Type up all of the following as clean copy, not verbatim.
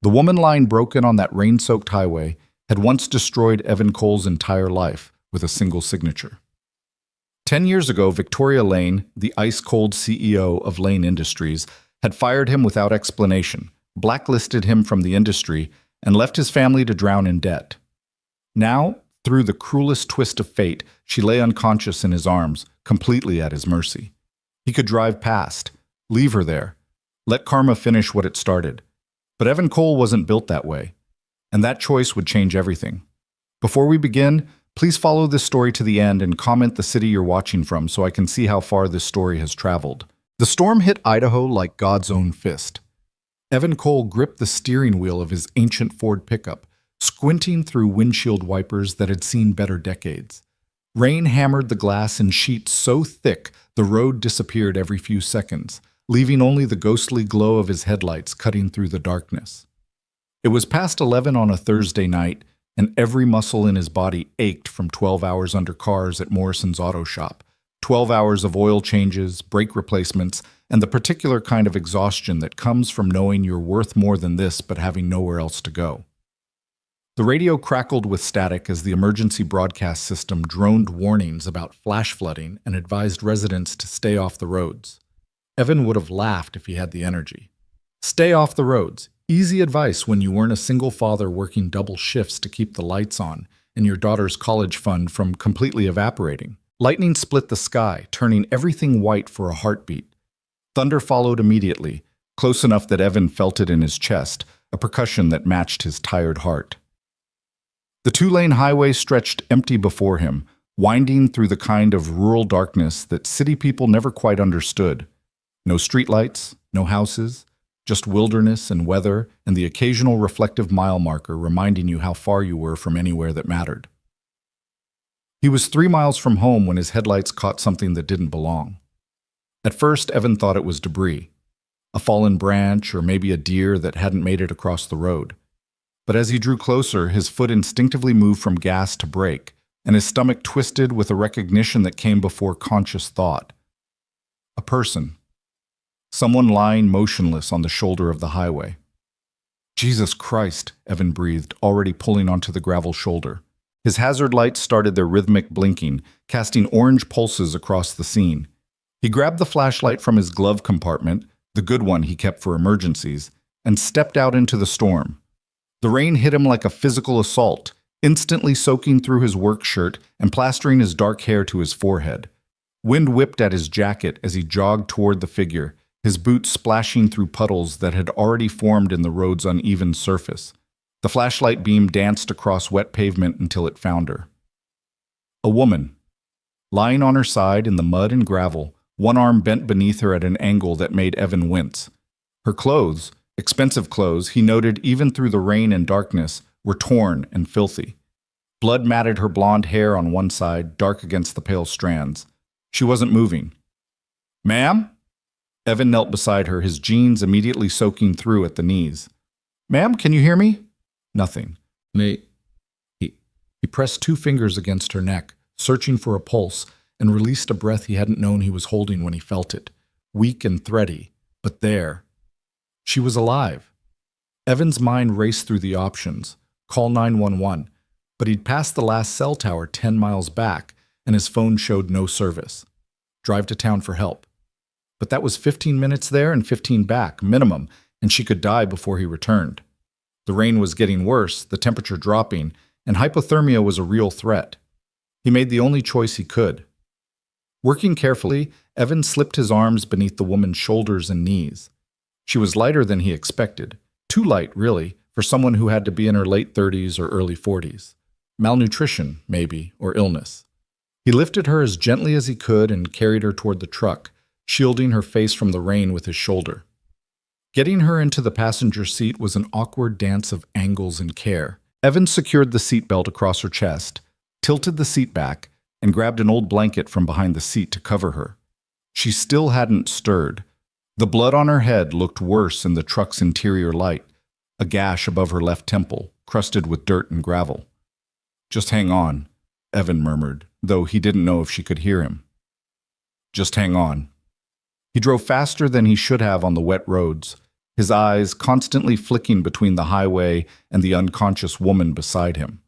The woman lying broken on that rain-soaked highway had once destroyed Evan Cole's entire life with a single signature. 10 years ago, Victoria Lane, the ice-cold CEO of Lane Industries, had fired him without explanation, blacklisted him from the industry, and left his family to drown in debt. Now, through the cruelest twist of fate, she lay unconscious in his arms, completely at his mercy. He could drive past, leave her there, let karma finish what it started. But Evan Cole wasn't built that way, and that choice would change everything. Before we begin, please follow this story to the end and comment the city you're watching from so I can see how far this story has traveled. The storm hit Idaho like God's own fist. Evan Cole gripped the steering wheel of his ancient Ford pickup, squinting through windshield wipers that had seen better decades. Rain hammered the glass in sheets so thick the road disappeared every few seconds, leaving only the ghostly glow of his headlights cutting through the darkness. It was past 11 on a Thursday night, and every muscle in his body ached from 12 hours under cars at Morrison's auto shop, 12 hours of oil changes, brake replacements, and the particular kind of exhaustion that comes from knowing you're worth more than this but having nowhere else to go. The radio crackled with static as the emergency broadcast system droned warnings about flash flooding and advised residents to stay off the roads. Evan would have laughed if he had the energy. Stay off the roads. Easy advice when you weren't a single father working double shifts to keep the lights on and your daughter's college fund from completely evaporating. Lightning split the sky, turning everything white for a heartbeat. Thunder followed immediately, close enough that Evan felt it in his chest, a percussion that matched his tired heart. The two-lane highway stretched empty before him, winding through the kind of rural darkness that city people never quite understood. No streetlights, no houses, just wilderness and weather and the occasional reflective mile marker reminding you how far you were from anywhere that mattered. He was 3 miles from home when his headlights caught something that didn't belong. At first, Evan thought it was debris, a fallen branch or maybe a deer that hadn't made it across the road. But as he drew closer, his foot instinctively moved from gas to brake, and his stomach twisted with a recognition that came before conscious thought. A person. Someone lying motionless on the shoulder of the highway. Jesus Christ, Evan breathed, already pulling onto the gravel shoulder. His hazard lights started their rhythmic blinking, casting orange pulses across the scene. He grabbed the flashlight from his glove compartment, the good one he kept for emergencies, and stepped out into the storm. The rain hit him like a physical assault, instantly soaking through his work shirt and plastering his dark hair to his forehead. Wind whipped at his jacket as he jogged toward the figure, his boots splashing through puddles that had already formed in the road's uneven surface. The flashlight beam danced across wet pavement until it found her. A woman. Lying on her side in the mud and gravel, one arm bent beneath her at an angle that made Evan wince. Her clothes, expensive clothes, he noted even through the rain and darkness, were torn and filthy. Blood matted her blonde hair on one side, dark against the pale strands. She wasn't moving. "Ma'am?" Evan knelt beside her, his jeans immediately soaking through at the knees. "Ma'am, can you hear me?" Nothing. He pressed 2 fingers against her neck, searching for a pulse, and released a breath he hadn't known he was holding when he felt it. Weak and thready, but there. She was alive. Evan's mind raced through the options. Call 911, but he'd passed the last cell tower 10 miles back, and his phone showed no service. Drive to town for help. But that was 15 minutes there and 15 back, minimum, and she could die before he returned. The rain was getting worse, the temperature dropping, and hypothermia was a real threat. He made the only choice he could. Working carefully, Evan slipped his arms beneath the woman's shoulders and knees. She was lighter than he expected. Too light, really, for someone who had to be in her late 30s or early 40s. Malnutrition, maybe, or illness. He lifted her as gently as he could and carried her toward the truck, shielding her face from the rain with his shoulder. Getting her into the passenger seat was an awkward dance of angles and care. Evan secured the seatbelt across her chest, tilted the seat back, and grabbed an old blanket from behind the seat to cover her. She still hadn't stirred. The blood on her head looked worse in the truck's interior light, a gash above her left temple, crusted with dirt and gravel. "Just hang on," Evan murmured, though he didn't know if she could hear him. "Just hang on." He drove faster than he should have on the wet roads, his eyes constantly flicking between the highway and the unconscious woman beside him.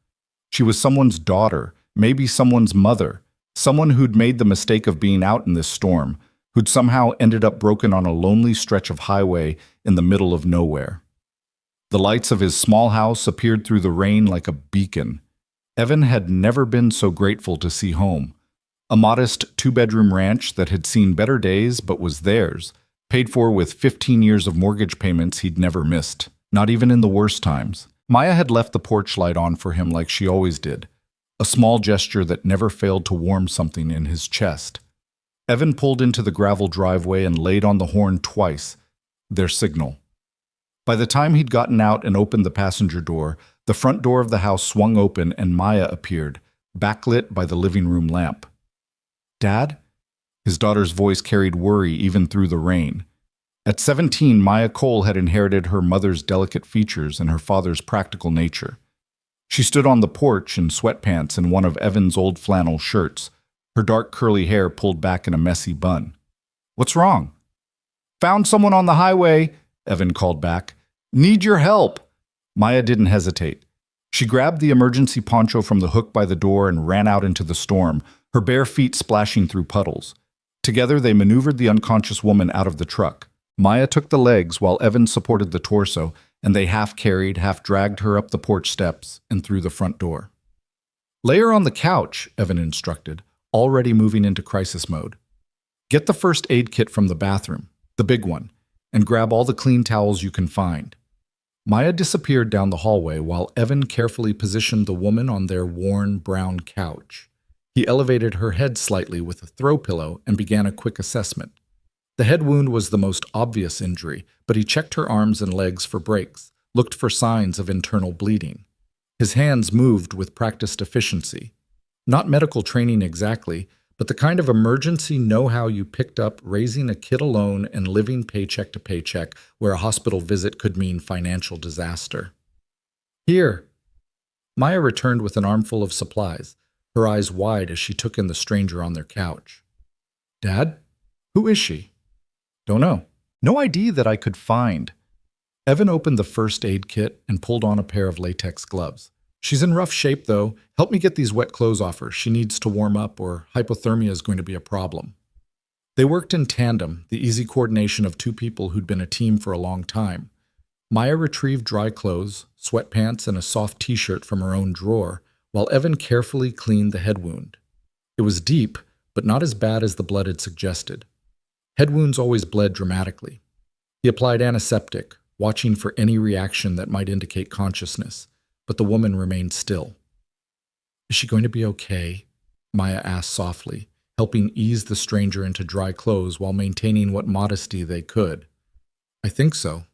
She was someone's daughter, maybe someone's mother, someone who'd made the mistake of being out in this storm, who'd somehow ended up broken on a lonely stretch of highway in the middle of nowhere. The lights of his small house appeared through the rain like a beacon. Evan had never been so grateful to see home. A modest two-bedroom ranch that had seen better days but was theirs, paid for with 15 years of mortgage payments he'd never missed, not even in the worst times. Maya had left the porch light on for him like she always did, a small gesture that never failed to warm something in his chest. Evan pulled into the gravel driveway and laid on the horn twice, their signal. By the time he'd gotten out and opened the passenger door, the front door of the house swung open and Maya appeared, backlit by the living room lamp. "Dad?" His daughter's voice carried worry even through the rain. At 17, Maya Cole had inherited her mother's delicate features and her father's practical nature. She stood on the porch in sweatpants and one of Evan's old flannel shirts, her dark curly hair pulled back in a messy bun. "What's wrong?" "Found someone on the highway," Evan called back. "Need your help." Maya didn't hesitate. She grabbed the emergency poncho from the hook by the door and ran out into the storm, her bare feet splashing through puddles. Together they maneuvered the unconscious woman out of the truck. Maya took the legs while Evan supported the torso, and they half-carried, half-dragged her up the porch steps and through the front door. "Lay her on the couch," Evan instructed, already moving into crisis mode. "Get the first aid kit from the bathroom, the big one, and grab all the clean towels you can find." Maya disappeared down the hallway while Evan carefully positioned the woman on their worn brown couch. He elevated her head slightly with a throw pillow and began a quick assessment. The head wound was the most obvious injury, but he checked her arms and legs for breaks, looked for signs of internal bleeding. His hands moved with practiced efficiency. Not medical training exactly, but the kind of emergency know-how you picked up raising a kid alone and living paycheck to paycheck where a hospital visit could mean financial disaster. "Here." Maya returned with an armful of supplies, her eyes wide as she took in the stranger on their couch. "Dad? Who is she?" "Don't know. No ID that I could find." Evan opened the first aid kit and pulled on a pair of latex gloves. "She's in rough shape, though. Help me get these wet clothes off her. She needs to warm up, or hypothermia is going to be a problem." They worked in tandem, the easy coordination of two people who'd been a team for a long time. Maya retrieved dry clothes, sweatpants, and a soft t-shirt from her own drawer, while Evan carefully cleaned the head wound. It was deep, but not as bad as the blood had suggested. Head wounds always bled dramatically. He applied antiseptic, watching for any reaction that might indicate consciousness, but the woman remained still. "Is she going to be okay?" Maya asked softly, helping ease the stranger into dry clothes while maintaining what modesty they could. "I think so.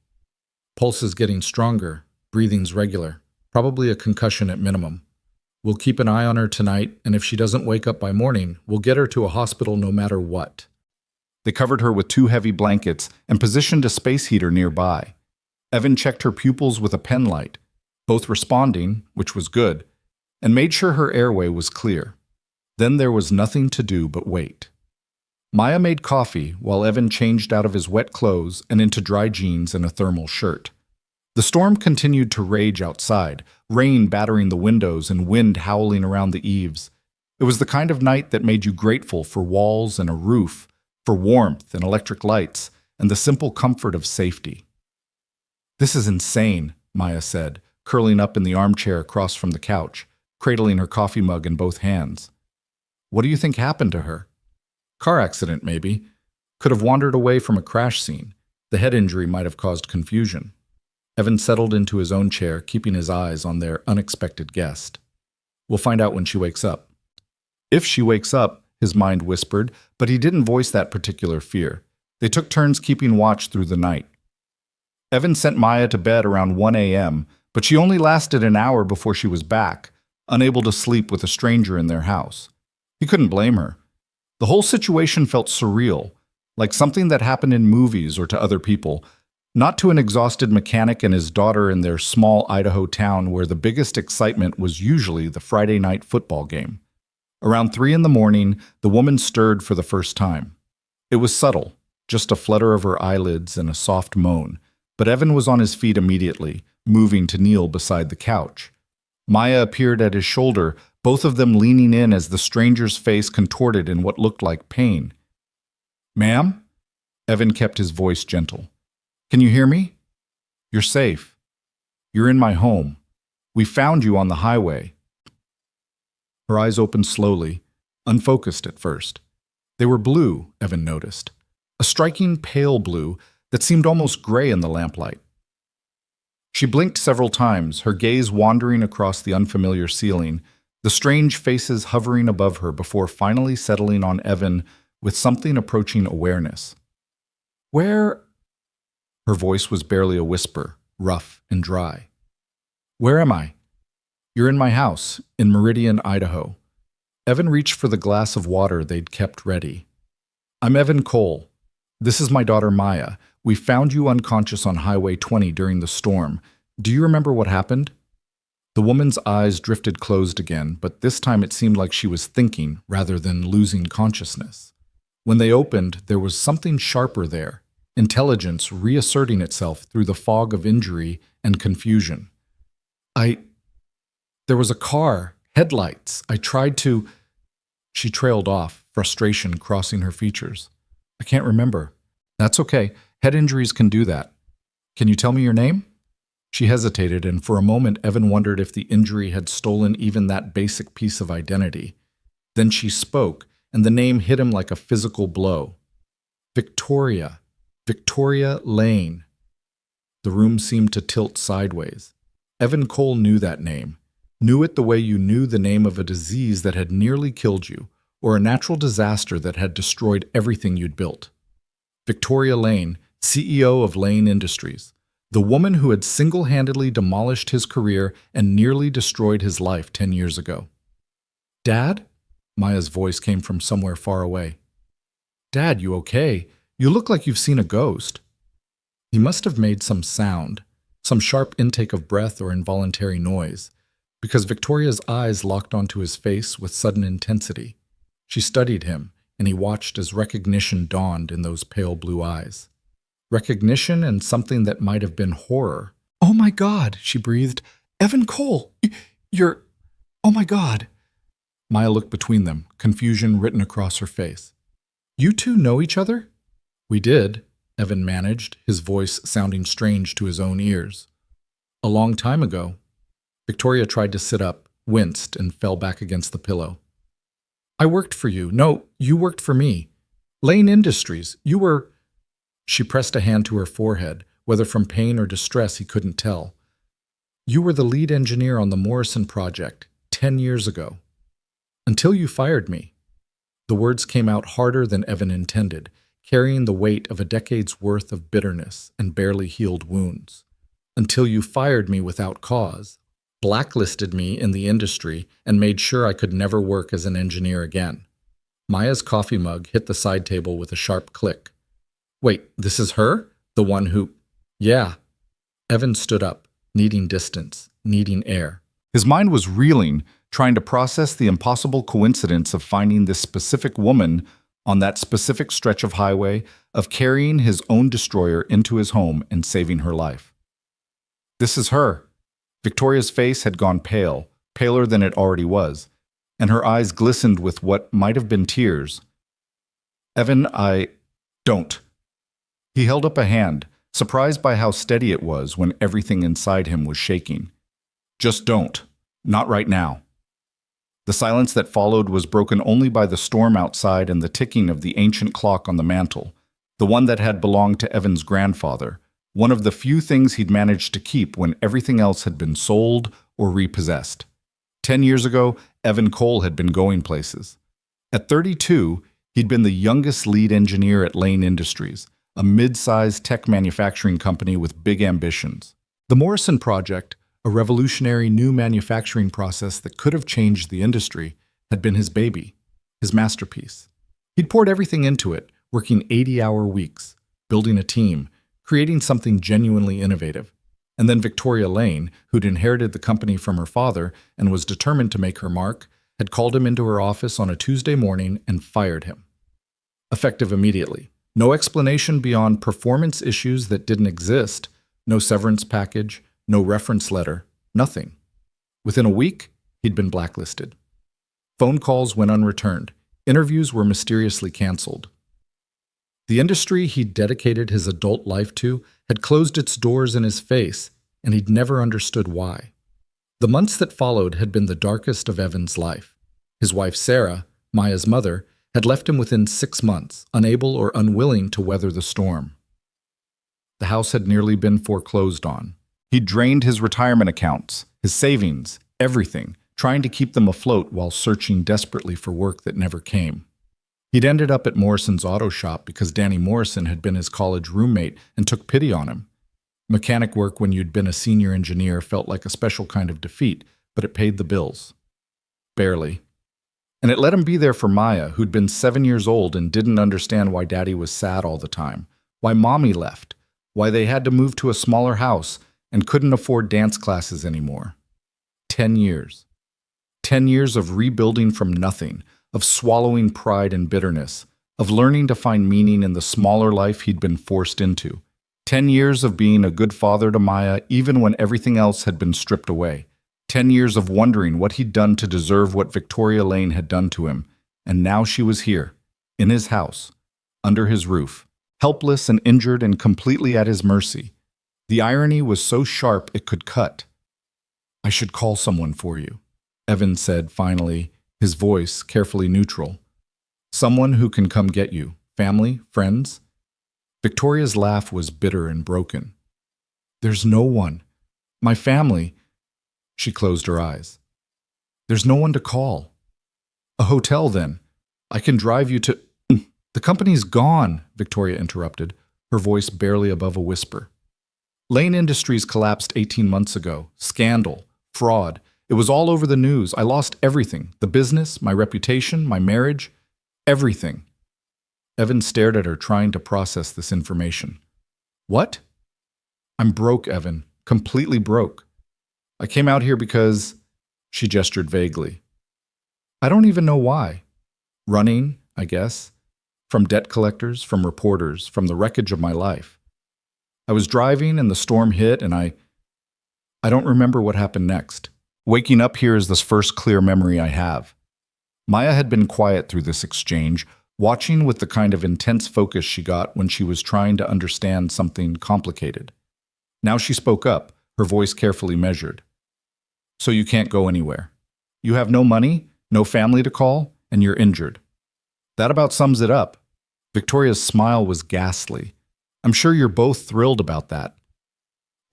Pulse is getting stronger, breathing's regular, probably a concussion at minimum. We'll keep an eye on her tonight, and if she doesn't wake up by morning, we'll get her to a hospital no matter what." They covered her with 2 heavy blankets and positioned a space heater nearby. Evan checked her pupils with a pen light, both responding, which was good, and made sure her airway was clear. Then there was nothing to do but wait. Maya made coffee while Evan changed out of his wet clothes and into dry jeans and a thermal shirt. The storm continued to rage outside, rain battering the windows and wind howling around the eaves. It was the kind of night that made you grateful for walls and a roof, for warmth and electric lights, and the simple comfort of safety. "This is insane," Maya said, curling up in the armchair across from the couch, cradling her coffee mug in both hands. "What do you think happened to her?" "Car accident, maybe. Could have wandered away from a crash scene. The head injury might have caused confusion." Evan settled into his own chair, keeping his eyes on their unexpected guest. "We'll find out when she wakes up." "If she wakes up," his mind whispered, but he didn't voice that particular fear. They took turns keeping watch through the night. Evan sent Maya to bed around 1 a.m., but she only lasted an hour before she was back, unable to sleep with a stranger in their house. He couldn't blame her. The whole situation felt surreal, like something that happened in movies or to other people, not to an exhausted mechanic and his daughter in their small Idaho town where the biggest excitement was usually the Friday night football game. Around 3 in the morning, the woman stirred for the first time. It was subtle, just a flutter of her eyelids and a soft moan, but Evan was on his feet immediately, moving to kneel beside the couch. Maya appeared at his shoulder, both of them leaning in as the stranger's face contorted in what looked like pain. "Ma'am?" Evan kept his voice gentle. "Can you hear me? You're safe. You're in my home. We found you on the highway." Her eyes opened slowly, unfocused at first. They were blue, Evan noticed. A striking pale blue that seemed almost gray in the lamplight. She blinked several times, her gaze wandering across the unfamiliar ceiling, the strange faces hovering above her before finally settling on Evan with something approaching awareness. "Where?" Her voice was barely a whisper, rough and dry. "Where am I?" "You're in my house, in Meridian, Idaho." Evan reached for the glass of water they'd kept ready. "I'm Evan Cole. This is my daughter Maya. We found you unconscious on Highway 20 during the storm. Do you remember what happened?" The woman's eyes drifted closed again, but this time it seemed like she was thinking rather than losing consciousness. When they opened, there was something sharper there, intelligence reasserting itself through the fog of injury and confusion. There was a car, headlights. I tried to..." She trailed off, frustration crossing her features. "I can't remember." "That's okay. Head injuries can do that. Can you tell me your name?" She hesitated, and for a moment Evan wondered if the injury had stolen even that basic piece of identity. Then she spoke, and the name hit him like a physical blow. "Victoria. Victoria Lane." The room seemed to tilt sideways. Evan Cole knew that name. Knew it the way you knew the name of a disease that had nearly killed you, or a natural disaster that had destroyed everything you'd built. Victoria Lane, CEO of Lane Industries, the woman who had single-handedly demolished his career and nearly destroyed his life 10 years ago. "Dad?" Maya's voice came from somewhere far away. "Dad, you okay? You look like you've seen a ghost." He must have made some sound, some sharp intake of breath or involuntary noise, because Victoria's eyes locked onto his face with sudden intensity. She studied him, and he watched as recognition dawned in those pale blue eyes. Recognition and something that might have been horror. "Oh my God," she breathed. "Evan Cole, you're... Oh my God." Maya looked between them, confusion written across her face. "You two know each other?" "We did," Evan managed, his voice sounding strange to his own ears. "A long time ago." Victoria tried to sit up, winced, and fell back against the pillow. "I worked for you. No, you worked for me. Lane Industries, you were..." She pressed a hand to her forehead, whether from pain or distress he couldn't tell. "You were the lead engineer on the Morrison project 10 years ago. Until you fired me." The words came out harder than Evan intended, carrying the weight of a decade's worth of bitterness and barely healed wounds. "Until you fired me without cause, blacklisted me in the industry, and made sure I could never work as an engineer again." Maya's coffee mug hit the side table with a sharp click. "Wait, this is her? The one who..." "Yeah." Evan stood up, needing distance, needing air. His mind was reeling, trying to process the impossible coincidence of finding this specific woman on that specific stretch of highway, of carrying his own destroyer into his home and saving her life. "This is her." Victoria's face had gone pale, paler than it already was, and her eyes glistened with what might have been tears. "Evan, don't." He held up a hand, surprised by how steady it was when everything inside him was shaking. "Just don't. Not right now." The silence that followed was broken only by the storm outside and the ticking of the ancient clock on the mantel, the one that had belonged to Evan's grandfather, one of the few things he'd managed to keep when everything else had been sold or repossessed. 10 years ago, Evan Cole had been going places. At 32, he'd been the youngest lead engineer at Lane Industries, a mid-sized tech manufacturing company with big ambitions. The Morrison Project, a revolutionary new manufacturing process that could have changed the industry, had been his baby, his masterpiece. He'd poured everything into it, working 80-hour weeks, building a team, creating something genuinely innovative. And then Victoria Lane, who'd inherited the company from her father and was determined to make her mark, had called him into her office on a Tuesday morning and fired him. Effective immediately. No explanation beyond performance issues that didn't exist, No severance package, no reference letter, nothing. Within a week, he'd been blacklisted. Phone calls went unreturned. Interviews were mysteriously canceled. The industry he'd dedicated his adult life to had closed its doors in his face, and he'd never understood why. The months that followed had been the darkest of Evan's life. His wife Sarah, Maya's mother, had left him within 6 months, unable or unwilling to weather the storm. The house had nearly been foreclosed on. He'd drained his retirement accounts, his savings, everything, trying to keep them afloat while searching desperately for work that never came. He'd ended up at Morrison's auto shop because Danny Morrison had been his college roommate and took pity on him. Mechanic work when you'd been a senior engineer felt like a special kind of defeat, but it paid the bills. Barely. And it let him be there for Maya, who'd been 7 years old and didn't understand why Daddy was sad all the time, why Mommy left, why they had to move to a smaller house and couldn't afford dance classes anymore. 10 years. 10 years of rebuilding from nothing, of swallowing pride and bitterness, of learning to find meaning in the smaller life he'd been forced into. 10 years of being a good father to Maya even when everything else had been stripped away. 10 years of wondering what he'd done to deserve what Victoria Lane had done to him. And now she was here, in his house, under his roof, helpless and injured and completely at his mercy. The irony was so sharp it could cut. "I should call someone for you," Evan said finally, his voice carefully neutral. "Someone who can come get you. Family? Friends?" Victoria's laugh was bitter and broken. "There's no one. My family." She closed her eyes. "There's no one to call." "A hotel, then. I can drive you to—" "The company's gone," Victoria interrupted, her voice barely above a whisper. "Lane Industries collapsed 18 months ago. Scandal. Fraud. It was all over the news. I lost everything. The business, my reputation, my marriage. Everything." Evan stared at her, trying to process this information. "What?" "I'm broke, Evan. Completely broke. I came out here because—" She gestured vaguely. "I don't even know why. Running, I guess. From debt collectors, from reporters, from the wreckage of my life. I was driving and the storm hit and I don't remember what happened next. Waking up here is the first clear memory I have." Maya had been quiet through this exchange, watching with the kind of intense focus she got when she was trying to understand something complicated. Now she spoke up, her voice carefully measured. "So you can't go anywhere. You have no money, no family to call, and you're injured. That about sums it up." Victoria's smile was ghastly. "I'm sure you're both thrilled about that."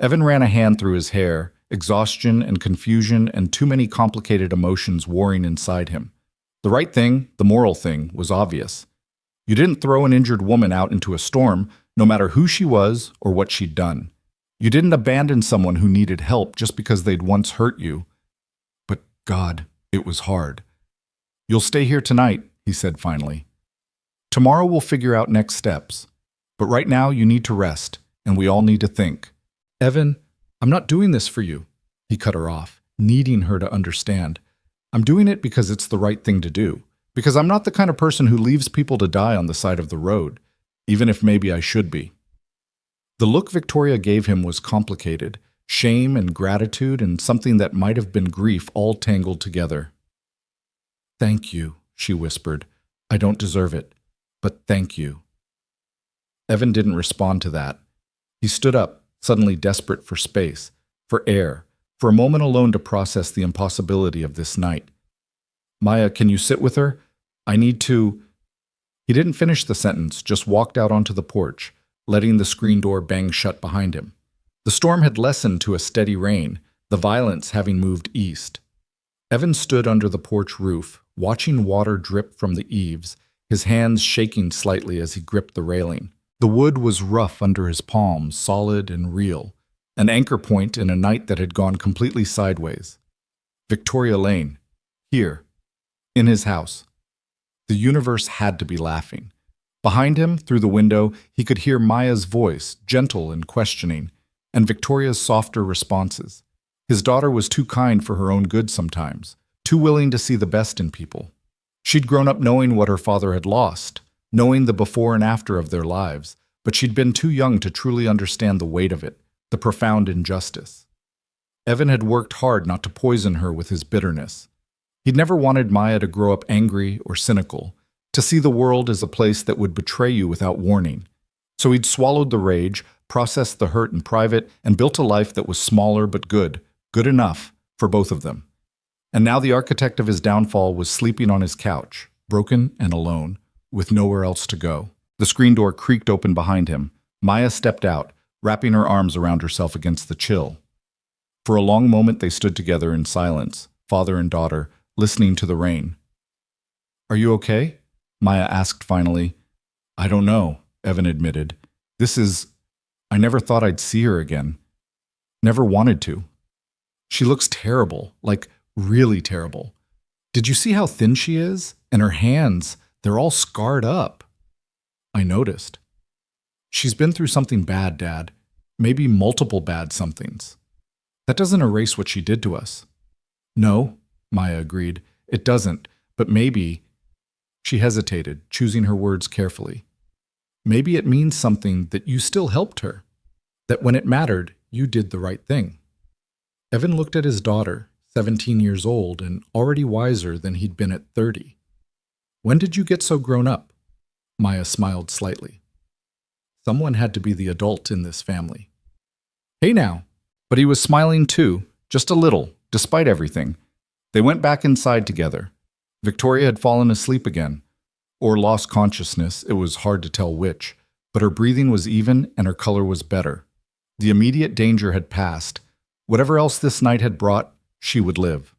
Evan ran a hand through his hair, exhaustion and confusion and too many complicated emotions warring inside him. The right thing, the moral thing, was obvious. You didn't throw an injured woman out into a storm, no matter who she was or what she'd done. You didn't abandon someone who needed help just because they'd once hurt you. But God, it was hard. "You'll stay here tonight," he said finally. "Tomorrow we'll figure out next steps. But right now you need to rest, and we all need to think." "Evan, I'm not doing this for you," he cut her off, needing her to understand. "I'm doing it because it's the right thing to do, because I'm not the kind of person who leaves people to die on the side of the road, even if maybe I should be." The look Victoria gave him was complicated, shame and gratitude and something that might have been grief all tangled together. "Thank you," she whispered. "I don't deserve it, but thank you." Evan didn't respond to that. He stood up, suddenly desperate for space, for air, for a moment alone to process the impossibility of this night. "Maya, can you sit with her? I need to—" He didn't finish the sentence, just walked out onto the porch, letting the screen door bang shut behind him. The storm had lessened to a steady rain, the violence having moved east. Evan stood under the porch roof, watching water drip from the eaves, his hands shaking slightly as he gripped the railing. The wood was rough under his palms, solid and real, an anchor point in a night that had gone completely sideways. Victoria Lane, here, in his house. The universe had to be laughing. Behind him, through the window, he could hear Maya's voice, gentle and questioning, and Victoria's softer responses. His daughter was too kind for her own good sometimes, too willing to see the best in people. She'd grown up knowing what her father had lost, knowing the before and after of their lives, but she'd been too young to truly understand the weight of it, the profound injustice. Evan had worked hard not to poison her with his bitterness. He'd never wanted Maya to grow up angry or cynical, to see the world as a place that would betray you without warning. So he'd swallowed the rage, processed the hurt in private, and built a life that was smaller but good enough for both of them. And now the architect of his downfall was sleeping on his couch, broken and alone, with nowhere else to go. The screen door creaked open behind him. Maya stepped out, wrapping her arms around herself against the chill. For a long moment they stood together in silence, father and daughter, listening to the rain. "Are you okay?" Maya asked finally. "I don't know," Evan admitted. I never thought I'd see her again. Never wanted to. She looks terrible, like really terrible. Did you see how thin she is? And her hands, they're all scarred up." "I noticed." "She's been through something bad, Dad. Maybe multiple bad somethings. That doesn't erase what she did to us." "No," Maya agreed. "It doesn't, but maybe—" She hesitated, choosing her words carefully. "Maybe it means something that you still helped her. That when it mattered, you did the right thing." Evan looked at his daughter, 17 years old and already wiser than he'd been at 30. "When did you get so grown up?" Maya smiled slightly. Someone had to be the adult in this family. "Hey now." But he was smiling too, just a little, despite everything. They went back inside together. Victoria had fallen asleep again, or lost consciousness, it was hard to tell which, but her breathing was even and her color was better. The immediate danger had passed. Whatever else this night had brought, she would live.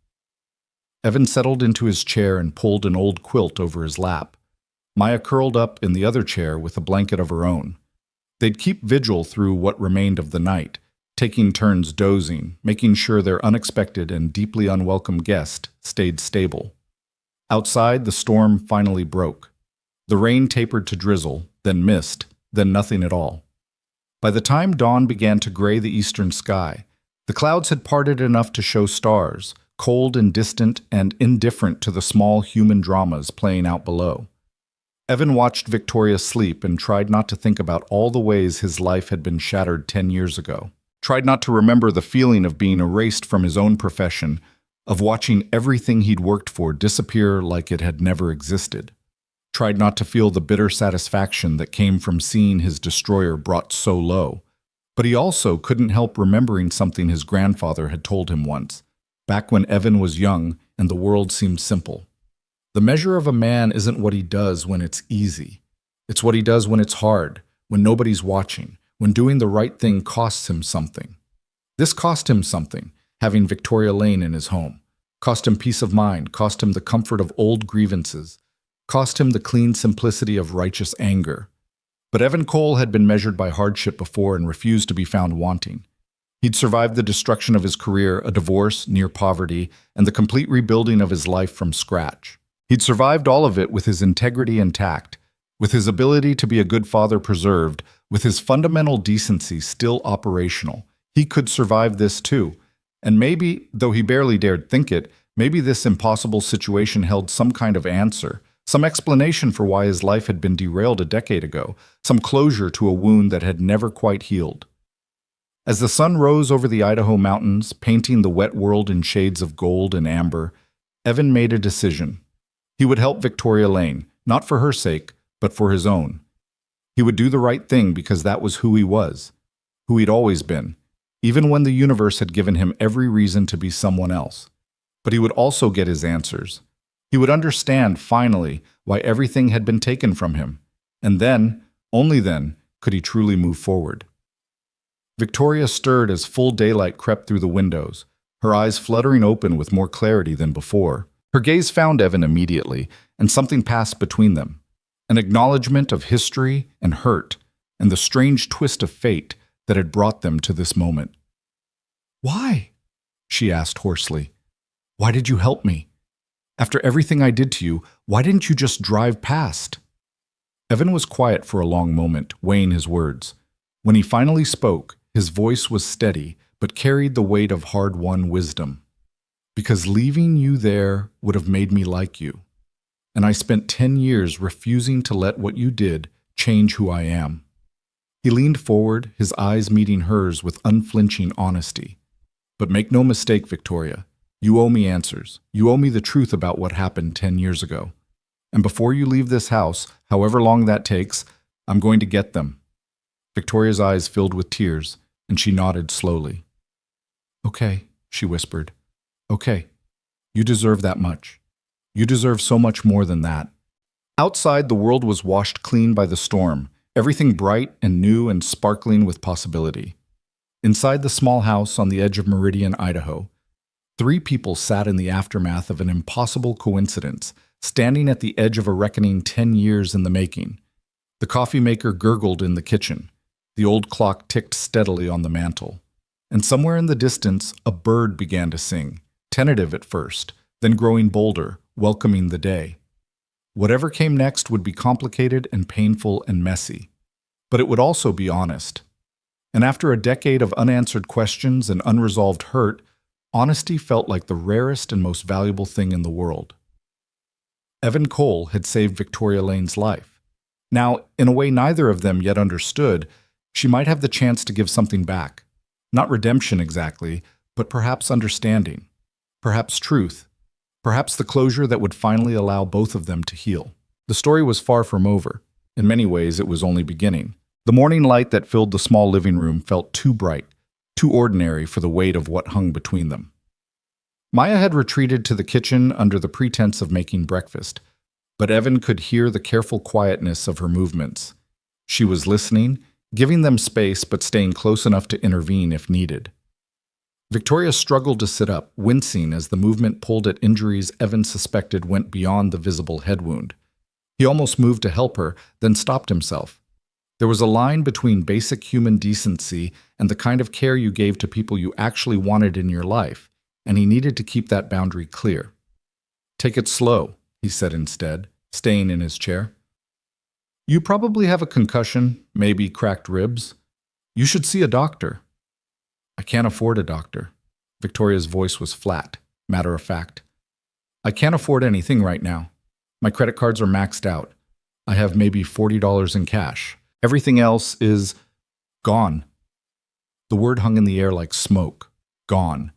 Evan settled into his chair and pulled an old quilt over his lap. Maya curled up in the other chair with a blanket of her own. They'd keep vigil through what remained of the night, taking turns dozing, making sure their unexpected and deeply unwelcome guest stayed stable. Outside, the storm finally broke. The rain tapered to drizzle, then mist, then nothing at all. By the time dawn began to gray the eastern sky, the clouds had parted enough to show stars, cold and distant and indifferent to the small human dramas playing out below. Evan watched Victoria sleep and tried not to think about all the ways his life had been shattered 10 years ago. Tried not to remember the feeling of being erased from his own profession, of watching everything he'd worked for disappear like it had never existed. Tried not to feel the bitter satisfaction that came from seeing his destroyer brought so low. But he also couldn't help remembering something his grandfather had told him once, back when Evan was young and the world seemed simple. The measure of a man isn't what he does when it's easy. It's what he does when it's hard, when nobody's watching, when doing the right thing costs him something. This cost him something, having Victoria Lane in his home. Cost him peace of mind, cost him the comfort of old grievances, cost him the clean simplicity of righteous anger. But Evan Cole had been measured by hardship before and refused to be found wanting. He'd survived the destruction of his career, a divorce, near poverty, and the complete rebuilding of his life from scratch. He'd survived all of it with his integrity intact, with his ability to be a good father preserved, with his fundamental decency still operational. He could survive this too. And maybe, though he barely dared think it, maybe this impossible situation held some kind of answer, some explanation for why his life had been derailed a decade ago, some closure to a wound that had never quite healed. As the sun rose over the Idaho mountains, painting the wet world in shades of gold and amber, Evan made a decision. He would help Victoria Lane, not for her sake, but for his own. He would do the right thing because that was who he was, who he'd always been, even when the universe had given him every reason to be someone else. But he would also get his answers. He would understand, finally, why everything had been taken from him. And then, only then, could he truly move forward. Victoria stirred as full daylight crept through the windows, her eyes fluttering open with more clarity than before. Her gaze found Evan immediately, and something passed between them. An acknowledgement of history and hurt, and the strange twist of fate that had brought them to this moment. "Why?" she asked hoarsely. "Why did you help me? After everything I did to you, why didn't you just drive past?" Evan was quiet for a long moment, weighing his words. When he finally spoke, his voice was steady, but carried the weight of hard-won wisdom. "Because leaving you there would have made me like you. And I spent 10 years refusing to let what you did change who I am. He leaned forward, his eyes meeting hers with unflinching honesty. But make no mistake, Victoria. You owe me answers. You owe me the truth about what happened 10 years ago. And before you leave this house, however long that takes, I'm going to get them. Victoria's eyes filled with tears, and she nodded slowly. Okay, she whispered. Okay, you deserve that much. You deserve so much more than that. Outside, the world was washed clean by the storm, everything bright and new and sparkling with possibility. Inside the small house on the edge of Meridian, Idaho, 3 people sat in the aftermath of an impossible coincidence, standing at the edge of a reckoning 10 years in the making. The coffee maker gurgled in the kitchen. The old clock ticked steadily on the mantel. And somewhere in the distance, a bird began to sing, tentative at first, then growing bolder, welcoming the day. Whatever came next would be complicated and painful and messy. But it would also be honest. And after a decade of unanswered questions and unresolved hurt, honesty felt like the rarest and most valuable thing in the world. Evan Cole had saved Victoria Lane's life. Now, in a way neither of them yet understood, she might have the chance to give something back. Not redemption exactly, but perhaps understanding. Perhaps truth. Perhaps the closure that would finally allow both of them to heal. The story was far from over. In many ways, it was only beginning. The morning light that filled the small living room felt too bright, too ordinary for the weight of what hung between them. Maya had retreated to the kitchen under the pretense of making breakfast, but Evan could hear the careful quietness of her movements. She was listening, giving them space but staying close enough to intervene if needed. Victoria struggled to sit up, wincing as the movement pulled at injuries Evan suspected went beyond the visible head wound. He almost moved to help her, then stopped himself. There was a line between basic human decency and the kind of care you gave to people you actually wanted in your life, and he needed to keep that boundary clear. "Take it slow," he said instead, staying in his chair. "You probably have a concussion, maybe cracked ribs. You should see a doctor." "I can't afford a doctor." Victoria's voice was flat, matter of fact. "I can't afford anything right now. My credit cards are maxed out. I have maybe $40 in cash. Everything else is gone." The word hung in the air like smoke. Gone.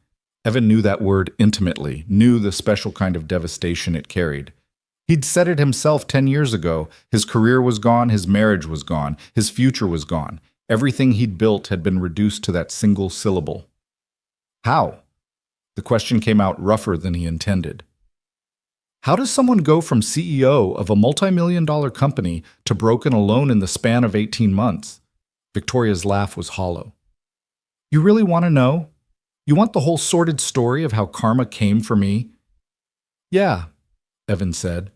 Evan knew that word intimately, knew the special kind of devastation it carried. He'd said it himself 10 years ago. His career was gone, his marriage was gone, his future was gone. Everything he'd built had been reduced to that single syllable. How? The question came out rougher than he intended. How does someone go from CEO of a multi-million-dollar company to broken alone in the span of 18 months? Victoria's laugh was hollow. You really want to know? You want the whole sordid story of how karma came for me? Yeah, Evan said.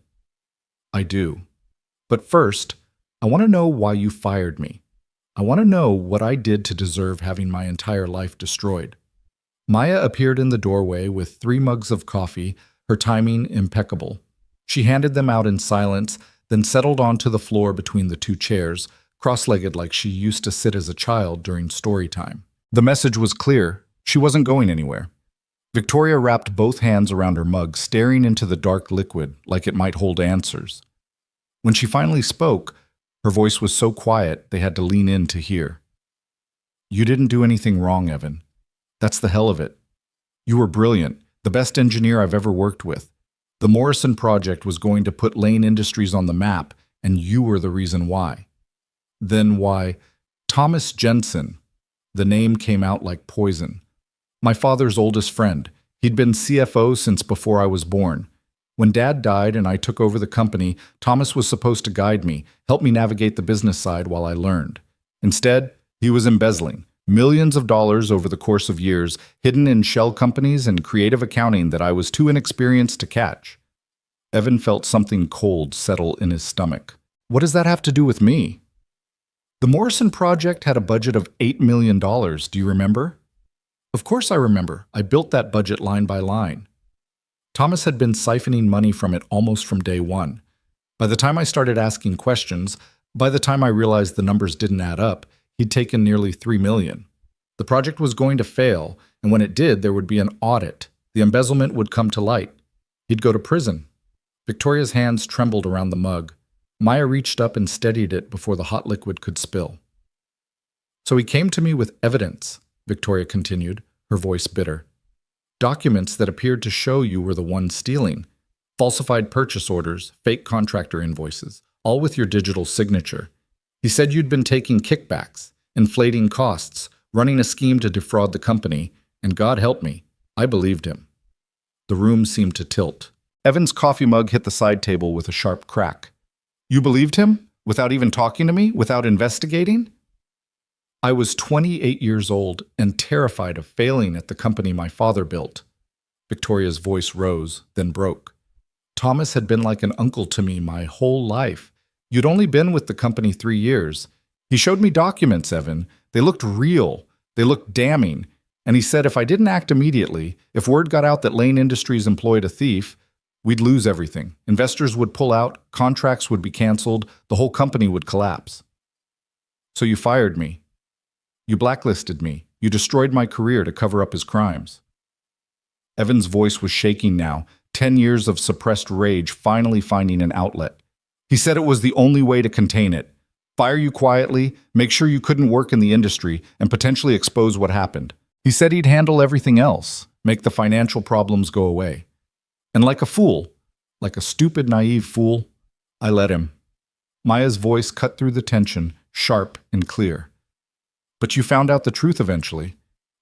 I do. But first, I want to know why you fired me. I want to know what I did to deserve having my entire life destroyed. Maya appeared in the doorway with 3 mugs of coffee, her timing impeccable. She handed them out in silence, then settled onto the floor between the 2 chairs, cross-legged like she used to sit as a child during story time. The message was clear. She wasn't going anywhere. Victoria wrapped both hands around her mug, staring into the dark liquid like it might hold answers. When she finally spoke, her voice was so quiet they had to lean in to hear. You didn't do anything wrong, Evan. That's the hell of it. You were brilliant, the best engineer I've ever worked with. The Morrison project was going to put Lane Industries on the map, and you were the reason why. Then why? Thomas Jensen. The name came out like poison. My father's oldest friend. He'd been CFO since before I was born. When Dad died and I took over the company, Thomas was supposed to guide me, help me navigate the business side while I learned. Instead, he was embezzling millions of dollars over the course of years, hidden in shell companies and creative accounting that I was too inexperienced to catch. Evan felt something cold settle in his stomach. What does that have to do with me? The Morrison project had a budget of $8 million, do you remember? Of course I remember. I built that budget line by line. Thomas had been siphoning money from it almost from day one. By the time I started asking questions, by the time I realized the numbers didn't add up, he'd taken nearly $3 million. The project was going to fail, and when it did, there would be an audit. The embezzlement would come to light. He'd go to prison. Victoria's hands trembled around the mug. Maya reached up and steadied it before the hot liquid could spill. So he came to me with evidence, Victoria continued, her voice bitter. Documents that appeared to show you were the one stealing. Falsified purchase orders, fake contractor invoices, all with your digital signature. He said you'd been taking kickbacks, inflating costs, running a scheme to defraud the company, and God help me, I believed him. The room seemed to tilt. Evan's coffee mug hit the side table with a sharp crack. You believed him? Without even talking to me? Without investigating? I was 28 years old and terrified of failing at the company my father built. Victoria's voice rose, then broke. Thomas had been like an uncle to me my whole life. You'd only been with the company 3 years. He showed me documents, Evan. They looked real. They looked damning. And he said if I didn't act immediately, if word got out that Lane Industries employed a thief, we'd lose everything. Investors would pull out, contracts would be canceled, the whole company would collapse. So you fired me. You blacklisted me. You destroyed my career to cover up his crimes. Evan's voice was shaking now, 10 years of suppressed rage finally finding an outlet. He said it was the only way to contain it. Fire you quietly, make sure you couldn't work in the industry, and potentially expose what happened. He said he'd handle everything else, make the financial problems go away. And like a fool, like a stupid, naive fool, I let him. Maya's voice cut through the tension, sharp and clear. But you found out the truth eventually.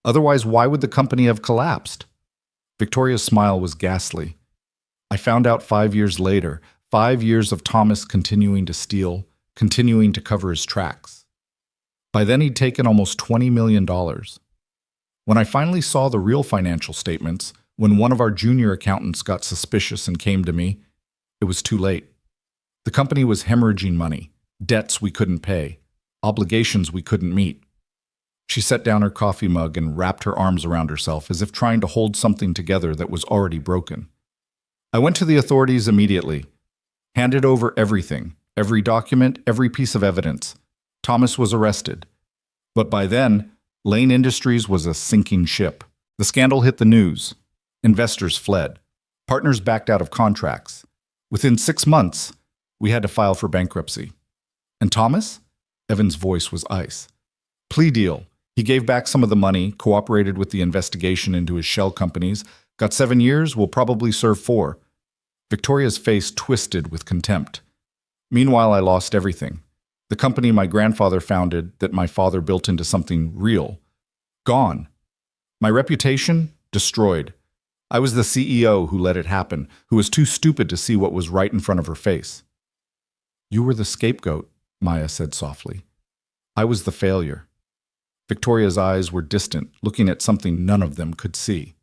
Otherwise, why would the company have collapsed? Victoria's smile was ghastly. I found out 5 years later, 5 years of Thomas continuing to steal, continuing to cover his tracks. By then, he'd taken almost $20 million. When I finally saw the real financial statements, when one of our junior accountants got suspicious and came to me, it was too late. The company was hemorrhaging money, debts we couldn't pay, obligations we couldn't meet. She set down her coffee mug and wrapped her arms around herself as if trying to hold something together that was already broken. I went to the authorities immediately, handed over everything, every document, every piece of evidence. Thomas was arrested. But by then, Lane Industries was a sinking ship. The scandal hit the news. Investors fled. Partners backed out of contracts. Within 6 months, we had to file for bankruptcy. And Thomas? Evan's voice was ice. Plea deal. He gave back some of the money, cooperated with the investigation into his shell companies, got 7 years, will probably serve 4. Victoria's face twisted with contempt. Meanwhile, I lost everything. The company my grandfather founded that my father built into something real. Gone. My reputation? Destroyed. I was the CEO who let it happen, who was too stupid to see what was right in front of her face. You were the scapegoat, Maya said softly. I was the failure. Victoria's eyes were distant, looking at something none of them could see.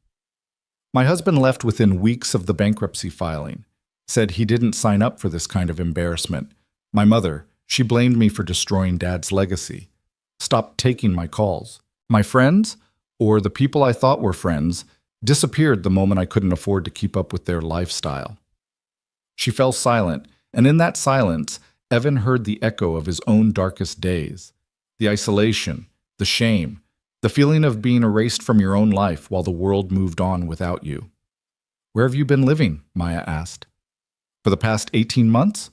My husband left within weeks of the bankruptcy filing, said he didn't sign up for this kind of embarrassment. My mother, she blamed me for destroying Dad's legacy, stopped taking my calls. My friends, or the people I thought were friends, disappeared the moment I couldn't afford to keep up with their lifestyle. She fell silent, and in that silence, Evan heard the echo of his own darkest days, the isolation, the shame, the feeling of being erased from your own life while the world moved on without you. Where have you been living? Maya asked. For the past 18 months?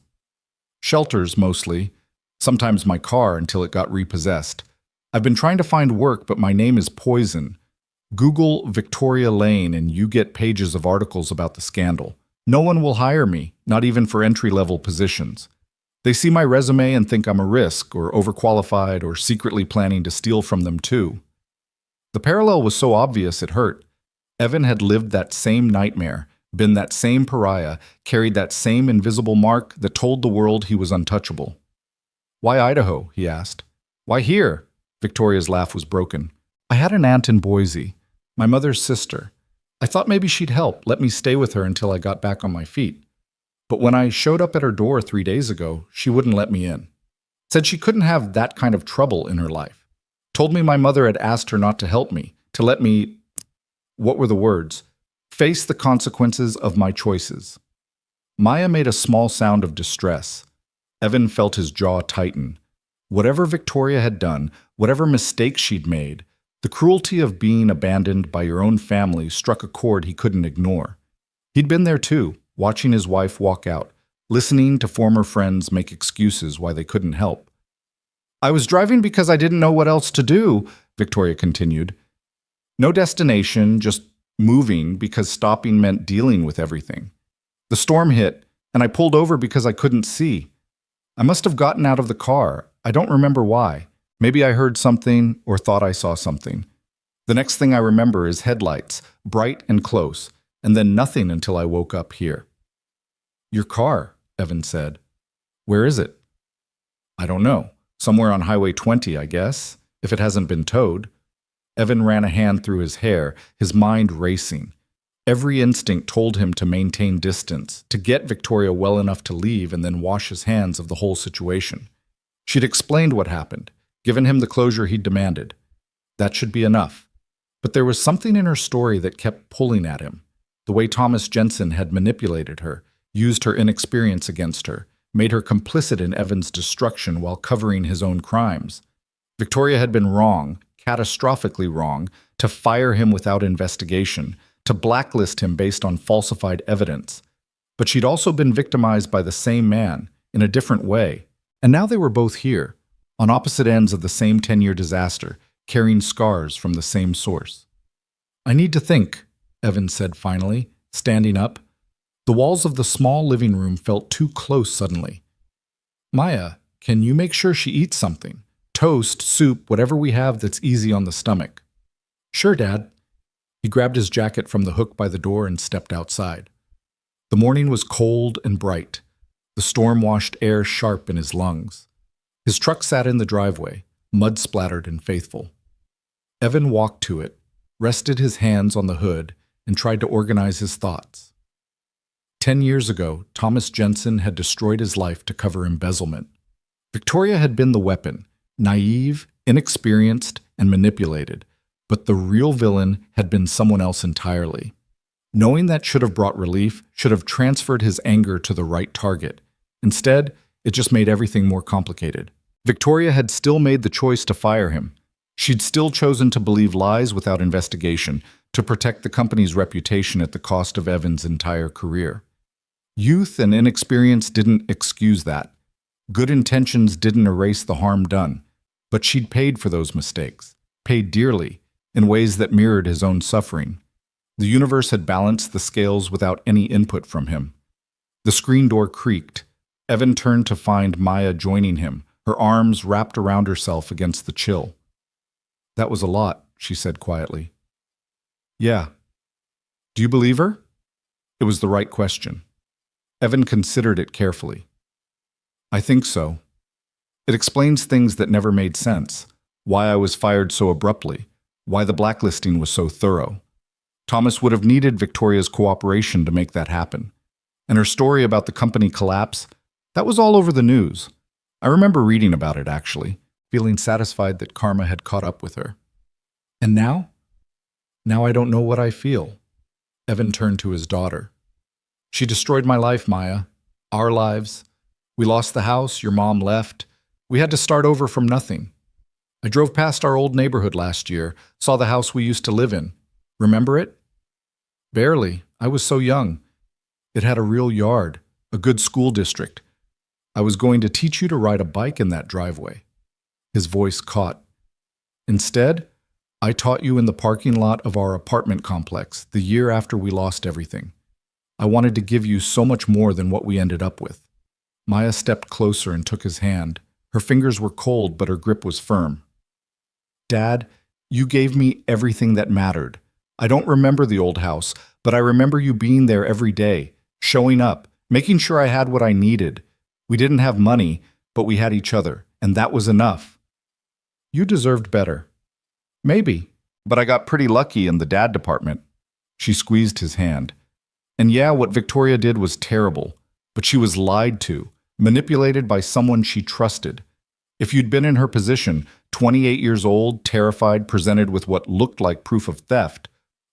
Shelters, mostly. Sometimes my car until it got repossessed. I've been trying to find work, but my name is poison. Google Victoria Lane and you get pages of articles about the scandal. No one will hire me, not even for entry-level positions. They see my resume and think I'm a risk, or overqualified, or secretly planning to steal from them too. The parallel was so obvious it hurt. Evan had lived that same nightmare, been that same pariah, carried that same invisible mark that told the world he was untouchable. Why Idaho? He asked. Why here? Victoria's laugh was broken. I had an aunt in Boise, my mother's sister. I thought maybe she'd help, let me stay with her until I got back on my feet. But when I showed up at her door 3 days ago, she wouldn't let me in. Said she couldn't have that kind of trouble in her life. Told me my mother had asked her not to help me, to let me, what were the words? Face the consequences of my choices. Maya made a small sound of distress. Evan felt his jaw tighten. Whatever Victoria had done, whatever mistakes she'd made, the cruelty of being abandoned by your own family struck a chord he couldn't ignore. He'd been there too, watching his wife walk out, listening to former friends make excuses why they couldn't help. I was driving because I didn't know what else to do, Victoria continued. No destination, just moving because stopping meant dealing with everything. The storm hit, and I pulled over because I couldn't see. I must have gotten out of the car. I don't remember why. Maybe I heard something or thought I saw something. The next thing I remember is headlights, bright and close, and then nothing until I woke up here. Your car, Evan said. Where is it? I don't know. Somewhere on Highway 20, I guess, if it hasn't been towed. Evan ran a hand through his hair, his mind racing. Every instinct told him to maintain distance, to get Victoria well enough to leave and then wash his hands of the whole situation. She'd explained what happened, given him the closure he'd demanded. That should be enough. But there was something in her story that kept pulling at him. The way Thomas Jensen had manipulated her, used her inexperience against her, made her complicit in Evan's destruction while covering his own crimes. Victoria had been wrong, catastrophically wrong, to fire him without investigation, to blacklist him based on falsified evidence. But she'd also been victimized by the same man, in a different way. And now they were both here, on opposite ends of the same 10-year disaster, carrying scars from the same source. I need to think, Evan said finally, standing up. The walls of the small living room felt too close suddenly. Maya, can you make sure she eats something? Toast, soup, whatever we have that's easy on the stomach. Sure, Dad. He grabbed his jacket from the hook by the door and stepped outside. The morning was cold and bright. The storm washed air sharp in his lungs. His truck sat in the driveway, mud-splattered and faithful. Evan walked to it, rested his hands on the hood, and tried to organize his thoughts. 10 years ago, Thomas Jensen had destroyed his life to cover embezzlement. Victoria had been the weapon, naive, inexperienced, and manipulated, but the real villain had been someone else entirely. Knowing that should have brought relief, should have transferred his anger to the right target. Instead, it just made everything more complicated. Victoria had still made the choice to fire him. She'd still chosen to believe lies without investigation, to protect the company's reputation at the cost of Evan's entire career. Youth and inexperience didn't excuse that. Good intentions didn't erase the harm done. But she'd paid for those mistakes, paid dearly, in ways that mirrored his own suffering. The universe had balanced the scales without any input from him. The screen door creaked. Evan turned to find Maya joining him, her arms wrapped around herself against the chill. That was a lot, she said quietly. Yeah. Do you believe her? It was the right question. Evan considered it carefully. I think so. It explains things that never made sense. Why I was fired so abruptly. Why the blacklisting was so thorough. Thomas would have needed Victoria's cooperation to make that happen. And her story about the company collapse, that was all over the news. I remember reading about it, actually, feeling satisfied that karma had caught up with her. And now? Now I don't know what I feel. Evan turned to his daughter. She destroyed my life, Maya. Our lives. We lost the house, your mom left. We had to start over from nothing. I drove past our old neighborhood last year, saw the house we used to live in. Remember it? Barely. I was so young. It had a real yard, a good school district. I was going to teach you to ride a bike in that driveway. His voice caught. Instead, I taught you in the parking lot of our apartment complex the year after we lost everything. I wanted to give you so much more than what we ended up with. Maya stepped closer and took his hand. Her fingers were cold, but her grip was firm. Dad, you gave me everything that mattered. I don't remember the old house, but I remember you being there every day, showing up, making sure I had what I needed. We didn't have money, but we had each other, and that was enough. You deserved better. Maybe, but I got pretty lucky in the dad department. She squeezed his hand. And yeah, what Victoria did was terrible, but she was lied to, manipulated by someone she trusted. If you'd been in her position, 28 years old, terrified, presented with what looked like proof of theft,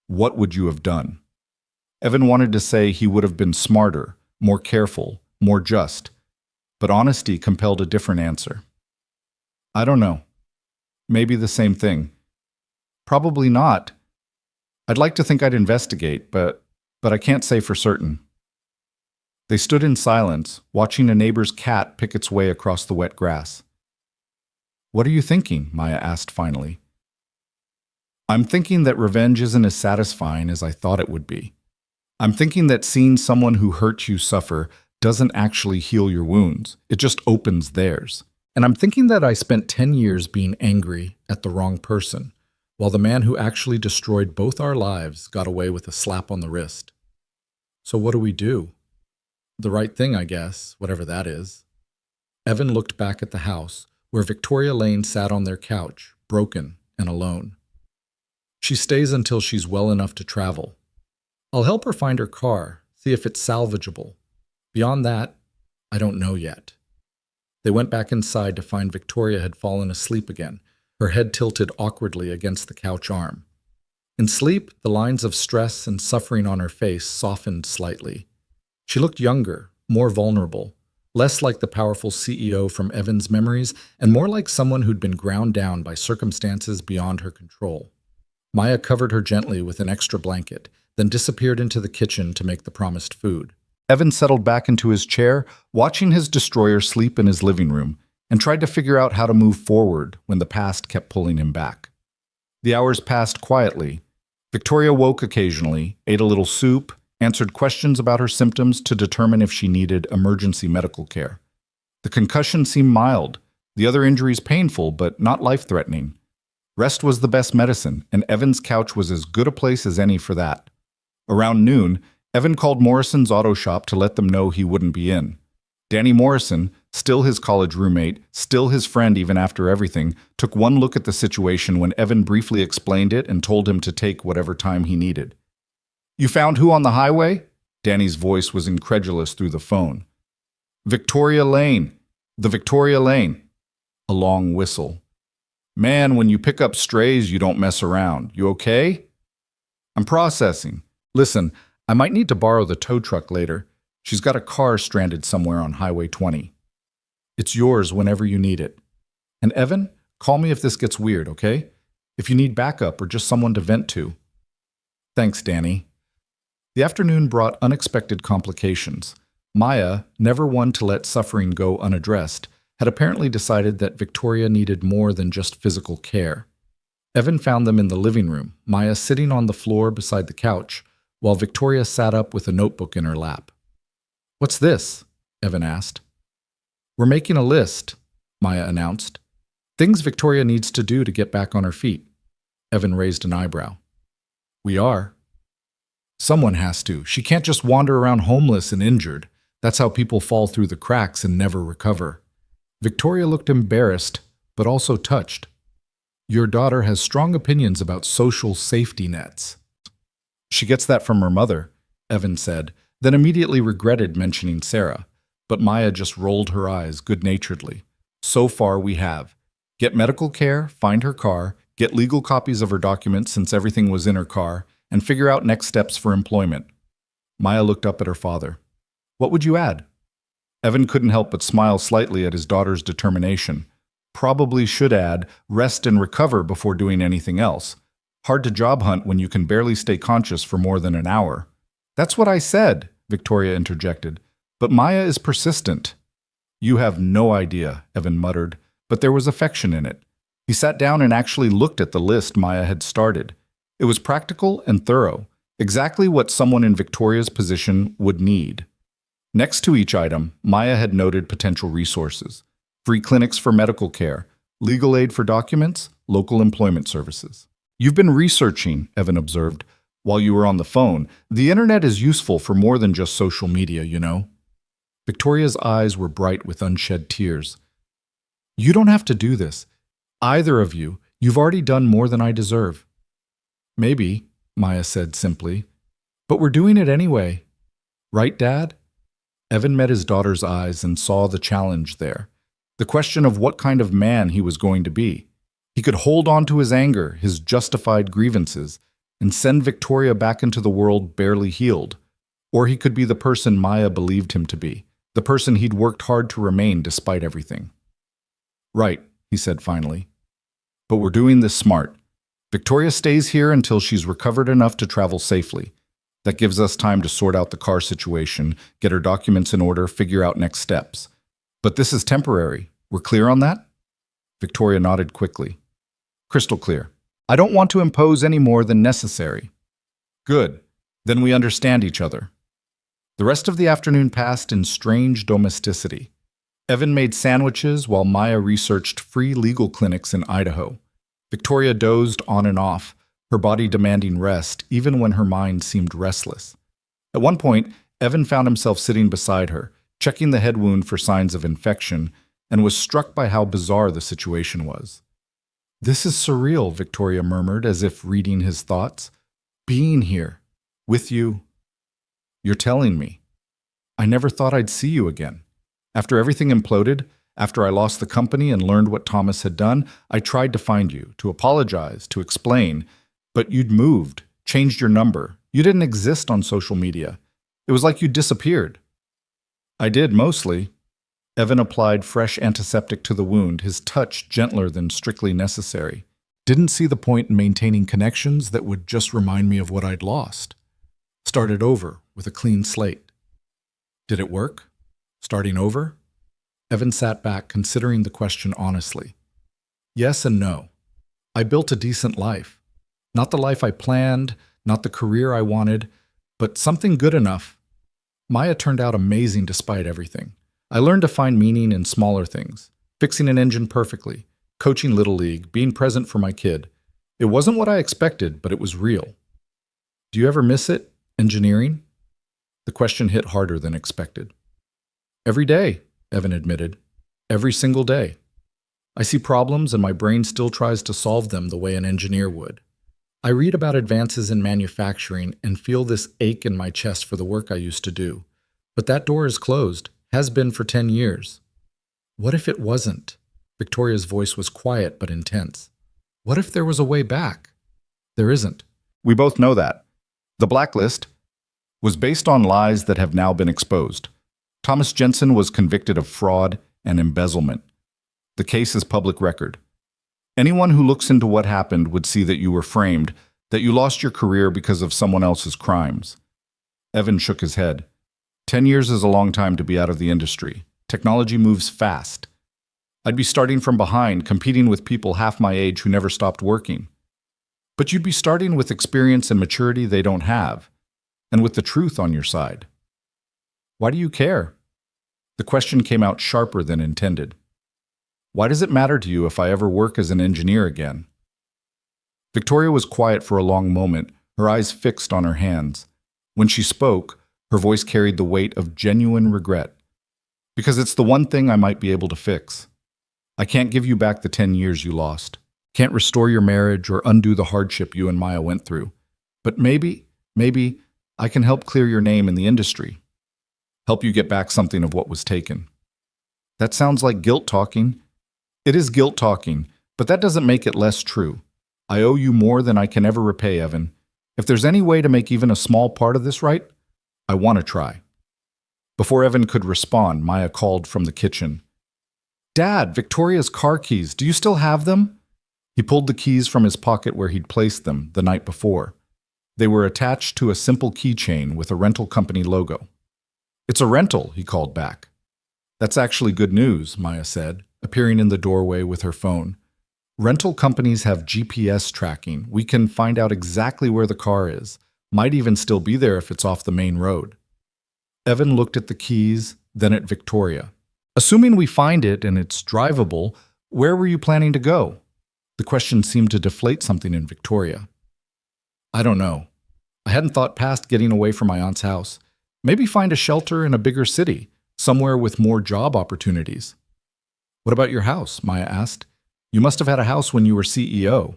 what would you have done? Evan wanted to say he would have been smarter, more careful, more just, but honesty compelled a different answer. I don't know. Maybe the same thing. Probably not. I'd like to think I'd investigate, but I can't say for certain. They stood in silence, watching a neighbor's cat pick its way across the wet grass. What are you thinking? Maya asked finally. I'm thinking that revenge isn't as satisfying as I thought it would be. I'm thinking that seeing someone who hurt you suffer doesn't actually heal your wounds. It just opens theirs. And I'm thinking that I spent 10 years being angry at the wrong person, while the man who actually destroyed both our lives got away with a slap on the wrist. So what do we do? The right thing, I guess, whatever that is. Evan looked back at the house, where Victoria Lane sat on their couch, broken and alone. She stays until she's well enough to travel. I'll help her find her car, see if it's salvageable. Beyond that, I don't know yet. They went back inside to find Victoria had fallen asleep again, her head tilted awkwardly against the couch arm. In sleep, the lines of stress and suffering on her face softened slightly. She looked younger, more vulnerable, less like the powerful CEO from Evan's memories, and more like someone who'd been ground down by circumstances beyond her control. Maya covered her gently with an extra blanket, then disappeared into the kitchen to make the promised food. Evan settled back into his chair, watching his destroyer sleep in his living room, and tried to figure out how to move forward when the past kept pulling him back. The hours passed quietly. Victoria woke occasionally, ate a little soup, answered questions about her symptoms to determine if she needed emergency medical care. The concussion seemed mild, the other injuries painful but not life-threatening. Rest was the best medicine, and Evan's couch was as good a place as any for that. Around noon, Evan called Morrison's auto shop to let them know he wouldn't be in. Danny Morrison, still his college roommate, still his friend even after everything, took one look at the situation when Evan briefly explained it and told him to take whatever time he needed. "You found who on the highway?" Danny's voice was incredulous through the phone. "Victoria Lane. The Victoria Lane." A long whistle. "Man, when you pick up strays, you don't mess around. You okay?" "I'm processing. Listen, I might need to borrow the tow truck later. She's got a car stranded somewhere on Highway 20. It's yours whenever you need it. And Evan, call me if this gets weird, okay? If you need backup or just someone to vent to." "Thanks, Danny." The afternoon brought unexpected complications. Maya, never one to let suffering go unaddressed, had apparently decided that Victoria needed more than just physical care. Evan found them in the living room, Maya sitting on the floor beside the couch, while Victoria sat up with a notebook in her lap. "What's this?" Evan asked. "We're making a list," Maya announced. "Things Victoria needs to do to get back on her feet." Evan raised an eyebrow. "We are." "Someone has to. She can't just wander around homeless and injured. That's how people fall through the cracks and never recover." Victoria looked embarrassed, but also touched. "Your daughter has strong opinions about social safety nets." "She gets that from her mother," Evan said, then immediately regretted mentioning Sarah. But Maya just rolled her eyes good-naturedly. "So far we have. Get medical care, find her car, get legal copies of her documents since everything was in her car, and figure out next steps for employment." Maya looked up at her father. "What would you add?" Evan couldn't help but smile slightly at his daughter's determination. Probably should add, rest and recover before doing anything else. Hard to job hunt when you can barely stay conscious for more than an hour. "That's what I said," Victoria interjected. "But Maya is persistent." "You have no idea," Evan muttered, but there was affection in it. He sat down and actually looked at the list Maya had started. It was practical and thorough, exactly what someone in Victoria's position would need. Next to each item, Maya had noted potential resources: free clinics for medical care, legal aid for documents, local employment services. "You've been researching," Evan observed, "while you were on the phone. The internet is useful for more than just social media, you know." Victoria's eyes were bright with unshed tears. "You don't have to do this. Either of you. You've already done more than I deserve." "Maybe," Maya said simply. "But we're doing it anyway. Right, Dad?" Evan met his daughter's eyes and saw the challenge there. The question of what kind of man he was going to be. He could hold on to his anger, his justified grievances, and send Victoria back into the world barely healed. Or he could be the person Maya believed him to be, the person he'd worked hard to remain despite everything. "Right," he said finally. "But we're doing this smart. Victoria stays here until she's recovered enough to travel safely. That gives us time to sort out the car situation, get her documents in order, figure out next steps. But this is temporary. We're clear on that?" Victoria nodded quickly. Crystal clear. I don't want to impose any more than necessary. Good. Then we understand each other. The rest of the afternoon passed in strange domesticity. Evan made sandwiches while Maya researched free legal clinics in Idaho. Victoria dozed on and off, her body demanding rest even when her mind seemed restless. At one point, Evan found himself sitting beside her, checking the head wound for signs of infection, and was struck by how bizarre the situation was. This is surreal, Victoria murmured, as if reading his thoughts. Being here, with you. You're telling me. I never thought I'd see you again. After everything imploded, after I lost the company and learned what Thomas had done, I tried to find you, to apologize, to explain, but you'd moved, changed your number. You didn't exist on social media. It was like you disappeared. I did, mostly. Evan applied fresh antiseptic to the wound, his touch gentler than strictly necessary. Didn't see the point in maintaining connections that would just remind me of what I'd lost. Started over with a clean slate. Did it work? Starting over? Evan sat back, considering the question honestly. Yes and no. I built a decent life. Not the life I planned, not the career I wanted, but something good enough. Maya turned out amazing despite everything. I learned to find meaning in smaller things, fixing an engine perfectly, coaching Little League, being present for my kid. It wasn't what I expected, but it was real. Do you ever miss it, engineering? The question hit harder than expected. Every day, Evan admitted. Every single day. I see problems and my brain still tries to solve them the way an engineer would. I read about advances in manufacturing and feel this ache in my chest for the work I used to do. But that door is closed, has been for 10 years. What if it wasn't? Victoria's voice was quiet but intense. What if there was a way back? There isn't. We both know that. The blacklist was based on lies that have now been exposed. Thomas Jensen was convicted of fraud and embezzlement. The case is public record. Anyone who looks into what happened would see that you were framed, that you lost your career because of someone else's crimes. Evan shook his head. 10 years is a long time to be out of the industry. Technology moves fast. I'd be starting from behind, competing with people half my age who never stopped working. But you'd be starting with experience and maturity they don't have, and with the truth on your side. Why do you care? The question came out sharper than intended. Why does it matter to you if I ever work as an engineer again? Victoria was quiet for a long moment, her eyes fixed on her hands. When she spoke, her voice carried the weight of genuine regret. Because it's the one thing I might be able to fix. I can't give you back the 10 years you lost. Can't restore your marriage or undo the hardship you and Maya went through. But maybe I can help clear your name in the industry. Help you get back something of what was taken. That sounds like guilt talking. It is guilt talking, but that doesn't make it less true. I owe you more than I can ever repay, Evan. If there's any way to make even a small part of this right, I want to try. Before Evan could respond, Maya called from the kitchen. Dad, Victoria's car keys, do you still have them? He pulled the keys from his pocket where he'd placed them the night before. They were attached to a simple keychain with a rental company logo. It's a rental, he called back. That's actually good news, Maya said, appearing in the doorway with her phone. Rental companies have GPS tracking. We can find out exactly where the car is. Might even still be there if it's off the main road. Evan looked at the keys, then at Victoria. Assuming we find it and it's drivable, where were you planning to go? The question seemed to deflate something in Victoria. I don't know. I hadn't thought past getting away from my aunt's house. Maybe find a shelter in a bigger city, somewhere with more job opportunities. What about your house? Maya asked. You must have had a house when you were CEO.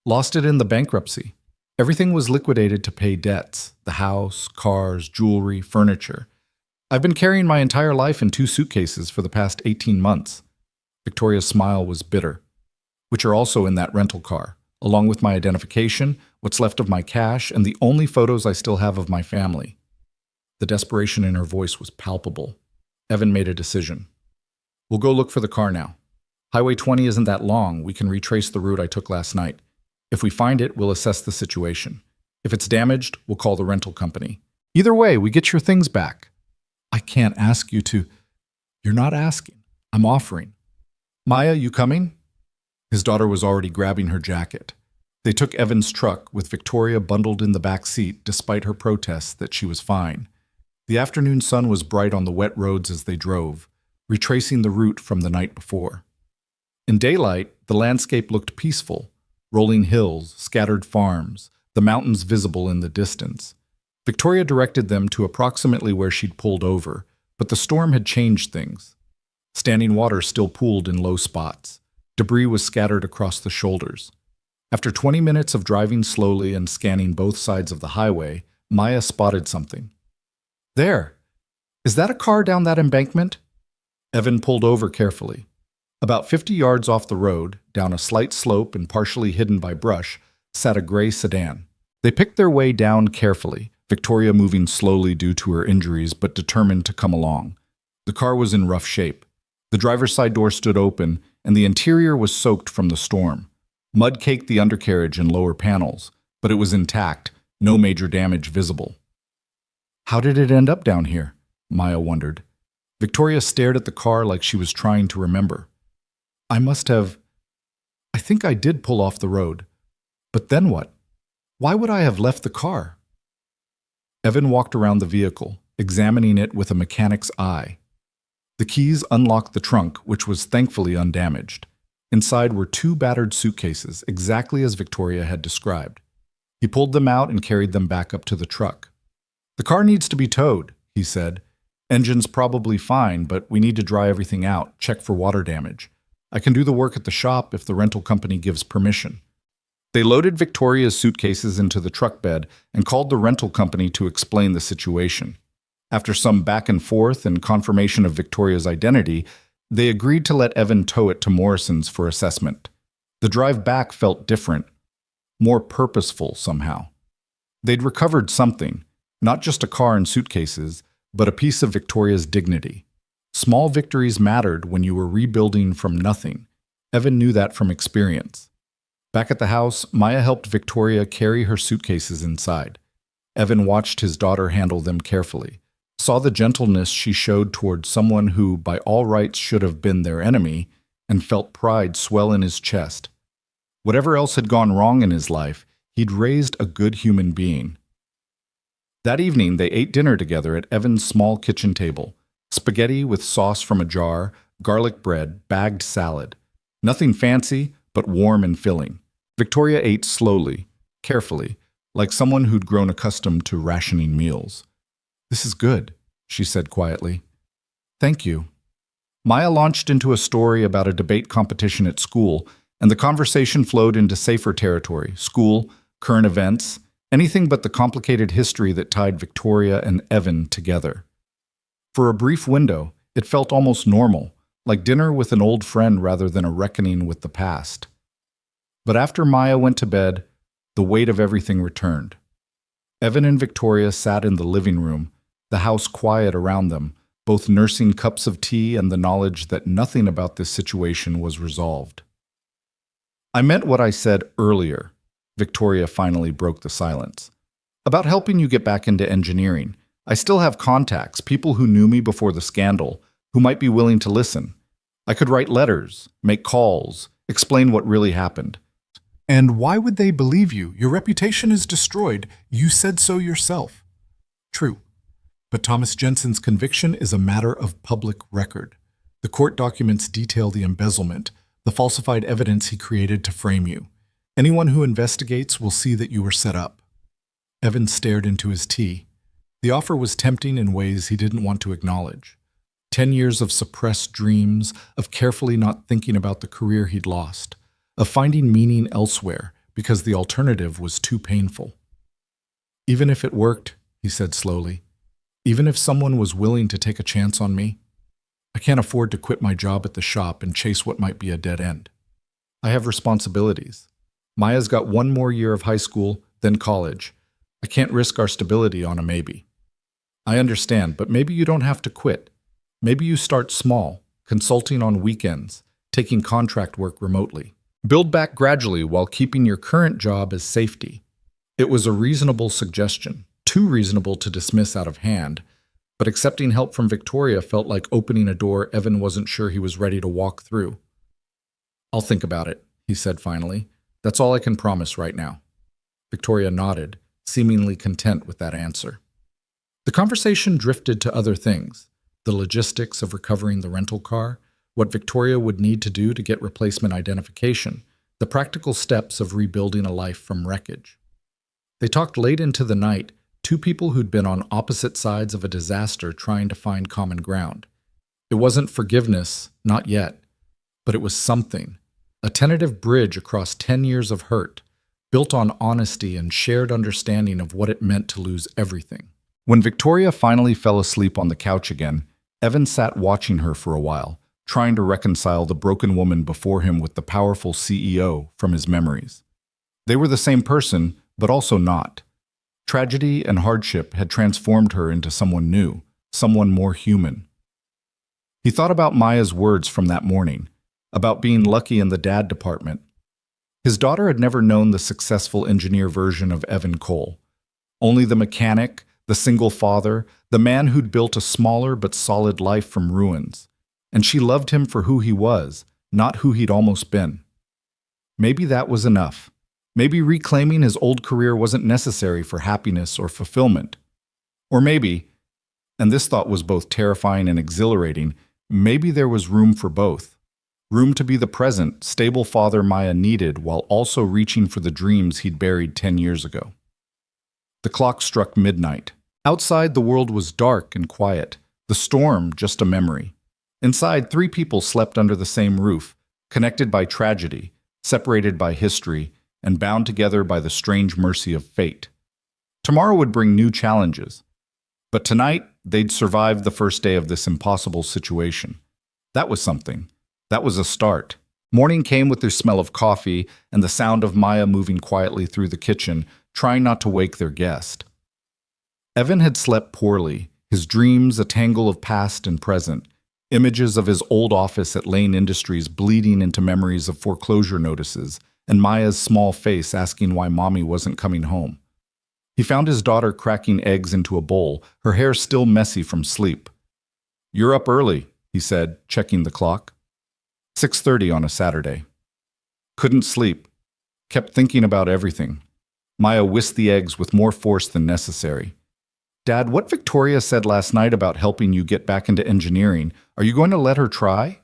Lost it in the bankruptcy. Everything was liquidated to pay debts. The house, cars, jewelry, furniture. I've been carrying my entire life in 2 suitcases for the past 18 months. Victoria's smile was bitter. Which are also in that rental car, along with my identification, what's left of my cash, and the only photos I still have of my family. The desperation in her voice was palpable. Evan made a decision. We'll go look for the car now. Highway 20 isn't that long. We can retrace the route I took last night. If we find it, we'll assess the situation. If it's damaged, we'll call the rental company. Either way, we get your things back. I can't ask you to. You're not asking. I'm offering. Maya, you coming? His daughter was already grabbing her jacket. They took Evan's truck, with Victoria bundled in the back seat despite her protests that she was fine. The afternoon sun was bright on the wet roads as they drove, retracing the route from the night before. In daylight, the landscape looked peaceful: rolling hills, scattered farms, the mountains visible in the distance. Victoria directed them to approximately where she'd pulled over, but the storm had changed things. Standing water still pooled in low spots. Debris was scattered across the shoulders. After 20 minutes of driving slowly and scanning both sides of the highway, Maya spotted something. There! Is that a car down that embankment? Evan pulled over carefully. About 50 yards off the road, down a slight slope and partially hidden by brush, sat a gray sedan. They picked their way down carefully, Victoria moving slowly due to her injuries but determined to come along. The car was in rough shape. The driver's side door stood open, and the interior was soaked from the storm. Mud caked the undercarriage and lower panels, but it was intact, no major damage visible. How did it end up down here? Maya wondered. Victoria stared at the car like she was trying to remember. I think I did pull off the road. But then what? Why would I have left the car? Evan walked around the vehicle, examining it with a mechanic's eye. The keys unlocked the trunk, which was thankfully undamaged. Inside were 2 battered suitcases, exactly as Victoria had described. He pulled them out and carried them back up to the truck. The car needs to be towed, he said. Engine's probably fine, but we need to dry everything out, check for water damage. I can do the work at the shop if the rental company gives permission. They loaded Victoria's suitcases into the truck bed and called the rental company to explain the situation. After some back and forth and confirmation of Victoria's identity, they agreed to let Evan tow it to Morrison's for assessment. The drive back felt different, more purposeful somehow. They'd recovered something, not just a car and suitcases, but a piece of Victoria's dignity. Small victories mattered when you were rebuilding from nothing. Evan knew that from experience. Back at the house, Maya helped Victoria carry her suitcases inside. Evan watched his daughter handle them carefully, saw the gentleness she showed toward someone who, by all rights, should have been their enemy, and felt pride swell in his chest. Whatever else had gone wrong in his life, he'd raised a good human being. That evening, they ate dinner together at Evan's small kitchen table. Spaghetti with sauce from a jar, garlic bread, bagged salad. Nothing fancy, but warm and filling. Victoria ate slowly, carefully, like someone who'd grown accustomed to rationing meals. "This is good," she said quietly. "Thank you." Maya launched into a story about a debate competition at school, and the conversation flowed into safer territory: school, current events, anything but the complicated history that tied Victoria and Evan together. For a brief window, it felt almost normal, like dinner with an old friend rather than a reckoning with the past. But after Maya went to bed, the weight of everything returned. Evan and Victoria sat in the living room, the house quiet around them, both nursing cups of tea and the knowledge that nothing about this situation was resolved. "I meant what I said earlier," Victoria finally broke the silence. "About helping you get back into engineering. I still have contacts, people who knew me before the scandal, who might be willing to listen. I could write letters, make calls, explain what really happened." "And why would they believe you? Your reputation is destroyed. You said so yourself." "True. But Thomas Jensen's conviction is a matter of public record. The court documents detail the embezzlement, the falsified evidence he created to frame you. Anyone who investigates will see that you were set up." Evan stared into his tea. The offer was tempting in ways he didn't want to acknowledge. 10 years of suppressed dreams, of carefully not thinking about the career he'd lost, of finding meaning elsewhere because the alternative was too painful. "Even if it worked," he said slowly, "even if someone was willing to take a chance on me, I can't afford to quit my job at the shop and chase what might be a dead end. I have responsibilities. Maya's got 1 more year of high school, then college. I can't risk our stability on a maybe. I understand, but maybe you don't have to quit. Maybe you start small, consulting on weekends, taking contract work remotely. Build back gradually while keeping your current job as safety." It was a reasonable suggestion, too reasonable to dismiss out of hand, but accepting help from Victoria felt like opening a door Evan wasn't sure he was ready to walk through. I'll think about it, he said finally. That's all I can promise right now. Victoria nodded, seemingly content with that answer. The conversation drifted to other things: the logistics of recovering the rental car, what Victoria would need to do to get replacement identification, the practical steps of rebuilding a life from wreckage. They talked late into the night, two people who'd been on opposite sides of a disaster trying to find common ground. It wasn't forgiveness, not yet, but it was something. A tentative bridge across 10 years of hurt, built on honesty and shared understanding of what it meant to lose everything. When Victoria finally fell asleep on the couch again, Evan sat watching her for a while, trying to reconcile the broken woman before him with the powerful CEO from his memories. They were the same person, but also not. Tragedy and hardship had transformed her into someone new, someone more human. He thought about Maya's words from that morning, about being lucky in the dad department. His daughter had never known the successful engineer version of Evan Cole, only the mechanic, the single father, the man who'd built a smaller but solid life from ruins. And she loved him for who he was, not who he'd almost been. Maybe that was enough. Maybe reclaiming his old career wasn't necessary for happiness or fulfillment. Or maybe, and this thought was both terrifying and exhilarating, maybe there was room for both. Room to be the present, stable father Maya needed while also reaching for the dreams he'd buried 10 years ago. The clock struck midnight. Outside, the world was dark and quiet, the storm just a memory. Inside, three people slept under the same roof, connected by tragedy, separated by history, and bound together by the strange mercy of fate. Tomorrow would bring new challenges. But tonight, they'd survived the first day of this impossible situation. That was something. That was a start. Morning came with their smell of coffee and the sound of Maya moving quietly through the kitchen, trying not to wake their guest. Evan had slept poorly, his dreams a tangle of past and present, images of his old office at Lane Industries bleeding into memories of foreclosure notices, and Maya's small face asking why mommy wasn't coming home. He found his daughter cracking eggs into a bowl, her hair still messy from sleep. "You're up early," he said, checking the clock. 6:30 on a Saturday. Couldn't sleep. Kept thinking about everything. Maya whisked the eggs with more force than necessary. "Dad, what Victoria said last night about helping you get back into engineering, are you going to let her try?"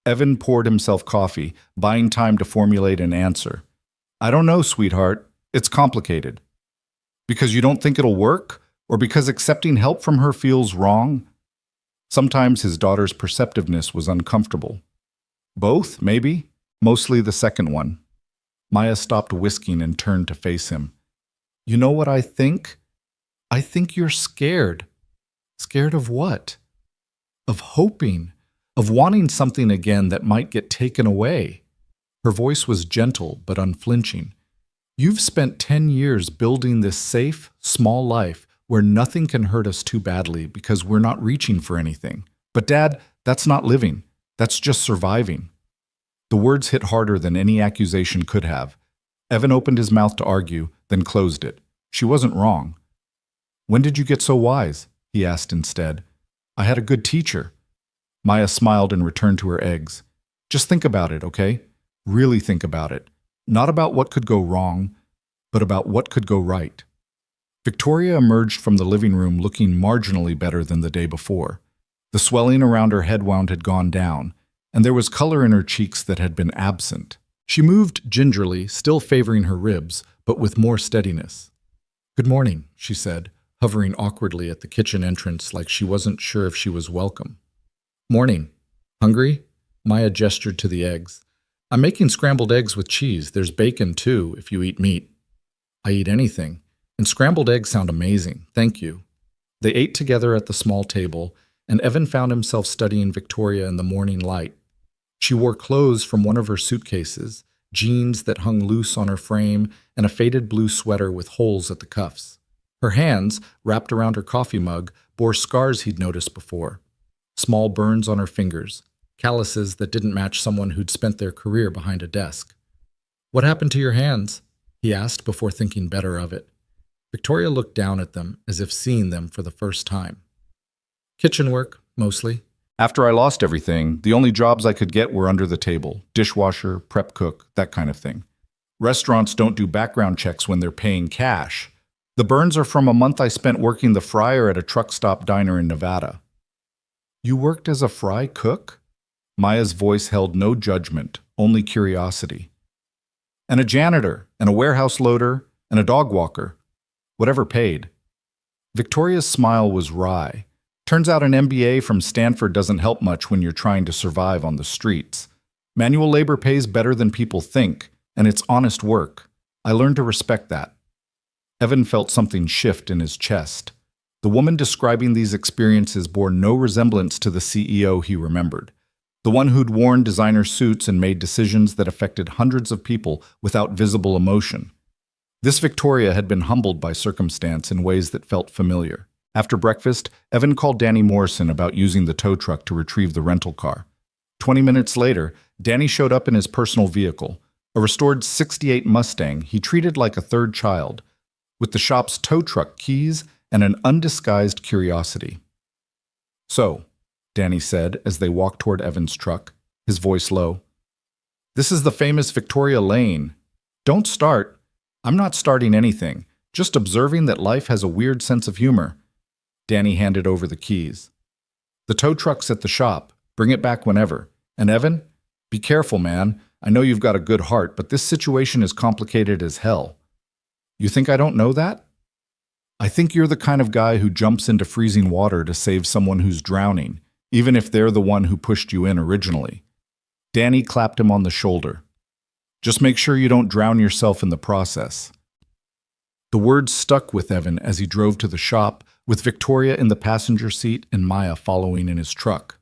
Evan poured himself coffee, buying time to formulate an answer. "I don't know, sweetheart. It's complicated." "Because you don't think it'll work? Or because accepting help from her feels wrong?" Sometimes his daughter's perceptiveness was uncomfortable. Both, maybe. Mostly the second one. Maya stopped whisking and turned to face him. "You know what I think? I think you're scared." "Scared of what?" "Of hoping. Of wanting something again that might get taken away." Her voice was gentle but unflinching. "You've spent 10 years building this safe, small life where nothing can hurt us too badly because we're not reaching for anything. But Dad, that's not living. That's just surviving." The words hit harder than any accusation could have. Evan opened his mouth to argue, then closed it. She wasn't wrong. "When did you get so wise?" he asked instead. "I had a good teacher." Maya smiled and returned to her eggs. "Just think about it, okay? Really think about it. Not about what could go wrong, but about what could go right." Victoria emerged from the living room looking marginally better than the day before. The swelling around her head wound had gone down, and there was color in her cheeks that had been absent. She moved gingerly, still favoring her ribs, but with more steadiness. "Good morning," she said, hovering awkwardly at the kitchen entrance like she wasn't sure if she was welcome. "Morning. Hungry?" Maya gestured to the eggs. "I'm making scrambled eggs with cheese. There's bacon, too, if you eat meat." "I eat anything. And scrambled eggs sound amazing. Thank you." They ate together at the small table, and Evan found himself studying Victoria in the morning light. She wore clothes from one of her suitcases, jeans that hung loose on her frame, and a faded blue sweater with holes at the cuffs. Her hands, wrapped around her coffee mug, bore scars he'd noticed before. Small burns on her fingers, calluses that didn't match someone who'd spent their career behind a desk. "What happened to your hands?" he asked before thinking better of it. Victoria looked down at them as if seeing them for the first time. "Kitchen work, mostly. After I lost everything, the only jobs I could get were under the table, dishwasher, prep cook, that kind of thing. Restaurants don't do background checks when they're paying cash. The burns are from a month I spent working the fryer at a truck stop diner in Nevada. You worked as a fry cook? Maya's voice held no judgment, only curiosity. And a janitor, and a warehouse loader, and a dog walker. Whatever paid. Victoria's smile was wry. Turns out an MBA from Stanford doesn't help much when you're trying to survive on the streets. Manual labor pays better than people think, and it's honest work. I learned to respect that. Evan felt something shift in his chest. The woman describing these experiences bore no resemblance to the CEO he remembered. The one who'd worn designer suits and made decisions that affected hundreds of people without visible emotion. This Victoria had been humbled by circumstance in ways that felt familiar. After breakfast, Evan called Danny Morrison about using the tow truck to retrieve the rental car. 20 minutes later, Danny showed up in his personal vehicle, a restored '68 Mustang he treated like a third child, with the shop's tow truck keys and an undisguised curiosity. "So," Danny said as they walked toward Evan's truck, his voice low, "this is the famous Victoria Lane. Don't start. I'm not starting anything, just observing that life has a weird sense of humor." Danny handed over the keys. "The tow truck's at the shop. Bring it back whenever. And Evan, be careful, man. I know you've got a good heart, but this situation is complicated as hell." "You think I don't know that?" "I think you're the kind of guy who jumps into freezing water to save someone who's drowning, even if they're the one who pushed you in originally." Danny clapped him on the shoulder. "Just make sure you don't drown yourself in the process." The words stuck with Evan as he drove to the shop, with Victoria in the passenger seat and Maya following in his truck.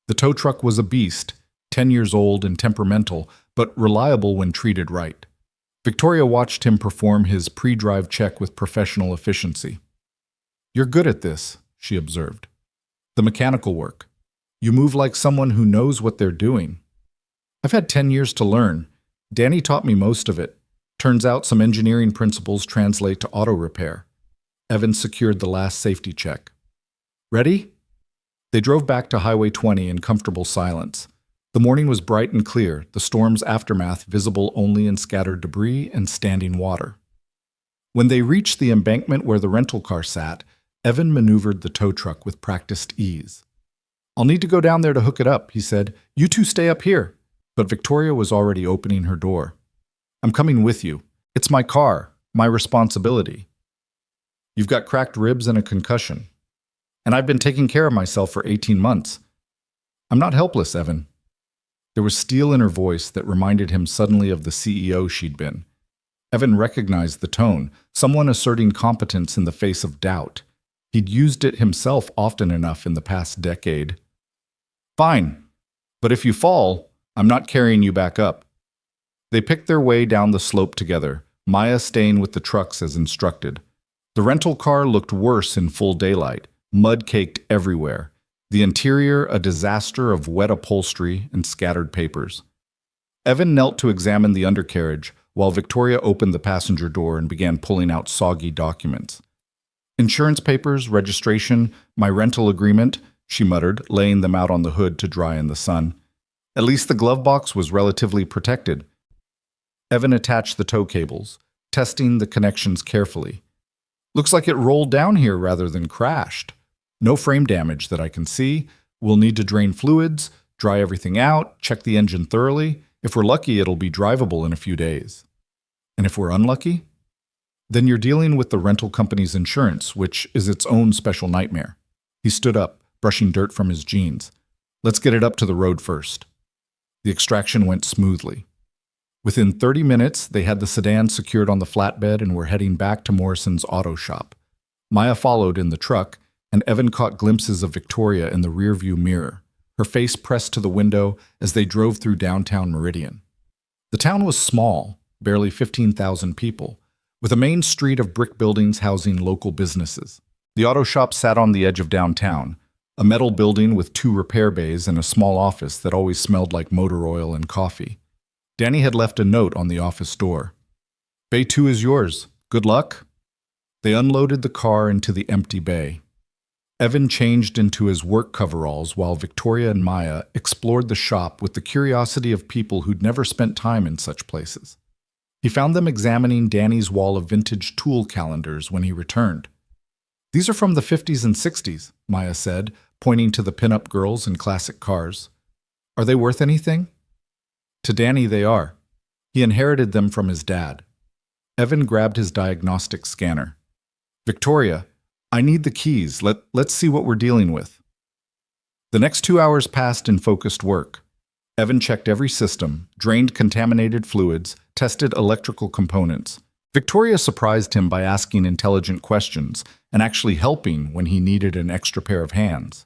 The tow truck was a beast, 10 years old and temperamental, but reliable when treated right. Victoria watched him perform his pre-drive check with professional efficiency. "You're good at this," she observed. "The mechanical work. You move like someone who knows what they're doing." "I've had 10 years to learn. Danny taught me most of it. Turns out some engineering principles translate to auto repair." Evan secured the last safety check. "Ready?" They drove back to Highway 20 in comfortable silence. The morning was bright and clear, the storm's aftermath visible only in scattered debris and standing water. When they reached the embankment where the rental car sat, Evan maneuvered the tow truck with practiced ease. "I'll need to go down there to hook it up," he said. "You two stay up here." But Victoria was already opening her door. "I'm coming with you. It's my car, my responsibility." "You've got cracked ribs and a concussion. And I've been taking care of myself for 18 months. I'm not helpless, Evan." There was steel in her voice that reminded him suddenly of the CEO she'd been. Evan recognized the tone, someone asserting competence in the face of doubt. He'd used it himself often enough in the past decade. "Fine, but if you fall, I'm not carrying you back up." They picked their way down the slope together, Maya staying with the trucks as instructed. The rental car looked worse in full daylight, mud caked everywhere. The interior a disaster of wet upholstery and scattered papers. Evan knelt to examine the undercarriage, while Victoria opened the passenger door and began pulling out soggy documents. "Insurance papers, registration, my rental agreement," she muttered, laying them out on the hood to dry in the sun. At least the glove box was relatively protected. Evan attached the tow cables, testing the connections carefully. "Looks like it rolled down here rather than crashed. No frame damage that I can see. We'll need to drain fluids, dry everything out, check the engine thoroughly. If we're lucky, it'll be drivable in a few days." "And if we're unlucky?" "Then you're dealing with the rental company's insurance, which is its own special nightmare." He stood up, brushing dirt from his jeans. "Let's get it up to the road first." The extraction went smoothly. Within 30 minutes, they had the sedan secured on the flatbed and were heading back to Morrison's auto shop. Maya followed in the truck, and Evan caught glimpses of Victoria in the rearview mirror, her face pressed to the window as they drove through downtown Meridian. The town was small, barely 15,000 people, with a main street of brick buildings housing local businesses. The auto shop sat on the edge of downtown, a metal building with 2 repair bays and a small office that always smelled like motor oil and coffee. Danny had left a note on the office door. "Bay 2 is yours. Good luck." They unloaded the car into the empty bay. Evan changed into his work coveralls while Victoria and Maya explored the shop with the curiosity of people who'd never spent time in such places. He found them examining Danny's wall of vintage tool calendars when he returned. "These are from the 50s and 60s, Maya said, pointing to the pin-up girls and classic cars. "Are they worth anything?" "To Danny, they are. He inherited them from his dad." Evan grabbed his diagnostic scanner. "Victoria, I need the keys. Let's see what we're dealing with." The next 2 hours passed in focused work. Evan checked every system, drained contaminated fluids, tested electrical components. Victoria surprised him by asking intelligent questions and actually helping when he needed an extra pair of hands.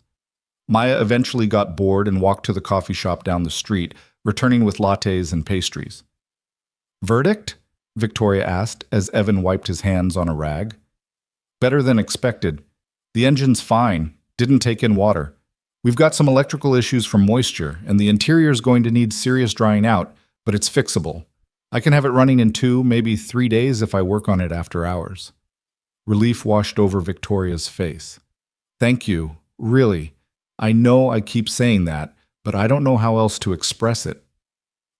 Maya eventually got bored and walked to the coffee shop down the street, returning with lattes and pastries. "Verdict?" Victoria asked as Evan wiped his hands on a rag. "Better than expected. The engine's fine, didn't take in water. We've got some electrical issues from moisture, and the interior's going to need serious drying out, but it's fixable. I can have it running in 2, maybe 3 days if I work on it after hours." Relief washed over Victoria's face. "Thank you, really. I know I keep saying that, but I don't know how else to express it."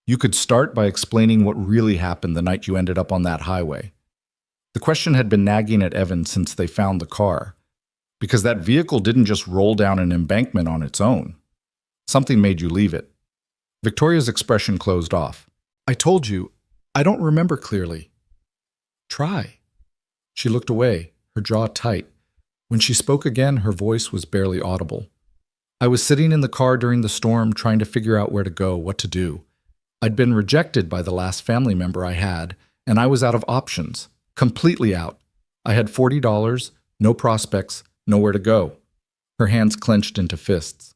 "You could start by explaining what really happened the night you ended up on that highway." The question had been nagging at Evan since they found the car, because that vehicle didn't just roll down an embankment on its own. Something made you leave it. Victoria's expression closed off. "I told you, I don't remember clearly." "Try." She looked away, her jaw tight. When she spoke again, her voice was barely audible. "I was sitting in the car during the storm trying to figure out where to go, what to do. I'd been rejected by the last family member I had, and I was out of options. Completely out. I had $40, no prospects, nowhere to go." Her hands clenched into fists.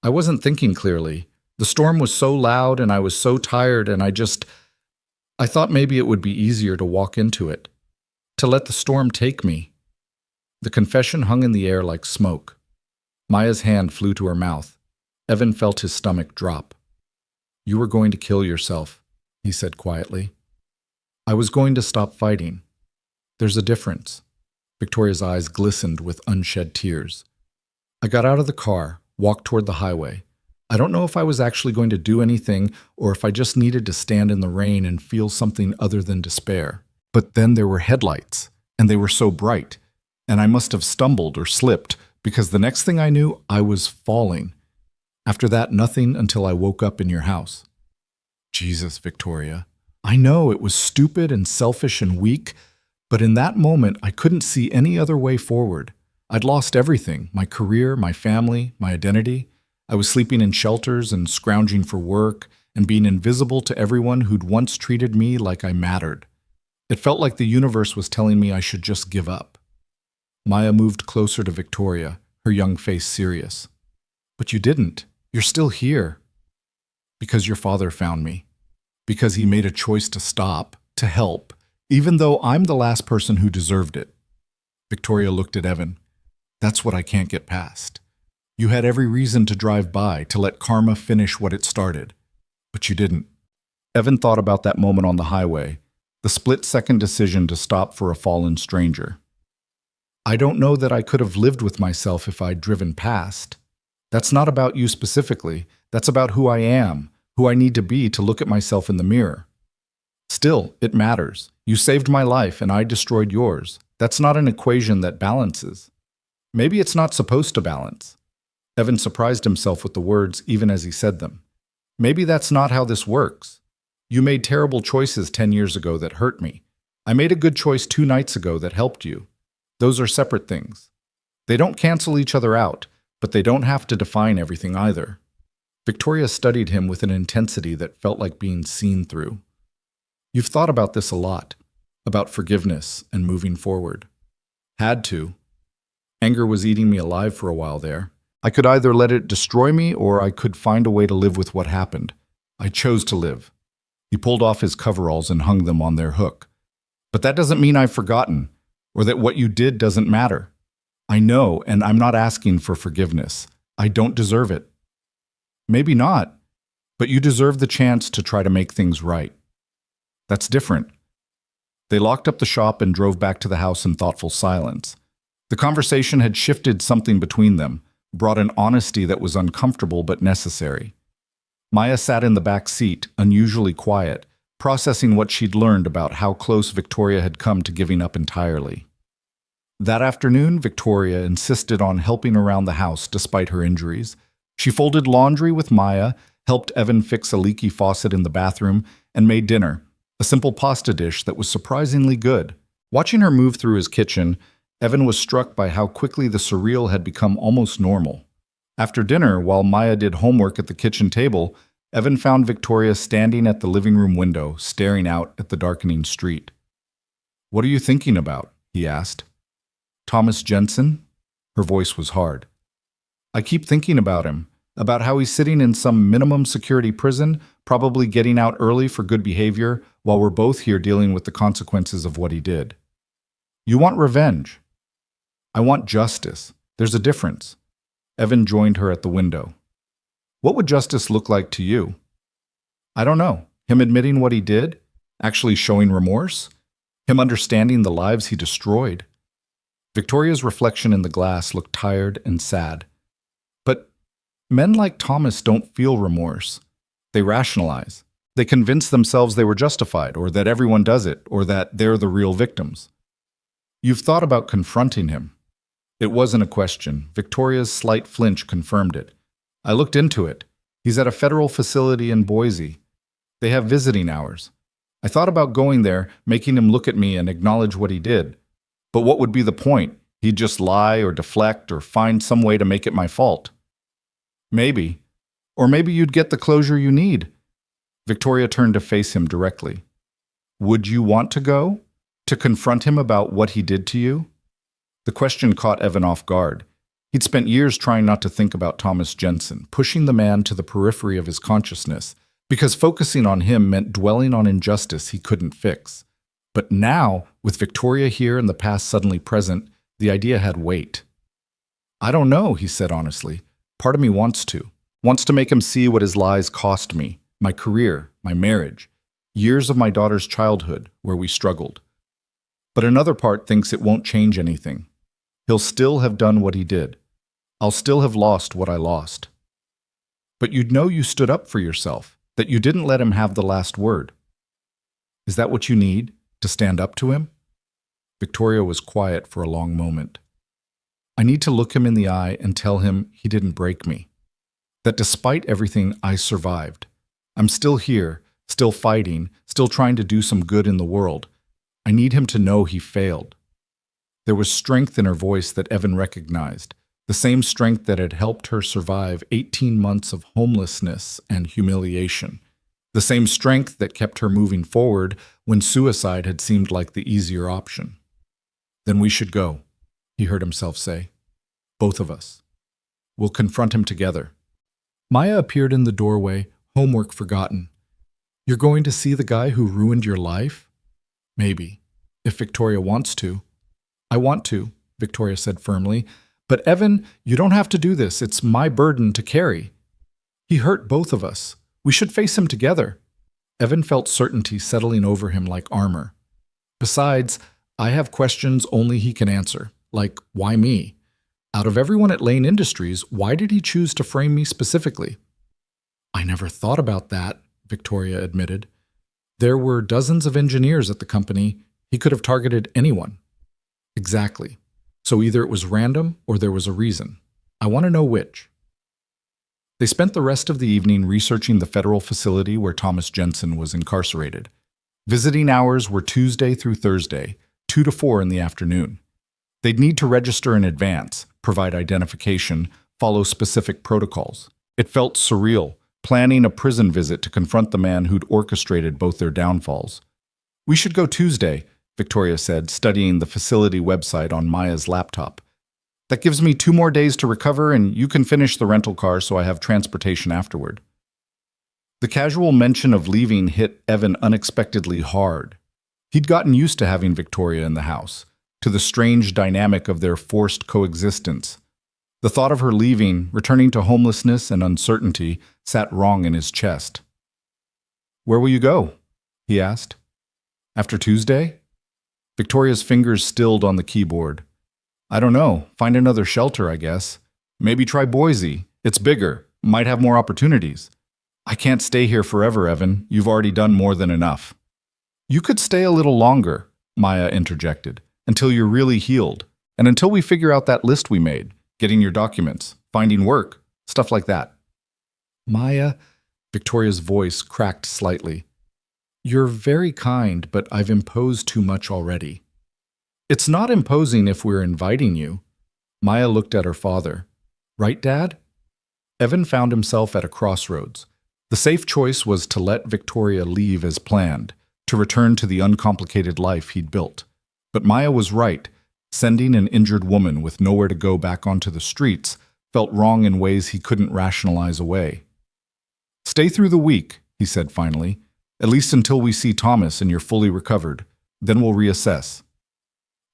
"I wasn't thinking clearly. The storm was so loud and I was so tired and I thought maybe it would be easier to walk into it. To let the storm take me." The confession hung in the air like smoke. Maya's hand flew to her mouth. Evan felt his stomach drop. "You were going to kill yourself," he said quietly. "I was going to stop fighting. There's a difference." Victoria's eyes glistened with unshed tears. "I got out of the car, walked toward the highway. I don't know if I was actually going to do anything or if I just needed to stand in the rain and feel something other than despair. But then there were headlights, and they were so bright, and I must have stumbled or slipped because the next thing I knew, I was falling. After that, nothing until I woke up in your house." "Jesus, Victoria. I know it was stupid and selfish and weak, but in that moment, I couldn't see any other way forward. I'd lost everything, my career, my family, my identity. I was sleeping in shelters and scrounging for work and being invisible to everyone who'd once treated me like I mattered. It felt like the universe was telling me I should just give up." Maya moved closer to Victoria, her young face serious. "But you didn't. You're still here." "Because your father found me. Because he made a choice to stop, to help, even though I'm the last person who deserved it." Victoria looked at Evan. "That's what I can't get past. You had every reason to drive by, to let karma finish what it started. But you didn't." Evan thought about that moment on the highway, the split-second decision to stop for a fallen stranger. "I don't know that I could have lived with myself if I'd driven past. That's not about you specifically. That's about who I am, who I need to be to look at myself in the mirror. Still, it matters. You saved my life and I destroyed yours. That's not an equation that balances. Maybe it's not supposed to balance." Evan surprised himself with the words even as he said them. "Maybe that's not how this works. You made terrible choices 10 years ago that hurt me. I made a good choice 2 nights ago that helped you. Those are separate things. They don't cancel each other out, but they don't have to define everything either." Victoria studied him with an intensity that felt like being seen through. "You've thought about this a lot, about forgiveness and moving forward." "Had to. Anger was eating me alive for a while there. I could either let it destroy me or I could find a way to live with what happened. I chose to live." He pulled off his coveralls and hung them on their hook. "But that doesn't mean I've forgotten, or that what you did doesn't matter. I know, and I'm not asking for forgiveness. I don't deserve it." "Maybe not, but you deserve the chance to try to make things right." "That's different." They locked up the shop and drove back to the house in thoughtful silence. The conversation had shifted something between them, brought an honesty that was uncomfortable but necessary. Maya sat in the back seat, unusually quiet, processing what she'd learned about how close Victoria had come to giving up entirely. That afternoon, Victoria insisted on helping around the house despite her injuries. She folded laundry with Maya, helped Evan fix a leaky faucet in the bathroom, and made dinner, a simple pasta dish that was surprisingly good. Watching her move through his kitchen, Evan was struck by how quickly the surreal had become almost normal. After dinner, while Maya did homework at the kitchen table, Evan found Victoria standing at the living room window, staring out at the darkening street. "What are you thinking about?" he asked. "Thomas Jensen?" Her voice was hard. "I keep thinking about him, about how he's sitting in some minimum security prison, probably getting out early for good behavior, while we're both here dealing with the consequences of what he did. You want revenge. I want justice. There's a difference." Evan joined her at the window. "What would justice look like to you?" "I don't know. Him admitting what he did? Actually showing remorse? Him understanding the lives he destroyed?" Victoria's reflection in the glass looked tired and sad. "But men like Thomas don't feel remorse. They rationalize. They convince themselves they were justified, or that everyone does it, or that they're the real victims." "You've thought about confronting him." It wasn't a question. Victoria's slight flinch confirmed it. "I looked into it. He's at a federal facility in Boise. They have visiting hours. I thought about going there, making him look at me and acknowledge what he did. But what would be the point? He'd just lie or deflect or find some way to make it my fault." "Maybe. Or maybe you'd get the closure you need." Victoria turned to face him directly. "Would you want to go? To confront him about what he did to you?" The question caught Evan off guard. He'd spent years trying not to think about Thomas Jensen, pushing the man to the periphery of his consciousness, because focusing on him meant dwelling on injustice he couldn't fix. But now, with Victoria here and the past suddenly present, the idea had weight. "I don't know," he said honestly. "Part of me wants to make him see what his lies cost me, my career, my marriage, years of my daughter's childhood where we struggled. But another part thinks it won't change anything. He'll still have done what he did. I'll still have lost what I lost." "But you'd know you stood up for yourself, that you didn't let him have the last word." "Is that what you need? To stand up to him?" Victoria was quiet for a long moment. "I need to look him in the eye and tell him he didn't break me. That despite everything, I survived. I'm still here, still fighting, still trying to do some good in the world. I need him to know he failed." There was strength in her voice that Evan recognized, the same strength that had helped her survive 18 months of homelessness and humiliation. The same strength that kept her moving forward when suicide had seemed like the easier option. "Then we should go," he heard himself say. "Both of us. We'll confront him together." Maya appeared in the doorway, homework forgotten. "You're going to see the guy who ruined your life?" "Maybe, if Victoria wants to." "I want to," Victoria said firmly. "But Evan, you don't have to do this. It's my burden to carry. He hurt both of us. We should face him together." Evan felt certainty settling over him like armor. "Besides, I have questions only he can answer, like, why me? Out of everyone at Lane Industries, why did he choose to frame me specifically?" "I never thought about that," Victoria admitted. "There were dozens of engineers at the company. He could have targeted anyone." "Exactly. So either it was random or there was a reason. I want to know which." They spent the rest of the evening researching the federal facility where Thomas Jensen was incarcerated. Visiting hours were Tuesday through Thursday, 2 to 4 in the afternoon. They'd need to register in advance, provide identification, follow specific protocols. It felt surreal, planning a prison visit to confront the man who'd orchestrated both their downfalls. "We should go Tuesday," Victoria said, studying the facility website on Maya's laptop. "That gives me 2 more days to recover, and you can finish the rental car so I have transportation afterward." The casual mention of leaving hit Evan unexpectedly hard. He'd gotten used to having Victoria in the house, to the strange dynamic of their forced coexistence. The thought of her leaving, returning to homelessness and uncertainty, sat wrong in his chest. "Where will you go?" he asked. "After Tuesday?" Victoria's fingers stilled on the keyboard. I don't know. Find another shelter, I guess. Maybe try Boise. It's bigger. Might have more opportunities. I can't stay here forever, Evan. You've already done more than enough. You could stay a little longer, Maya interjected, until you're really healed, and until we figure out that list we made, getting your documents, finding work, stuff like that. Maya, Victoria's voice cracked slightly. You're very kind, but I've imposed too much already. It's not imposing if we're inviting you. Maya looked at her father. Right, Dad? Evan found himself at a crossroads. The safe choice was to let Victoria leave as planned, to return to the uncomplicated life he'd built. But Maya was right. Sending an injured woman with nowhere to go back onto the streets felt wrong in ways he couldn't rationalize away. Stay through the week, he said finally, at least until we see Thomas and you're fully recovered. Then we'll reassess.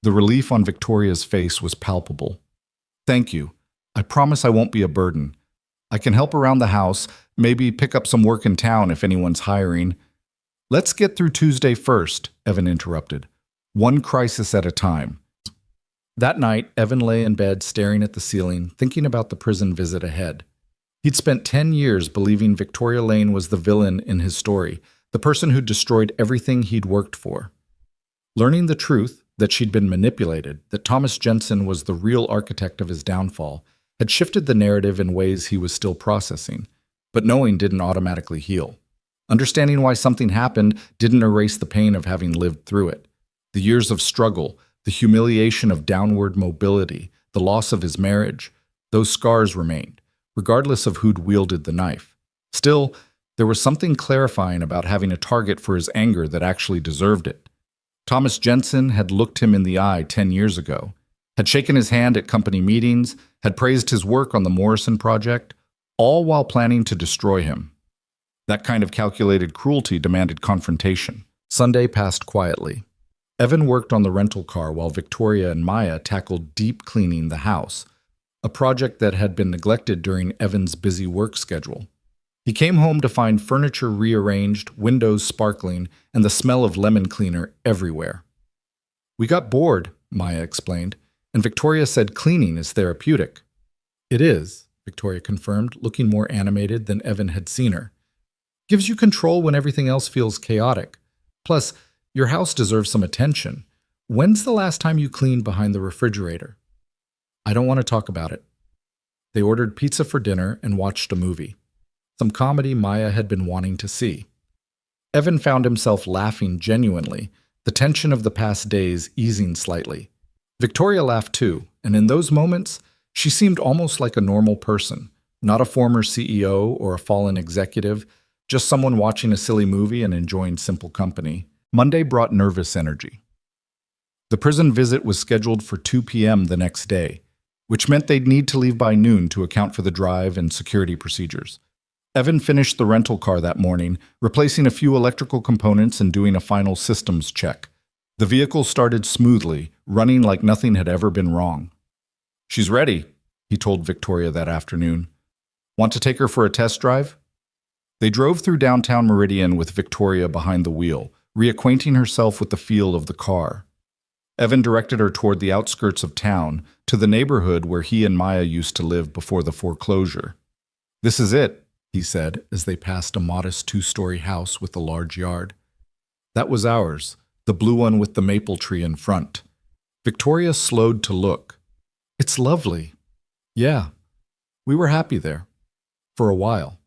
The relief on Victoria's face was palpable. Thank you. I promise I won't be a burden. I can help around the house, maybe pick up some work in town if anyone's hiring. Let's get through Tuesday first, Evan interrupted. One crisis at a time. That night, Evan lay in bed staring at the ceiling, thinking about the prison visit ahead. He'd spent 10 years believing Victoria Lane was the villain in his story, the person who'd destroyed everything he'd worked for. Learning the truth, that she'd been manipulated, that Thomas Jensen was the real architect of his downfall, had shifted the narrative in ways he was still processing. But knowing didn't automatically heal. Understanding why something happened didn't erase the pain of having lived through it. The years of struggle, the humiliation of downward mobility, the loss of his marriage, those scars remained, regardless of who'd wielded the knife. Still, there was something clarifying about having a target for his anger that actually deserved it. Thomas Jensen had looked him in the eye 10 years ago, had shaken his hand at company meetings, had praised his work on the Morrison project, all while planning to destroy him. That kind of calculated cruelty demanded confrontation. Sunday passed quietly. Evan worked on the rental car while Victoria and Maya tackled deep cleaning the house, a project that had been neglected during Evan's busy work schedule. He came home to find furniture rearranged, windows sparkling, and the smell of lemon cleaner everywhere. We got bored, Maya explained, and Victoria said cleaning is therapeutic. It is, Victoria confirmed, looking more animated than Evan had seen her. Gives you control when everything else feels chaotic. Plus, your house deserves some attention. When's the last time you cleaned behind the refrigerator? I don't want to talk about it. They ordered pizza for dinner and watched a movie. Some comedy Maya had been wanting to see. Evan found himself laughing genuinely, the tension of the past days easing slightly. Victoria laughed too, and in those moments, she seemed almost like a normal person, not a former CEO or a fallen executive, just someone watching a silly movie and enjoying simple company. Monday brought nervous energy. The prison visit was scheduled for 2 p.m. the next day, which meant they'd need to leave by noon to account for the drive and security procedures. Evan finished the rental car that morning, replacing a few electrical components and doing a final systems check. The vehicle started smoothly, running like nothing had ever been wrong. She's ready, he told Victoria that afternoon. Want to take her for a test drive? They drove through downtown Meridian with Victoria behind the wheel, reacquainting herself with the feel of the car. Evan directed her toward the outskirts of town, to the neighborhood where he and Maya used to live before the foreclosure. This is it, he said as they passed a modest 2-story house with a large yard. That was ours, the blue one with the maple tree in front. Victoria slowed to look. It's lovely. Yeah, we were happy there. For a while.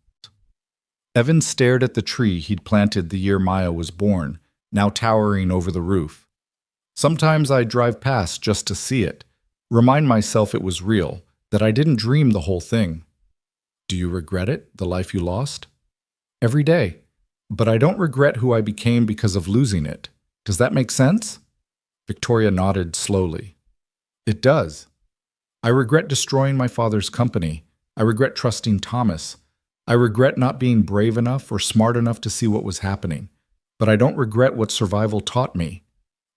Evan stared at the tree he'd planted the year Maya was born, now towering over the roof. Sometimes I'd drive past just to see it, remind myself it was real, that I didn't dream the whole thing. Do you regret it, the life you lost? Every day. But I don't regret who I became because of losing it. Does that make sense? Victoria nodded slowly. It does. I regret destroying my father's company. I regret trusting Thomas. I regret not being brave enough or smart enough to see what was happening. But I don't regret what survival taught me.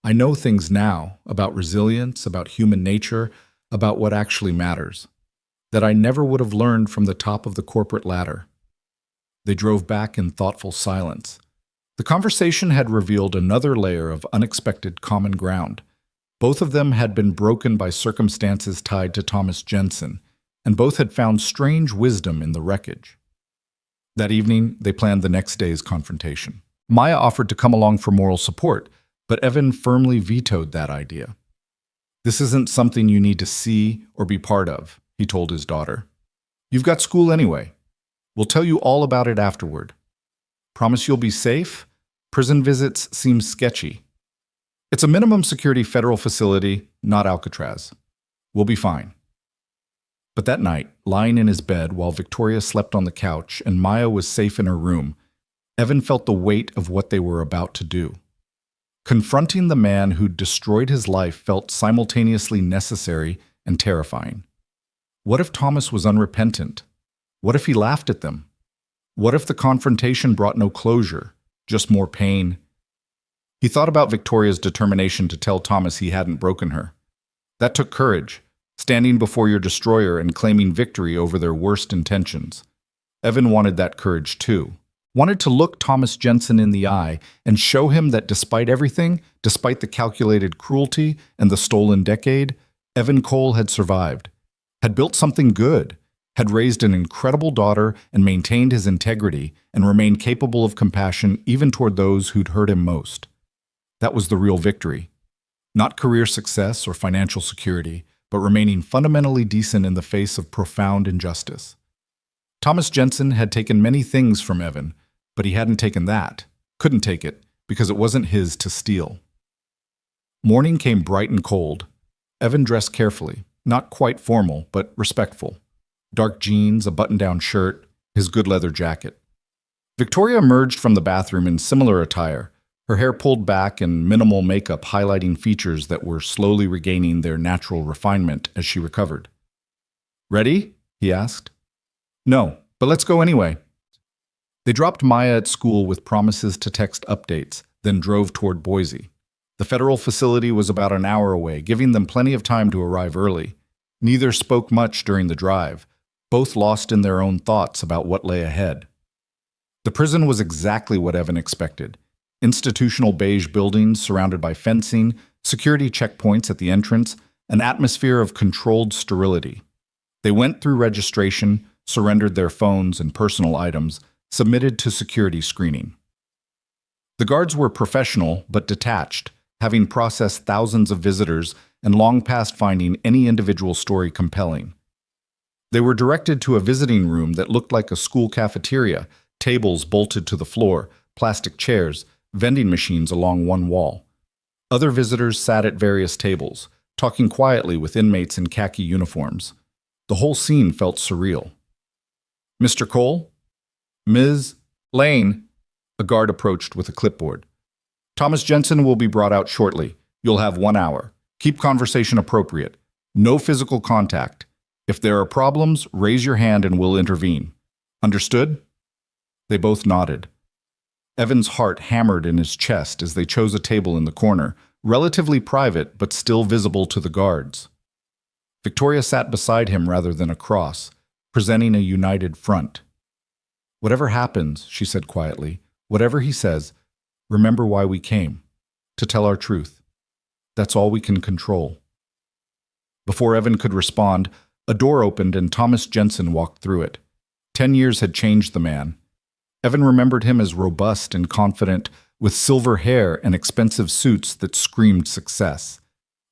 I know things now about resilience, about human nature, about what actually matters, that I never would have learned from the top of the corporate ladder. They drove back in thoughtful silence. The conversation had revealed another layer of unexpected common ground. Both of them had been broken by circumstances tied to Thomas Jensen, and both had found strange wisdom in the wreckage. That evening, they planned the next day's confrontation. Maya offered to come along for moral support, but Evan firmly vetoed that idea. "This isn't something you need to see or be part of," he told his daughter. "You've got school anyway. We'll tell you all about it afterward. Promise you'll be safe? Prison visits seem sketchy. It's a minimum security federal facility, not Alcatraz. We'll be fine." But that night, lying in his bed while Victoria slept on the couch and Maya was safe in her room, Evan felt the weight of what they were about to do. Confronting the man who'd destroyed his life felt simultaneously necessary and terrifying. What if Thomas was unrepentant? What if he laughed at them? What if the confrontation brought no closure, just more pain? He thought about Victoria's determination to tell Thomas he hadn't broken her. That took courage, standing before your destroyer and claiming victory over their worst intentions. Evan wanted that courage too. Wanted to look Thomas Jensen in the eye and show him that despite everything, despite the calculated cruelty and the stolen decade, Evan Cole had survived, had built something good, had raised an incredible daughter and maintained his integrity and remained capable of compassion even toward those who'd hurt him most. That was the real victory. Not career success or financial security, but remaining fundamentally decent in the face of profound injustice. Thomas Jensen had taken many things from Evan, but he hadn't taken that, couldn't take it, because it wasn't his to steal. Morning came bright and cold. Evan dressed carefully, not quite formal, but respectful. Dark jeans, a button-down shirt, his good leather jacket. Victoria emerged from the bathroom in similar attire, her hair pulled back and minimal makeup highlighting features that were slowly regaining their natural refinement as she recovered. "Ready?" he asked. "No, but let's go anyway." They dropped Maya at school with promises to text updates, then drove toward Boise. The federal facility was about an hour away, giving them plenty of time to arrive early. Neither spoke much during the drive, both lost in their own thoughts about what lay ahead. The prison was exactly what Evan expected. Institutional beige buildings surrounded by fencing, security checkpoints at the entrance, an atmosphere of controlled sterility. They went through registration, surrendered their phones and personal items, submitted to security screening. The guards were professional but detached, having processed thousands of visitors and long past finding any individual story compelling. They were directed to a visiting room that looked like a school cafeteria, tables bolted to the floor, plastic chairs, vending machines along one wall. Other visitors sat at various tables, talking quietly with inmates in khaki uniforms. The whole scene felt surreal. "Mr. Cole?" "Ms. Lane," a guard approached with a clipboard. "Thomas Jensen will be brought out shortly. You'll have 1 hour. Keep conversation appropriate. No physical contact. If there are problems, raise your hand and we'll intervene. Understood?" They both nodded. Evan's heart hammered in his chest as they chose a table in the corner, relatively private but still visible to the guards. Victoria sat beside him rather than across, presenting a united front. "Whatever happens," she said quietly, "whatever he says, remember why we came. To tell our truth. That's all we can control." Before Evan could respond, a door opened and Thomas Jensen walked through it. 10 years had changed the man. Evan remembered him as robust and confident, with silver hair and expensive suits that screamed success.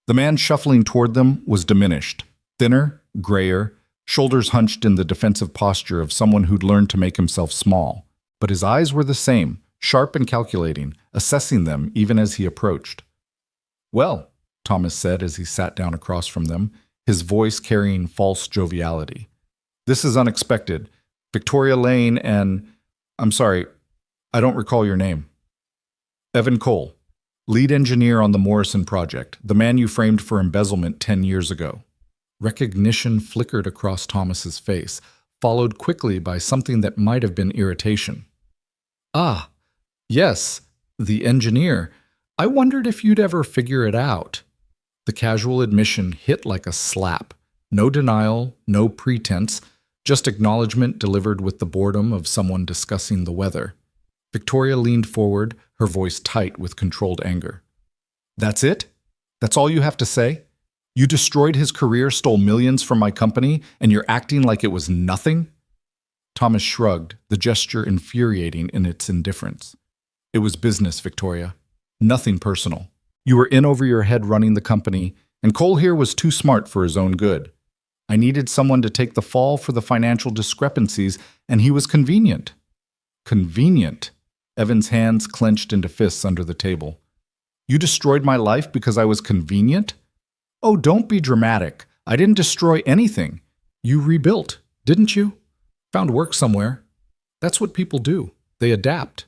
The man shuffling toward them was diminished, thinner, grayer, shoulders hunched in the defensive posture of someone who'd learned to make himself small. But his eyes were the same, sharp and calculating, assessing them even as he approached. "Well," Thomas said as he sat down across from them, his voice carrying false joviality. "This is unexpected. Victoria Lane and... I'm sorry, I don't recall your name." "Evan Cole, lead engineer on the Morrison project, the man you framed for embezzlement 10 years ago." Recognition flickered across Thomas's face, followed quickly by something that might have been irritation. "Ah, yes, the engineer. I wondered if you'd ever figure it out." The casual admission hit like a slap. No denial, no pretense, just acknowledgement delivered with the boredom of someone discussing the weather. Victoria leaned forward, her voice tight with controlled anger. "That's it? That's all you have to say? You destroyed his career, stole millions from my company, and you're acting like it was nothing? Thomas shrugged, the gesture infuriating in its indifference. It was business, Victoria. Nothing personal. You were in over your head running the company, and Cole here was too smart for his own good. I needed someone to take the fall for the financial discrepancies, and he was convenient. Convenient? Evan's hands clenched into fists under the table. You destroyed my life because I was convenient? Oh, don't be dramatic. I didn't destroy anything. You rebuilt, didn't you? Found work somewhere. That's what people do. They adapt.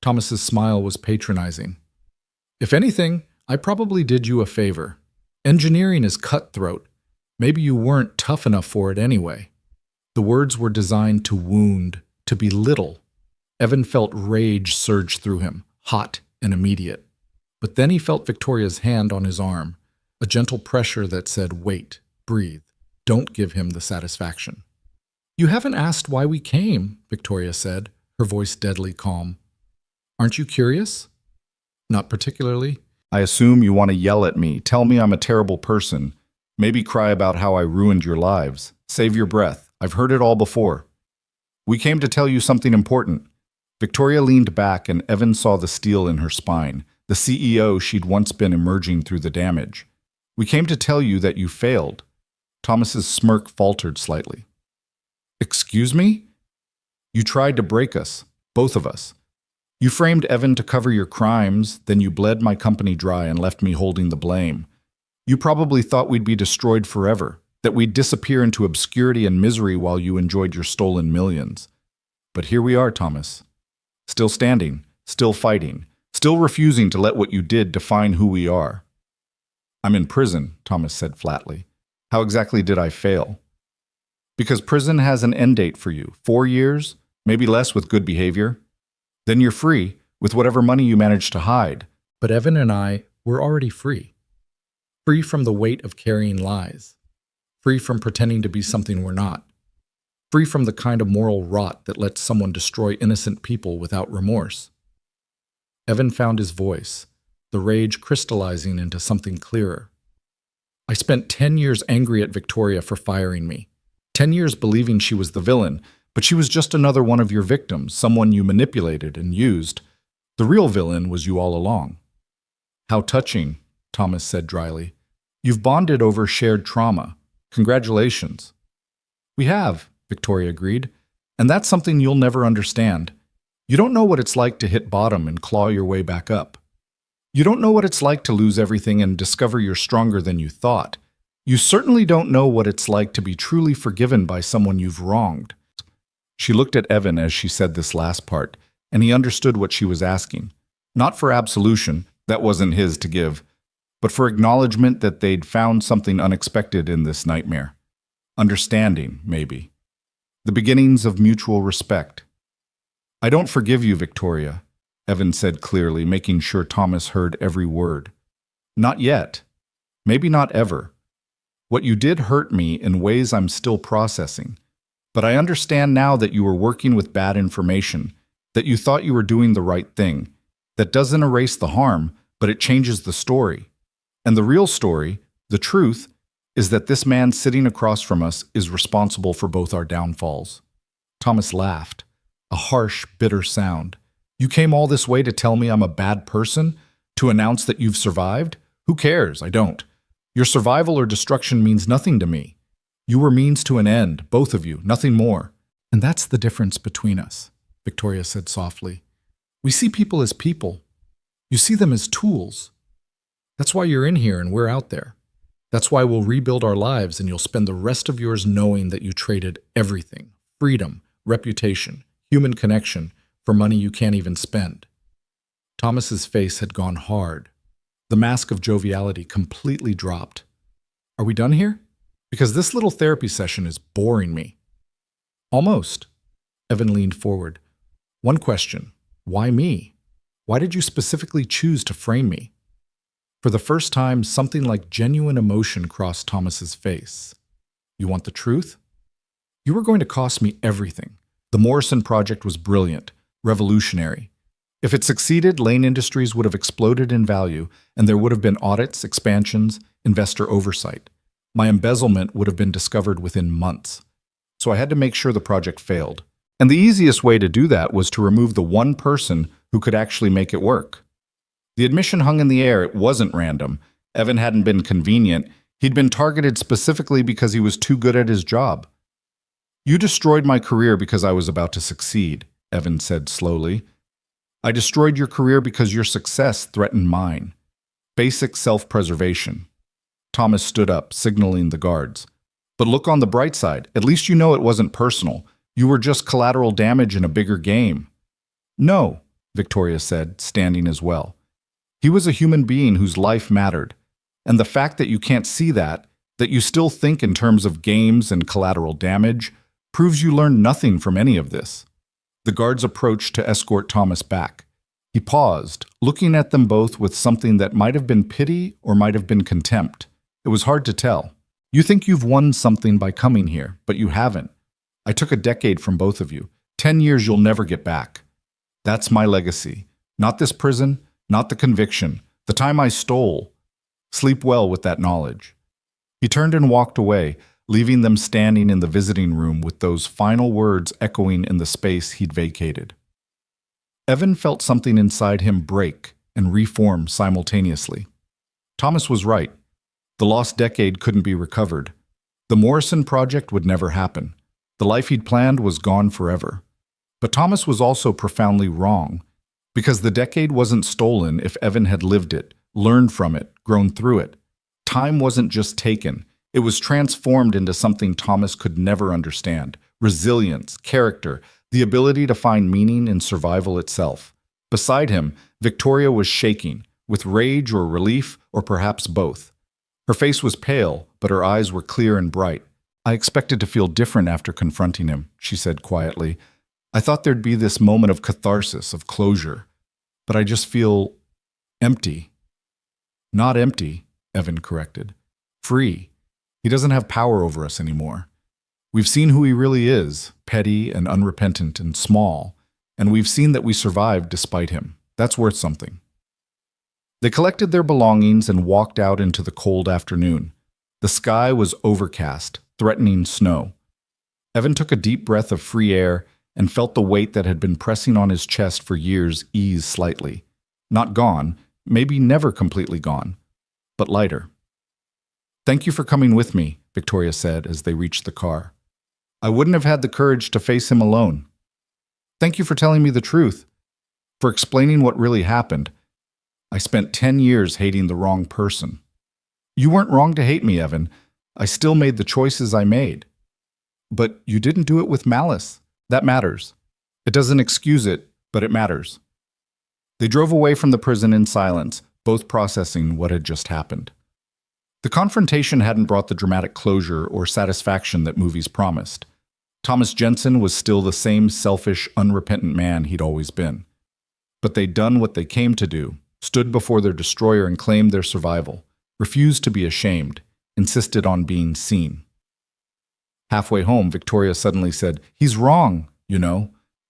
Thomas's smile was patronizing. If anything, I probably did you a favor. Engineering is cutthroat. Maybe you weren't tough enough for it anyway. The words were designed to wound, to belittle. Evan felt rage surge through him, hot and immediate. But then he felt Victoria's hand on his arm, a gentle pressure that said, wait, breathe, don't give him the satisfaction. You haven't asked why we came, Victoria said, her voice deadly calm. Aren't you curious? Not particularly. I assume you want to yell at me, tell me I'm a terrible person, maybe cry about how I ruined your lives. Save your breath. I've heard it all before. We came to tell you something important. Victoria leaned back and Evan saw the steel in her spine, the CEO she'd once been emerging through the damage. We came to tell you that you failed. Thomas's smirk faltered slightly. Excuse me? You tried to break us, both of us. You framed Evan to cover your crimes, then you bled my company dry and left me holding the blame. You probably thought we'd be destroyed forever, that we'd disappear into obscurity and misery while you enjoyed your stolen millions. But here we are, Thomas. Still standing, still fighting, still refusing to let what you did define who we are. I'm in prison, Thomas said flatly. How exactly did I fail? Because prison has an end date for you, 4 years, maybe less with good behavior. Then you're free, with whatever money you managed to hide. But Evan and I were already free. Free from the weight of carrying lies. Free from pretending to be something we're not. Free from the kind of moral rot that lets someone destroy innocent people without remorse. Evan found his voice, the rage crystallizing into something clearer. I spent 10 years angry at Victoria for firing me. 10 years believing she was the villain, but she was just another one of your victims, someone you manipulated and used. The real villain was you all along. How touching, Thomas said dryly. You've bonded over shared trauma. Congratulations. We have, Victoria agreed, and that's something you'll never understand. You don't know what it's like to hit bottom and claw your way back up. You don't know what it's like to lose everything and discover you're stronger than you thought. You certainly don't know what it's like to be truly forgiven by someone you've wronged. She looked at Evan as she said this last part, and he understood what she was asking. Not for absolution, that wasn't his to give, but for acknowledgement that they'd found something unexpected in this nightmare. Understanding, maybe. The beginnings of mutual respect. I don't forgive you, Victoria, Evan said clearly, making sure Thomas heard every word. Not yet. Maybe not ever. What you did hurt me in ways I'm still processing. But I understand now that you were working with bad information, that you thought you were doing the right thing. That doesn't erase the harm, but it changes the story. And the real story, the truth, is that this man sitting across from us is responsible for both our downfalls. Thomas laughed, a harsh, bitter sound. You came all this way to tell me I'm a bad person? To announce that you've survived? Who cares? I don't. Your survival or destruction means nothing to me. You were means to an end, both of you, nothing more. And that's the difference between us, Victoria said softly. We see people as people. You see them as tools. That's why you're in here and we're out there. That's why we'll rebuild our lives and you'll spend the rest of yours knowing that you traded everything, freedom, reputation, human connection, for money you can't even spend. Thomas's face had gone hard. The mask of joviality completely dropped. Are we done here? Because this little therapy session is boring me. Almost. Evan leaned forward. One question. Why me? Why did you specifically choose to frame me? For the first time, something like genuine emotion crossed Thomas's face. You want the truth? You were going to cost me everything. The Morrison project was brilliant, revolutionary. If it succeeded, Lane Industries would have exploded in value, and there would have been audits, expansions, investor oversight. My embezzlement would have been discovered within months. So I had to make sure the project failed. And the easiest way to do that was to remove the one person who could actually make it work. The admission hung in the air. It wasn't random. Evan hadn't been convenient. He'd been targeted specifically because he was too good at his job. You destroyed my career because I was about to succeed, Evan said slowly. I destroyed your career because your success threatened mine. Basic self-preservation. Thomas stood up, signaling the guards. But look on the bright side. At least you know it wasn't personal. You were just collateral damage in a bigger game. No, Victoria said, standing as well. He was a human being whose life mattered. And the fact that you can't see that you still think in terms of games and collateral damage, proves you learned nothing from any of this. The guards approached to escort Thomas back. He paused, looking at them both with something that might have been pity or might have been contempt. It was hard to tell. You think you've won something by coming here, but you haven't. I took a decade from both of you. 10 years you'll never get back. That's my legacy. Not this prison, not the conviction, the time I stole. Sleep well with that knowledge. He turned and walked away, leaving them standing in the visiting room with those final words echoing in the space he'd vacated. Evan felt something inside him break and reform simultaneously. Thomas was right. The lost decade couldn't be recovered. The Morrison project would never happen. The life he'd planned was gone forever. But Thomas was also profoundly wrong, because the decade wasn't stolen if Evan had lived it, learned from it, grown through it. Time wasn't just taken. It was transformed into something Thomas could never understand: resilience, character, the ability to find meaning in survival itself. Beside him, Victoria was shaking, with rage or relief, or perhaps both. Her face was pale, but her eyes were clear and bright. I expected to feel different after confronting him, she said quietly. I thought there'd be this moment of catharsis, of closure. But I just feel empty. Not empty, Evan corrected. Free. He doesn't have power over us anymore. We've seen who he really is, petty and unrepentant and small, and we've seen that we survived despite him. That's worth something. They collected their belongings and walked out into the cold afternoon. The sky was overcast, threatening snow. Evan took a deep breath of free air and felt the weight that had been pressing on his chest for years ease slightly. Not gone, maybe never completely gone, but lighter. Thank you for coming with me, Victoria said as they reached the car. I wouldn't have had the courage to face him alone. Thank you for telling me the truth, for explaining what really happened. I spent 10 years hating the wrong person. You weren't wrong to hate me, Evan. I still made the choices I made. But you didn't do it with malice. That matters. It doesn't excuse it, but it matters. They drove away from the prison in silence, both processing what had just happened. The confrontation hadn't brought the dramatic closure or satisfaction that movies promised. Thomas Jensen was still the same selfish, unrepentant man he'd always been. But they'd done what they came to do, stood before their destroyer and claimed their survival, refused to be ashamed, insisted on being seen. Halfway home, Victoria suddenly said, "He's wrong,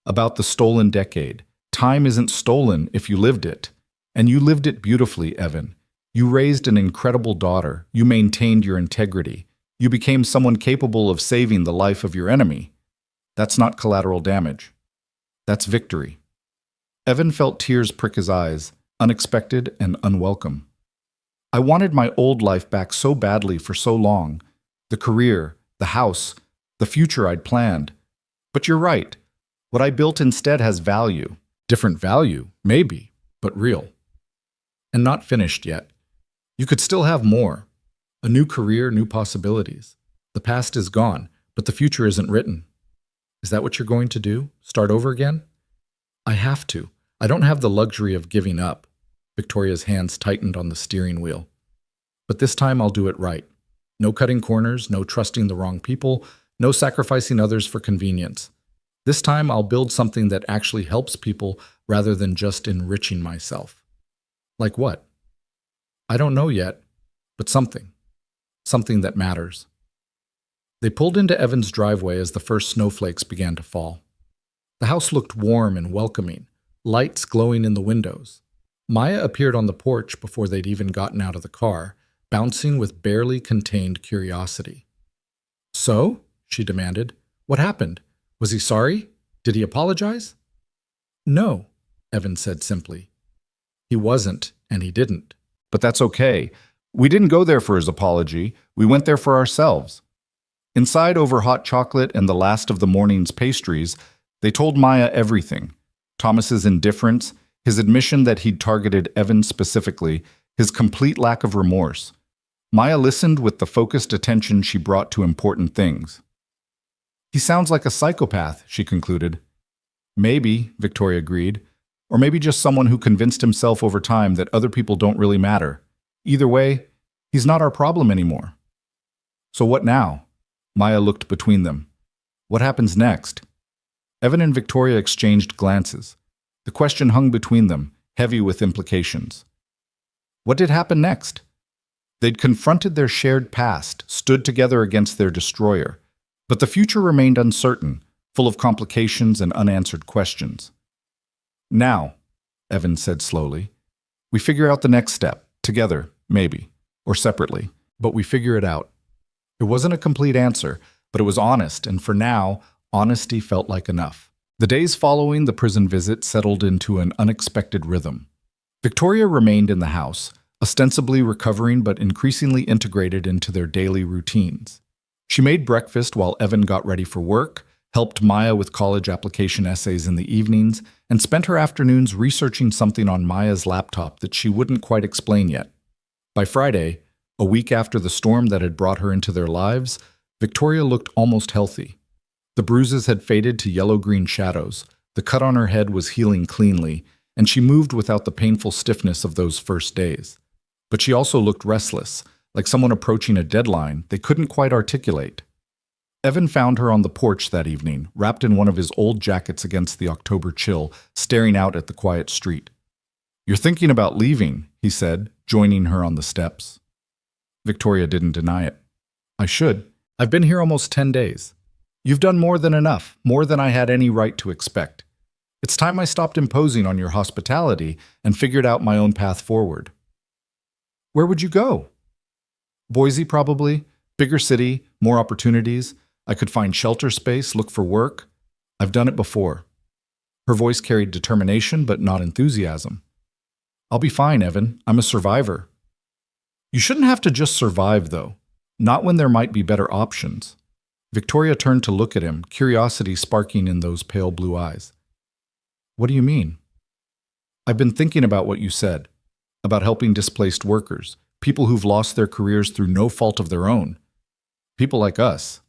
about the stolen decade. Time isn't stolen if you lived it. And you lived it beautifully, Evan. You raised an incredible daughter. You maintained your integrity. You became someone capable of saving the life of your enemy. That's not collateral damage. That's victory." Evan felt tears prick his eyes, unexpected and unwelcome. I wanted my old life back so badly for so long. The career, the house, the future I'd planned. But you're right. What I built instead has value. Different value, maybe, but real. And not finished yet. You could still have more. A new career, new possibilities. The past is gone, but the future isn't written. Is that what you're going to do? Start over again? I have to. I don't have the luxury of giving up. Victoria's hands tightened on the steering wheel. But this time I'll do it right. No cutting corners, no trusting the wrong people, no sacrificing others for convenience. This time I'll build something that actually helps people rather than just enriching myself. Like what? I don't know yet, but something. Something that matters. They pulled into Evan's driveway as the first snowflakes began to fall. The house looked warm and welcoming, lights glowing in the windows. Maya appeared on the porch before they'd even gotten out of the car, bouncing with barely contained curiosity. "So?" she demanded. "What happened? Was he sorry? Did he apologize?" "No," Evan said simply. "He wasn't, and he didn't." "But that's okay. We didn't go there for his apology. We went there for ourselves." Inside, over hot chocolate and the last of the morning's pastries, they told Maya everything. Thomas's indifference, his admission that he'd targeted Evan specifically, his complete lack of remorse. Maya listened with the focused attention she brought to important things. "He sounds like a psychopath," she concluded. "Maybe," Victoria agreed, "or maybe just someone who convinced himself over time that other people don't really matter. Either way, he's not our problem anymore." "So what now?" Maya looked between them. "What happens next?" Evan and Victoria exchanged glances. The question hung between them, heavy with implications. What did happen next? They'd confronted their shared past, stood together against their destroyer. But the future remained uncertain, full of complications and unanswered questions. "Now," Evan said slowly, "we figure out the next step, together, maybe, or separately, but we figure it out." It wasn't a complete answer, but it was honest, and for now, honesty felt like enough. The days following the prison visit settled into an unexpected rhythm. Victoria remained in the house, ostensibly recovering but increasingly integrated into their daily routines. She made breakfast while Evan got ready for work, helped Maya with college application essays in the evenings, and spent her afternoons researching something on Maya's laptop that she wouldn't quite explain yet. By Friday, a week after the storm that had brought her into their lives, Victoria looked almost healthy. The bruises had faded to yellow-green shadows, the cut on her head was healing cleanly, and she moved without the painful stiffness of those first days. But she also looked restless, like someone approaching a deadline they couldn't quite articulate. Evan found her on the porch that evening, wrapped in one of his old jackets against the October chill, staring out at the quiet street. "You're thinking about leaving," he said, joining her on the steps. Victoria didn't deny it. "I should. I've been here almost 10 days. You've done more than enough, more than I had any right to expect. It's time I stopped imposing on your hospitality and figured out my own path forward." "Where would you go?" "Boise, probably. Bigger city, more opportunities. I could find shelter space, look for work. I've done it before." Her voice carried determination, but not enthusiasm. "I'll be fine, Evan. I'm a survivor." "You shouldn't have to just survive, though. Not when there might be better options." Victoria turned to look at him, curiosity sparking in those pale blue eyes. "What do you mean?" "I've been thinking about what you said, about helping displaced workers, people who've lost their careers through no fault of their own. People like us."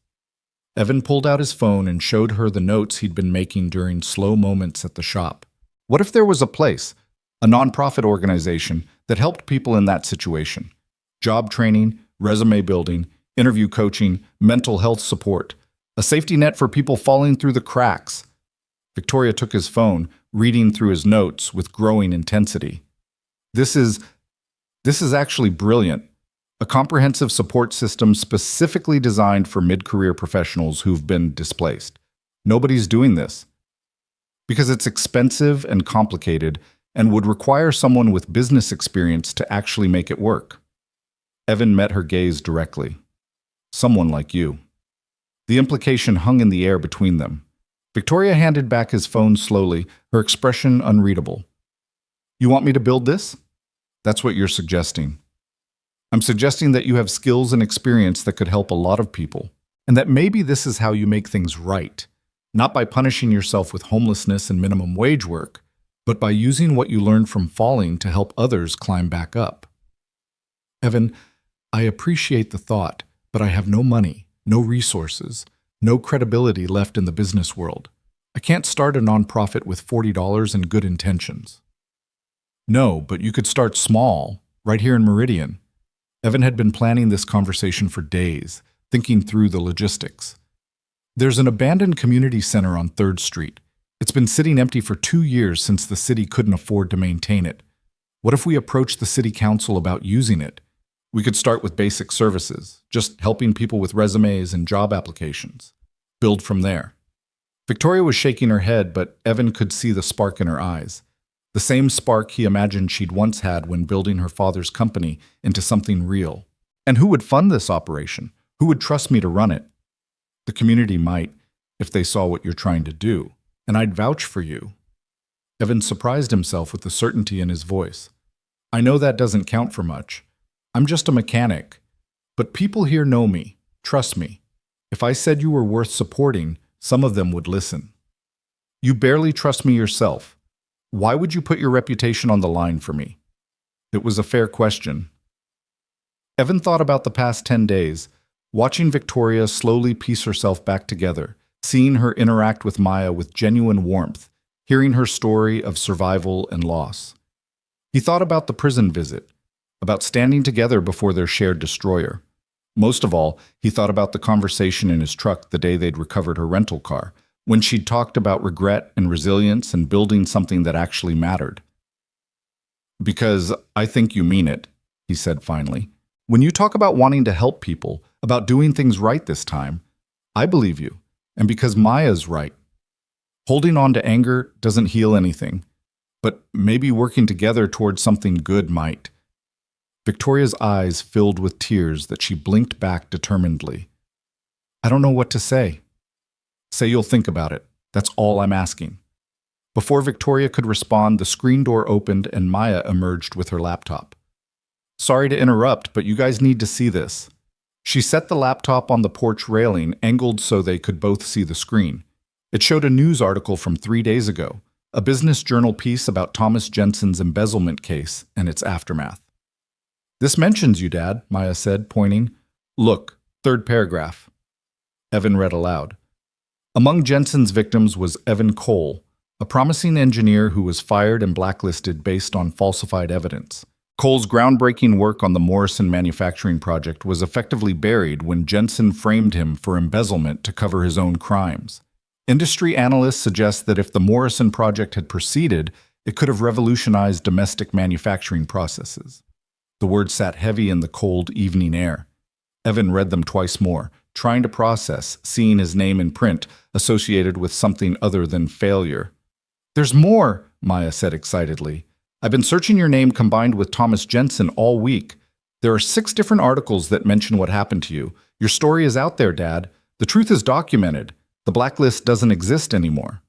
Evan pulled out his phone and showed her the notes he'd been making during slow moments at the shop. What if there was a place, a nonprofit organization, that helped people in that situation? Job training, resume building, interview coaching, mental health support, a safety net for people falling through the cracks. Victoria took his phone, reading through his notes with growing intensity. This is actually brilliant. A comprehensive support system specifically designed for mid-career professionals who've been displaced. Nobody's doing this. Because it's expensive and complicated and would require someone with business experience to actually make it work. Evan met her gaze directly. "Someone like you." The implication hung in the air between them. Victoria handed back his phone slowly, her expression unreadable. "You want me to build this?" "That's what you're suggesting." "I'm suggesting that you have skills and experience that could help a lot of people, and that maybe this is how you make things right, not by punishing yourself with homelessness and minimum wage work, but by using what you learned from falling to help others climb back up." "Evan, I appreciate the thought, but I have no money, no resources, no credibility left in the business world. I can't start a nonprofit with $40 and good intentions." "No, but you could start small, right here in Meridian." Evan had been planning this conversation for days, thinking through the logistics. "There's an abandoned community center on 3rd Street. It's been sitting empty for 2 years since the city couldn't afford to maintain it. What if we approach the city council about using it? We could start with basic services, just helping people with resumes and job applications. Build from there." Victoria was shaking her head, but Evan could see the spark in her eyes. The same spark he imagined she'd once had when building her father's company into something real. And who would fund this operation? Who would trust me to run it? The community might, if they saw what you're trying to do. And I'd vouch for you. Evan surprised himself with the certainty in his voice. I know that doesn't count for much. I'm just a mechanic. But people here know me. Trust me. If I said you were worth supporting, some of them would listen. You barely trust me yourself. Why would you put your reputation on the line for me? It was a fair question. Evan thought about the past 10 days, watching Victoria slowly piece herself back together, seeing her interact with Maya with genuine warmth, hearing her story of survival and loss. He thought about the prison visit, about standing together before their shared destroyer. Most of all, he thought about the conversation in his truck the day they'd recovered her rental car, when she'd talked about regret and resilience and building something that actually mattered. Because I think you mean it, he said finally. When you talk about wanting to help people, about doing things right this time, I believe you, and because Maya's right. Holding on to anger doesn't heal anything, but maybe working together towards something good might. Victoria's eyes filled with tears that she blinked back determinedly. I don't know what to say. Say you'll think about it. That's all I'm asking. Before Victoria could respond, the screen door opened and Maya emerged with her laptop. Sorry to interrupt, but you guys need to see this. She set the laptop on the porch railing, angled so they could both see the screen. It showed a news article from 3 days ago, a business journal piece about Thomas Jensen's embezzlement case and its aftermath. This mentions you, Dad, Maya said, pointing. Look, third paragraph. Evan read aloud. Among Jensen's victims was Evan Cole, a promising engineer who was fired and blacklisted based on falsified evidence. Cole's groundbreaking work on the Morrison manufacturing project was effectively buried when Jensen framed him for embezzlement to cover his own crimes. Industry analysts suggest that if the Morrison project had proceeded, it could have revolutionized domestic manufacturing processes. The words sat heavy in the cold evening air. Evan read them twice more, trying to process, seeing his name in print, associated with something other than failure. There's more, Maya said excitedly. I've been searching your name combined with Thomas Jensen all week. There are 6 different articles that mention what happened to you. Your story is out there, Dad. The truth is documented. The blacklist doesn't exist anymore.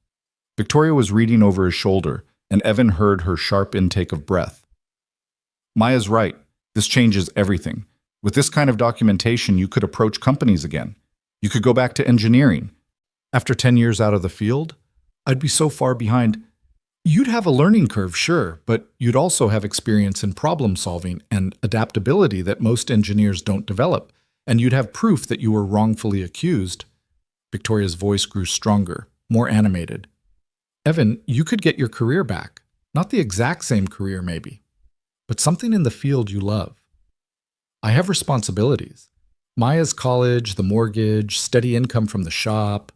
Victoria was reading over his shoulder, and Evan heard her sharp intake of breath. Maya's right. This changes everything. With this kind of documentation, you could approach companies again. You could go back to engineering. After 10 years out of the field, I'd be so far behind. You'd have a learning curve, sure, but you'd also have experience in problem solving and adaptability that most engineers don't develop, and you'd have proof that you were wrongfully accused. Victoria's voice grew stronger, more animated. Evan, you could get your career back. Not the exact same career, maybe, but something in the field you love. I have responsibilities. Maya's college, the mortgage, steady income from the shop.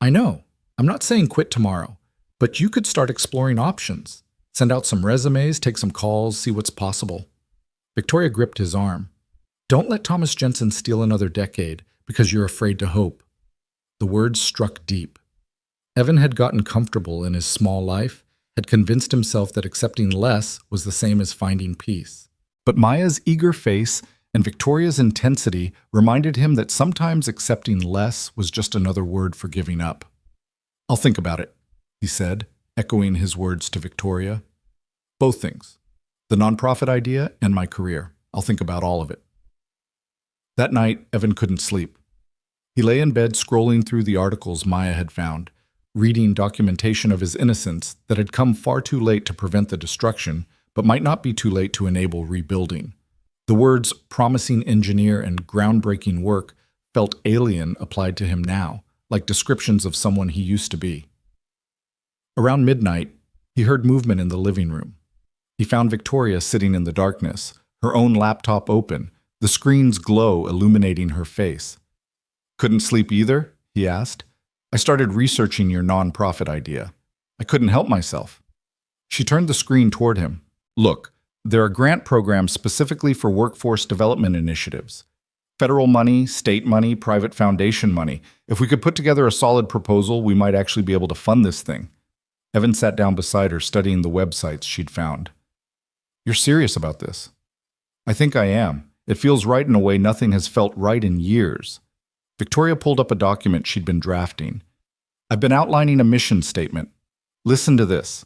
I know. I'm not saying quit tomorrow, but you could start exploring options. Send out some resumes, take some calls, see what's possible. Victoria gripped his arm. Don't let Thomas Jensen steal another decade because you're afraid to hope. The words struck deep. Evan had gotten comfortable in his small life, had convinced himself that accepting less was the same as finding peace. But Maya's eager face and Victoria's intensity reminded him that sometimes accepting less was just another word for giving up. I'll think about it, he said, echoing his words to Victoria. Both things. The nonprofit idea and my career. I'll think about all of it. That night, Evan couldn't sleep. He lay in bed scrolling through the articles Maya had found, reading documentation of his innocence that had come far too late to prevent the destruction, but might not be too late to enable rebuilding. The words promising engineer and groundbreaking work felt alien applied to him now, like descriptions of someone he used to be. Around midnight, he heard movement in the living room. He found Victoria sitting in the darkness, her own laptop open, the screen's glow illuminating her face. Couldn't sleep either? He asked. I started researching your nonprofit idea. I couldn't help myself. She turned the screen toward him. Look, there are grant programs specifically for workforce development initiatives. Federal money, state money, private foundation money. If we could put together a solid proposal, we might actually be able to fund this thing. Evan sat down beside her, studying the websites she'd found. You're serious about this? I think I am. It feels right in a way nothing has felt right in years. Victoria pulled up a document she'd been drafting. I've been outlining a mission statement. Listen to this.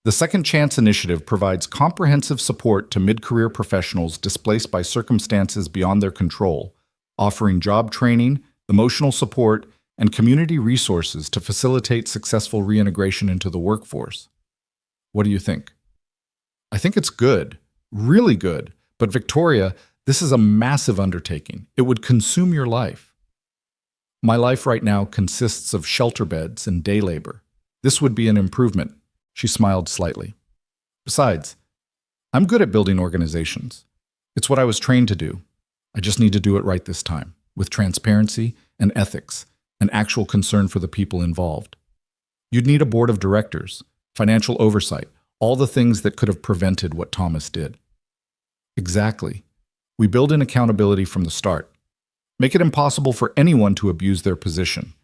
The Second Chance Initiative provides comprehensive support to mid-career professionals displaced by circumstances beyond their control, offering job training, emotional support, and community resources to facilitate successful reintegration into the workforce. What do you think? I think it's good, really good. But Victoria, this is a massive undertaking. It would consume your life. My life right now consists of shelter beds and day labor. This would be an improvement. She smiled slightly. Besides, I'm good at building organizations. It's what I was trained to do. I just need to do it right this time, with transparency and ethics, and actual concern for the people involved. You'd need a board of directors, financial oversight, all the things that could have prevented what Thomas did. Exactly. We build in accountability from the start. Make it impossible for anyone to abuse their position.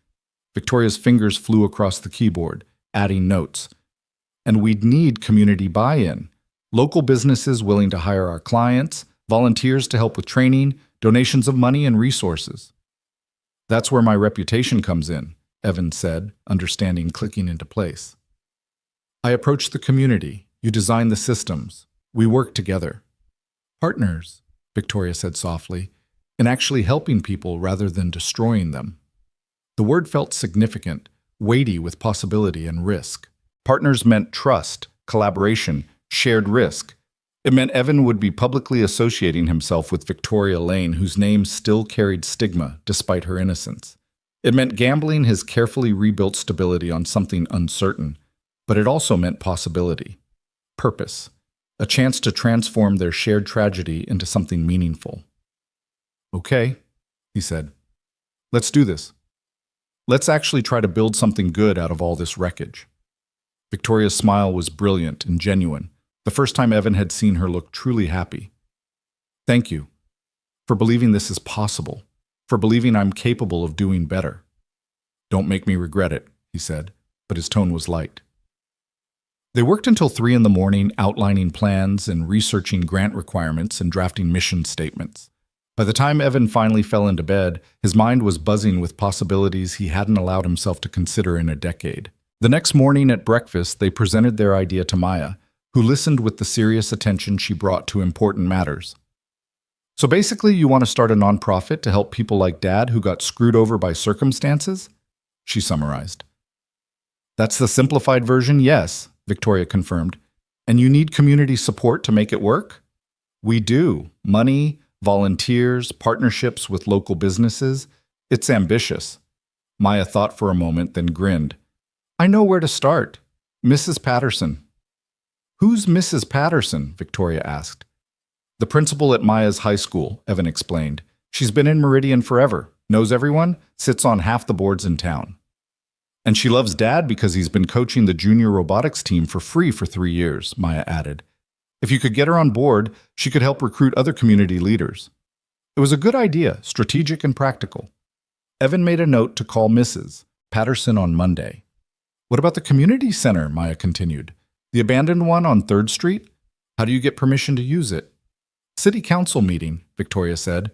Victoria's fingers flew across the keyboard, adding notes. And we'd need community buy-in. Local businesses willing to hire our clients, volunteers to help with training, donations of money and resources. That's where my reputation comes in, Evan said, understanding clicking into place. I approach the community. You design the systems. We work together. Partners, Victoria said softly, in actually helping people rather than destroying them. The word felt significant, weighty with possibility and risk. Partners meant trust, collaboration, shared risk. It meant Evan would be publicly associating himself with Victoria Lane, whose name still carried stigma despite her innocence. It meant gambling his carefully rebuilt stability on something uncertain, but it also meant possibility, purpose, a chance to transform their shared tragedy into something meaningful. Okay, he said. Let's do this. Let's actually try to build something good out of all this wreckage. Victoria's smile was brilliant and genuine, the first time Evan had seen her look truly happy. Thank you for believing this is possible, for believing I'm capable of doing better. Don't make me regret it, he said, but his tone was light. They worked until 3 a.m, outlining plans and researching grant requirements and drafting mission statements. By the time Evan finally fell into bed, his mind was buzzing with possibilities he hadn't allowed himself to consider in a decade. The next morning at breakfast, they presented their idea to Maya, who listened with the serious attention she brought to important matters. So basically, you want to start a nonprofit to help people like Dad who got screwed over by circumstances? She summarized. That's the simplified version, yes, Victoria confirmed. And you need community support to make it work? We do. Money, volunteers, partnerships with local businesses. It's ambitious. Maya thought for a moment, then grinned. I know where to start. Mrs. Patterson. Who's Mrs. Patterson? Victoria asked. The principal at Maya's high school, Evan explained. She's been in Meridian forever, knows everyone, sits on half the boards in town. And she loves Dad because he's been coaching the junior robotics team for free for 3 years, Maya added. If you could get her on board, she could help recruit other community leaders. It was a good idea, strategic and practical. Evan made a note to call Mrs. Patterson on Monday. What about the community center? Maya continued. The abandoned one on 3rd Street? How do you get permission to use it? City council meeting, Victoria said.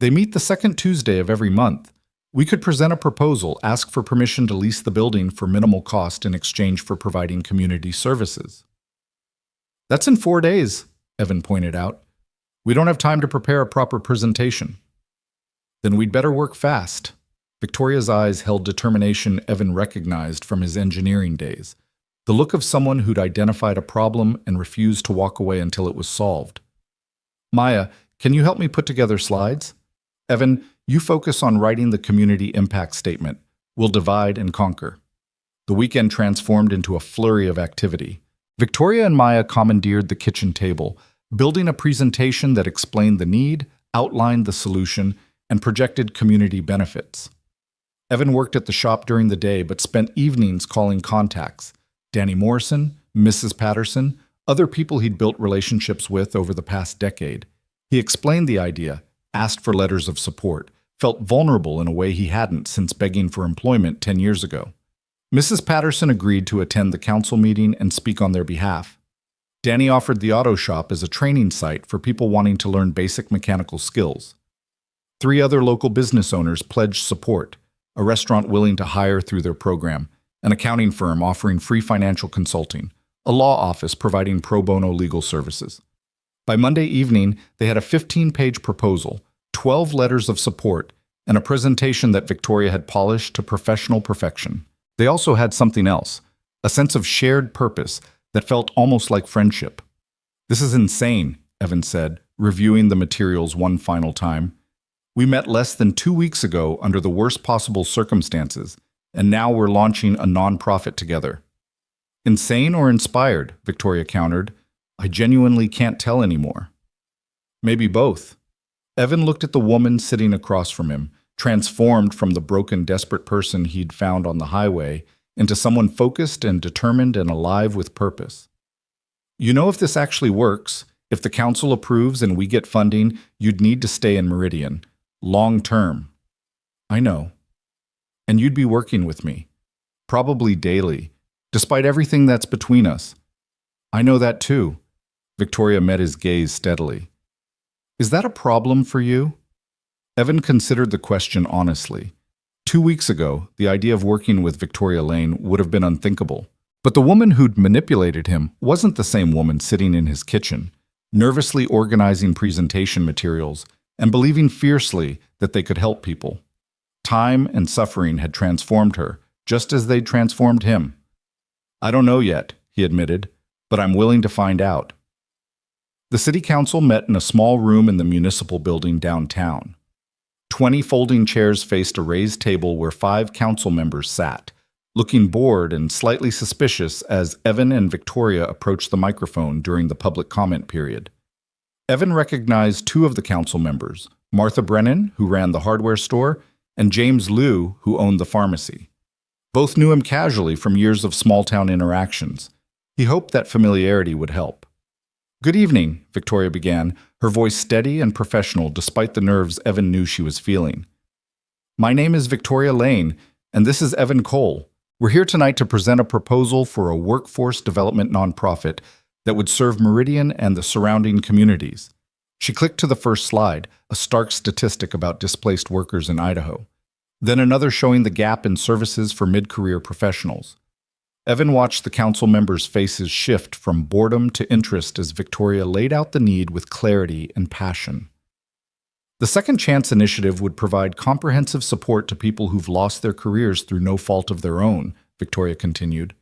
They meet the second Tuesday of every month. We could present a proposal, ask for permission to lease the building for minimal cost in exchange for providing community services. That's in 4 days, Evan pointed out. We don't have time to prepare a proper presentation. Then we'd better work fast. Victoria's eyes held determination Evan recognized from his engineering days, the look of someone who'd identified a problem and refused to walk away until it was solved. Maya, can you help me put together slides? Evan, you focus on writing the community impact statement. We'll divide and conquer. The weekend transformed into a flurry of activity. Victoria and Maya commandeered the kitchen table, building a presentation that explained the need, outlined the solution, and projected community benefits. Evan worked at the shop during the day but spent evenings calling contacts. Danny Morrison, Mrs. Patterson, other people he'd built relationships with over the past decade. He explained the idea, asked for letters of support, felt vulnerable in a way he hadn't since begging for employment 10 years ago. Mrs. Patterson agreed to attend the council meeting and speak on their behalf. Danny offered the auto shop as a training site for people wanting to learn basic mechanical skills. 3 other local business owners pledged support, a restaurant willing to hire through their program, an accounting firm offering free financial consulting, a law office providing pro bono legal services. By Monday evening, they had a 15-page proposal, 12 letters of support, and a presentation that Victoria had polished to professional perfection. They also had something else, a sense of shared purpose that felt almost like friendship. "This is insane," Evan said, reviewing the materials one final time. "We met less than 2 weeks ago under the worst possible circumstances, and now we're launching a nonprofit together." "Insane or inspired?" Victoria countered. "I genuinely can't tell anymore." "Maybe both." Evan looked at the woman sitting across from him, transformed from the broken, desperate person he'd found on the highway into someone focused and determined and alive with purpose. "You know, if this actually works, if the council approves and we get funding, you'd need to stay in Meridian. Long term." "I know. And you'd be working with me. Probably daily, despite everything that's between us." "I know that too." Victoria met his gaze steadily. "Is that a problem for you?" Evan considered the question honestly. 2 weeks ago, the idea of working with Victoria Lane would have been unthinkable. But the woman who'd manipulated him wasn't the same woman sitting in his kitchen, nervously organizing presentation materials and believing fiercely that they could help people. Time and suffering had transformed her, just as they'd transformed him. "I don't know yet," he admitted, "but I'm willing to find out." The city council met in a small room in the municipal building downtown. 20 folding chairs faced a raised table where 5 council members sat, looking bored and slightly suspicious as Evan and Victoria approached the microphone during the public comment period. Evan recognized 2 of the council members, Martha Brennan, who ran the hardware store, and James Liu, who owned the pharmacy. Both knew him casually from years of small-town interactions. He hoped that familiarity would help. "Good evening," Victoria began, her voice steady and professional despite the nerves Evan knew she was feeling. "My name is Victoria Lane, and this is Evan Cole. We're here tonight to present a proposal for a workforce development nonprofit that would serve Meridian and the surrounding communities." She clicked to the first slide, a stark statistic about displaced workers in Idaho. Then another showing the gap in services for mid-career professionals. Evan watched the council members' faces shift from boredom to interest as Victoria laid out the need with clarity and passion. The Second Chance initiative would provide comprehensive support to people who've lost their careers through no fault of their own, Victoria continued.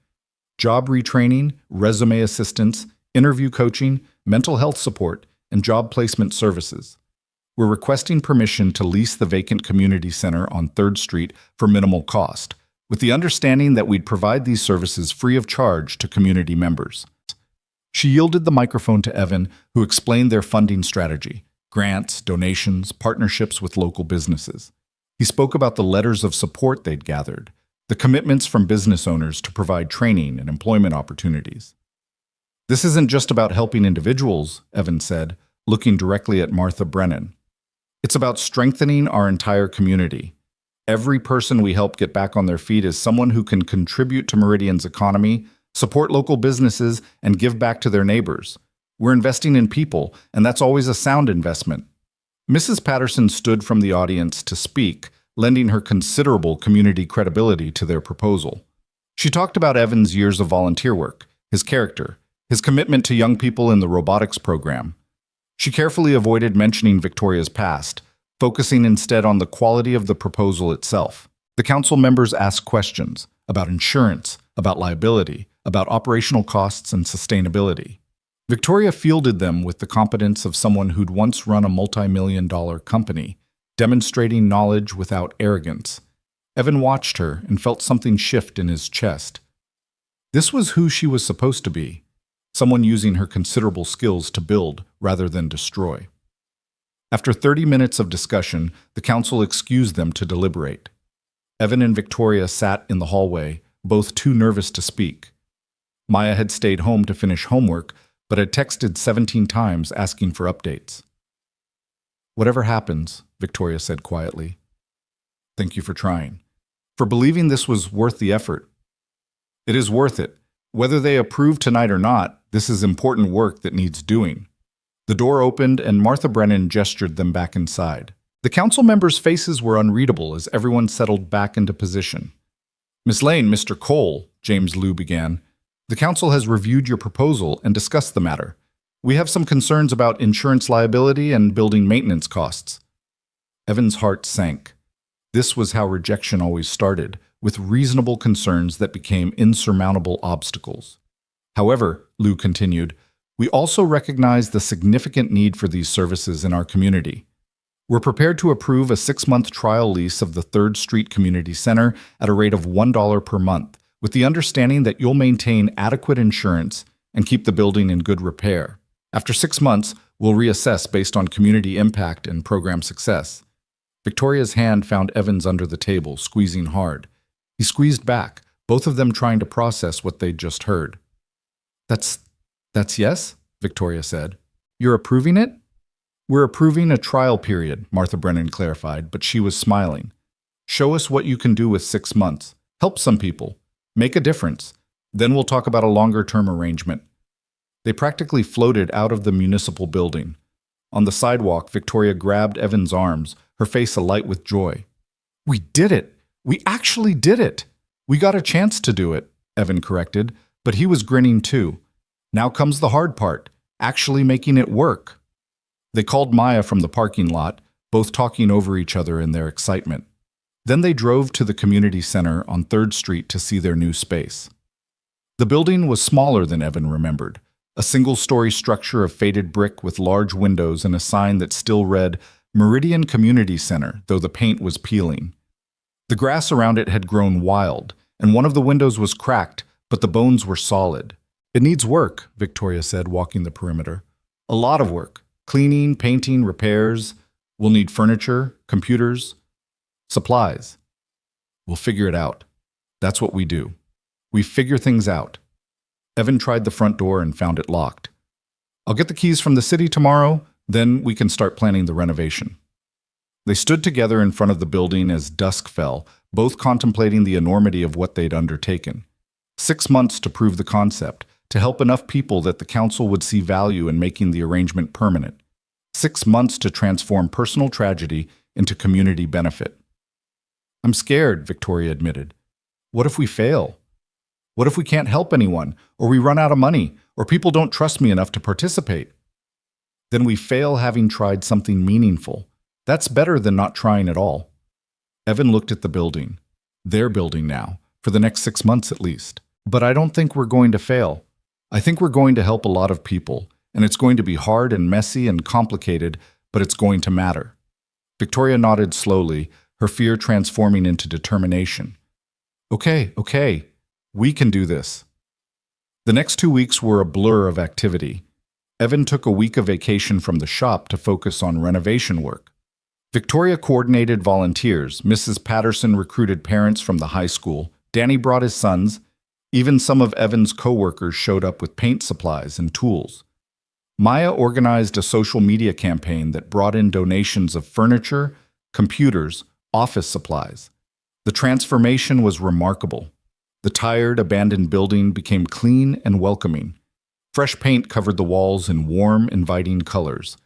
Job retraining, resume assistance, interview coaching, mental health support, and job placement services. We're requesting permission to lease the vacant community center on 3rd Street for minimal cost, with the understanding that we'd provide these services free of charge to community members. She yielded the microphone to Evan, who explained their funding strategy: grants, donations, partnerships with local businesses. He spoke about the letters of support they'd gathered, the commitments from business owners to provide training and employment opportunities. "This isn't just about helping individuals," Evan said, looking directly at Martha Brennan. "It's about strengthening our entire community. Every person we help get back on their feet is someone who can contribute to Meridian's economy, support local businesses, and give back to their neighbors. We're investing in people, and that's always a sound investment." Mrs. Patterson stood from the audience to speak, lending her considerable community credibility to their proposal. She talked about Evan's years of volunteer work, his character, his commitment to young people in the robotics program. She carefully avoided mentioning Victoria's past, focusing instead on the quality of the proposal itself. The council members asked questions about insurance, about liability, about operational costs and sustainability. Victoria fielded them with the competence of someone who'd once run a multi-million-dollar company, demonstrating knowledge without arrogance. Evan watched her and felt something shift in his chest. This was who she was supposed to be, someone using her considerable skills to build rather than destroy. After 30 minutes of discussion, the council excused them to deliberate. Evan and Victoria sat in the hallway, both too nervous to speak. Maya had stayed home to finish homework, but had texted 17 times asking for updates. Whatever happens, Victoria said quietly. Thank you for trying. For believing this was worth the effort. It is worth it. Whether they approve tonight or not, this is important work that needs doing. The door opened and Martha Brennan gestured them back inside. The council members' faces were unreadable as everyone settled back into position. Miss Lane, Mr. Cole, James Liu began, the council has reviewed your proposal and discussed the matter. We have some concerns about insurance liability and building maintenance costs. Evan's heart sank. This was how rejection always started, with reasonable concerns that became insurmountable obstacles. However, Liu continued, we also recognize the significant need for these services in our community. We're prepared to approve a 6-month trial lease of the 3rd Street Community Center at a rate of $1 per month, with the understanding that you'll maintain adequate insurance and keep the building in good repair. After 6 months, we'll reassess based on community impact and program success. Victoria's hand found Evan's under the table, squeezing hard. He squeezed back, both of them trying to process what they'd just heard. That's yes? Victoria said. You're approving it? We're approving a trial period, Martha Brennan clarified, but she was smiling. Show us what you can do with 6 months. Help some people. Make a difference. Then we'll talk about a longer-term arrangement. They practically floated out of the municipal building. On the sidewalk, Victoria grabbed Evan's arms, her face alight with joy. We did it! We actually did it! We got a chance to do it, Evan corrected, but he was grinning too. Now comes the hard part, actually making it work. They called Maya from the parking lot, both talking over each other in their excitement. Then they drove to the community center on 3rd Street to see their new space. The building was smaller than Evan remembered, a single-story structure of faded brick with large windows and a sign that still read Meridian Community Center, though the paint was peeling. The grass around it had grown wild, and one of the windows was cracked, but the bones were solid. It needs work, Victoria said, walking the perimeter. A lot of work. Cleaning, painting, repairs. We'll need furniture, computers, supplies. We'll figure it out. That's what we do. We figure things out. Evan tried the front door and found it locked. I'll get the keys from the city tomorrow, then we can start planning the renovation. They stood together in front of the building as dusk fell, both contemplating the enormity of what they'd undertaken. 6 months to prove the concept, to help enough people that the council would see value in making the arrangement permanent. 6 months to transform personal tragedy into community benefit. I'm scared, Victoria admitted. What if we fail? What if we can't help anyone, or we run out of money, or people don't trust me enough to participate? Then we fail having tried something meaningful. That's better than not trying at all. Evan looked at the building. Their building now, for the next 6 months at least. But I don't think we're going to fail. I think we're going to help a lot of people, and it's going to be hard and messy and complicated, but it's going to matter. Victoria nodded slowly, her fear transforming into determination. Okay, we can do this. The next 2 weeks were a blur of activity. Evan took a week of vacation from the shop to focus on renovation work. Victoria coordinated volunteers, Mrs. Patterson recruited parents from the high school, Danny brought his sons, even some of Evan's co-workers showed up with paint supplies and tools. Maya organized a social media campaign that brought in donations of furniture, computers, office supplies. The transformation was remarkable. The tired, abandoned building became clean and welcoming. Fresh paint covered the walls in warm, inviting colors.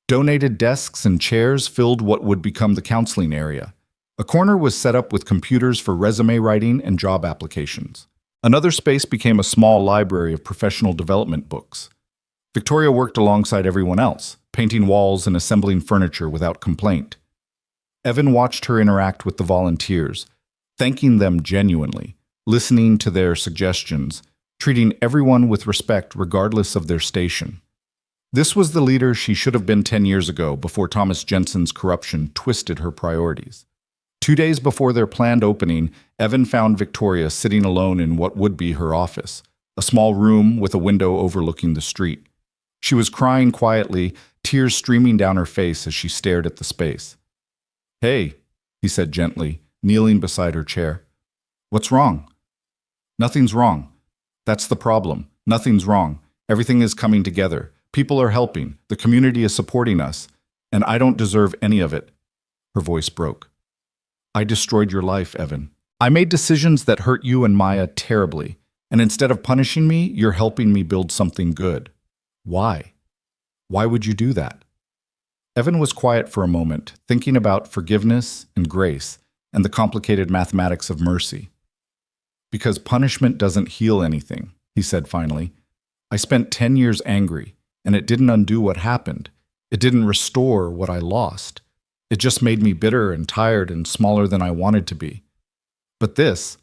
Donated desks and chairs filled what would become the counseling area. A corner was set up with computers for resume writing and job applications. Another space became a small library of professional development books. Victoria worked alongside everyone else, painting walls and assembling furniture without complaint. Evan watched her interact with the volunteers, thanking them genuinely, listening to their suggestions, treating everyone with respect regardless of their station. This was the leader she should have been 10 years ago before Thomas Jensen's corruption twisted her priorities. 2 days before their planned opening, Evan found Victoria sitting alone in what would be her office, a small room with a window overlooking the street. She was crying quietly, tears streaming down her face as she stared at the space. "Hey," he said gently, kneeling beside her chair. "What's wrong?" "Nothing's wrong. That's the problem. Nothing's wrong. Everything is coming together. People are helping. The community is supporting us. And I don't deserve any of it. Her voice broke. I destroyed your life, Evan. I made decisions that hurt you and Maya terribly, and instead of punishing me, you're helping me build something good. Why? Why would you do that? Evan was quiet for a moment, thinking about forgiveness and grace and the complicated mathematics of mercy. Because punishment doesn't heal anything, he said finally. I spent 10 years angry, and it didn't undo what happened. It didn't restore what I lost. It just made me bitter and tired and smaller than I wanted to be. But this,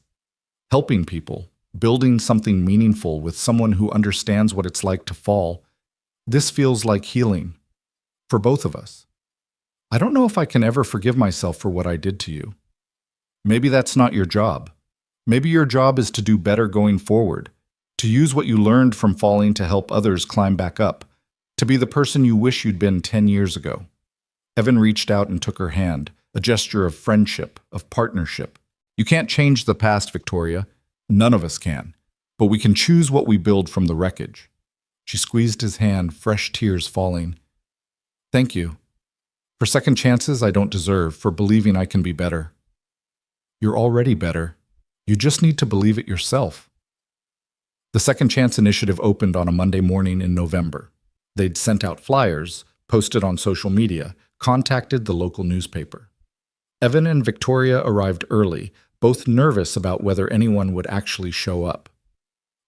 helping people, building something meaningful with someone who understands what it's like to fall, this feels like healing. For both of us. I don't know if I can ever forgive myself for what I did to you. Maybe that's not your job. Maybe your job is to do better going forward, to use what you learned from falling to help others climb back up, to be the person you wish you'd been 10 years ago. Evan reached out and took her hand, a gesture of friendship, of partnership. You can't change the past, Victoria. None of us can. But we can choose what we build from the wreckage. She squeezed his hand, fresh tears falling. Thank you. For second chances I don't deserve, for believing I can be better. You're already better. You just need to believe it yourself. The Second Chance Initiative opened on a Monday morning in November. They'd sent out flyers, posted on social media, contacted the local newspaper. Evan and Victoria arrived early, both nervous about whether anyone would actually show up.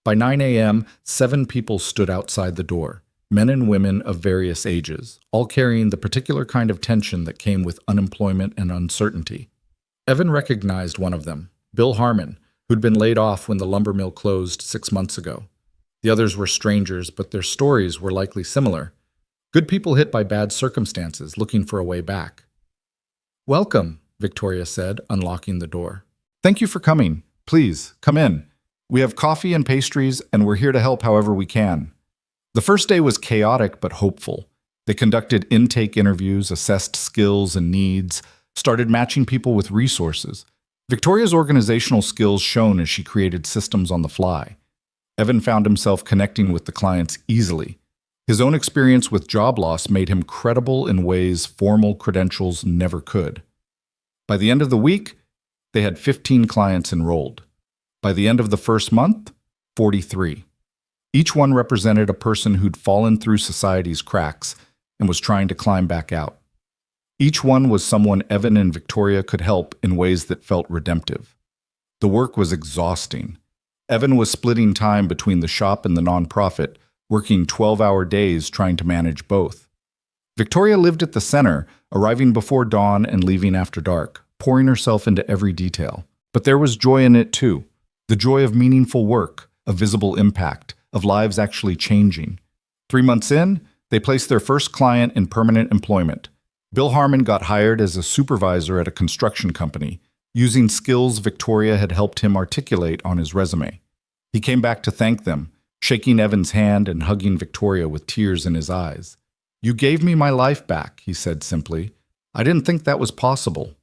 By 9 a.m., 7 people stood outside the door. Men and women of various ages, all carrying the particular kind of tension that came with unemployment and uncertainty. Evan recognized one of them, Bill Harmon, who'd been laid off when the lumber mill closed 6 months ago. The others were strangers, but their stories were likely similar. Good people hit by bad circumstances, looking for a way back. Welcome, Victoria said, unlocking the door. Thank you for coming. Please, come in. We have coffee and pastries, and we're here to help however we can. The first day was chaotic but hopeful. They conducted intake interviews, assessed skills and needs, started matching people with resources. Victoria's organizational skills shone as she created systems on the fly. Evan found himself connecting with the clients easily. His own experience with job loss made him credible in ways formal credentials never could. By the end of the week, they had 15 clients enrolled. By the end of the first month, 43. Each one represented a person who'd fallen through society's cracks and was trying to climb back out. Each one was someone Evan and Victoria could help in ways that felt redemptive. The work was exhausting. Evan was splitting time between the shop and the nonprofit, working 12-hour days trying to manage both. Victoria lived at the center, arriving before dawn and leaving after dark, pouring herself into every detail. But there was joy in it too. The joy of meaningful work, of visible impact, of lives actually changing. 3 months in, they placed their first client in permanent employment. Bill Harmon got hired as a supervisor at a construction company, using skills Victoria had helped him articulate on his resume. He came back to thank them, shaking Evan's hand and hugging Victoria with tears in his eyes. "You gave me my life back," he said simply. "I didn't think that was possible."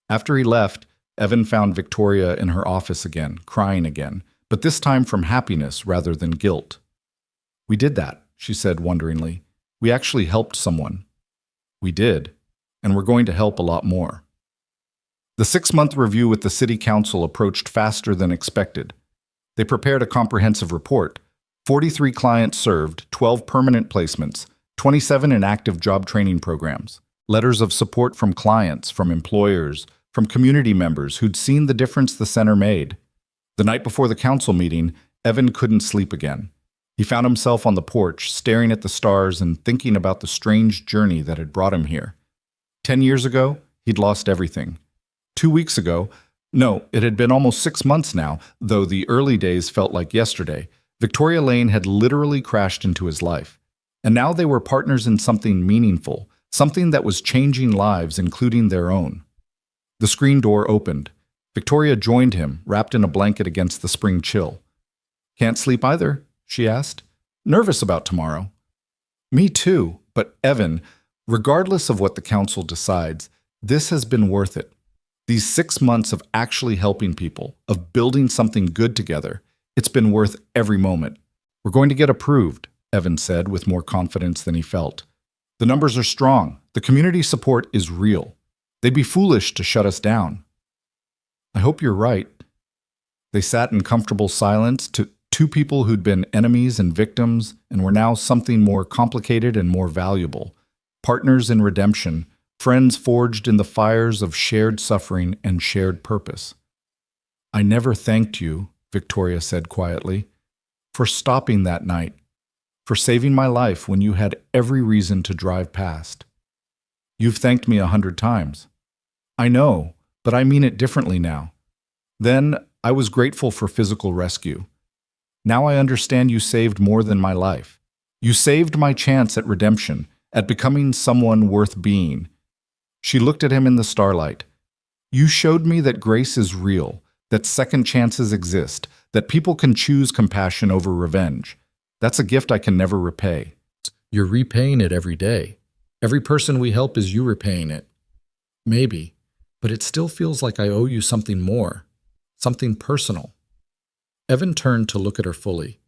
After he left, Evan found Victoria in her office again, crying again, but this time from happiness rather than guilt. "We did that," she said wonderingly. "We actually helped someone." "We did, and we're going to help a lot more." The 6-month review with the City Council approached faster than expected. They prepared a comprehensive report. 43 clients served, 12 permanent placements, 27 in active job training programs, letters of support from clients, from employers, from community members who'd seen the difference the center made. The night before the council meeting, Evan couldn't sleep again. He found himself on the porch, staring at the stars and thinking about the strange journey that had brought him here. 10 years ago, he'd lost everything. 2 weeks ago, no, it had been almost 6 months now, though the early days felt like yesterday, Victoria Lane had literally crashed into his life. And now they were partners in something meaningful, something that was changing lives, including their own. The screen door opened. Victoria joined him, wrapped in a blanket against the spring chill. "Can't sleep either?" she asked. "Nervous about tomorrow." "Me too, but Evan, regardless of what the council decides, this has been worth it. These 6 months of actually helping people, of building something good together, it's been worth every moment. We're going to get approved," Evan said with more confidence than he felt. The numbers are strong. The community support is real. They'd be foolish to shut us down. I hope you're right. They sat in comfortable silence, to two people who'd been enemies and victims and were now something more complicated and more valuable. Partners in redemption, friends forged in the fires of shared suffering and shared purpose. I never thanked you, Victoria said quietly, for stopping that night, for saving my life when you had every reason to drive past. You've thanked me 100 times. I know, but I mean it differently now. Then I was grateful for physical rescue. Now I understand you saved more than my life. You saved my chance at redemption, at becoming someone worth being. She looked at him in the starlight. You showed me that grace is real, that second chances exist, that people can choose compassion over revenge. That's a gift I can never repay. You're repaying it every day. Every person we help is you repaying it. Maybe, but it still feels like I owe you something more, something personal. Evan turned to look at her fully.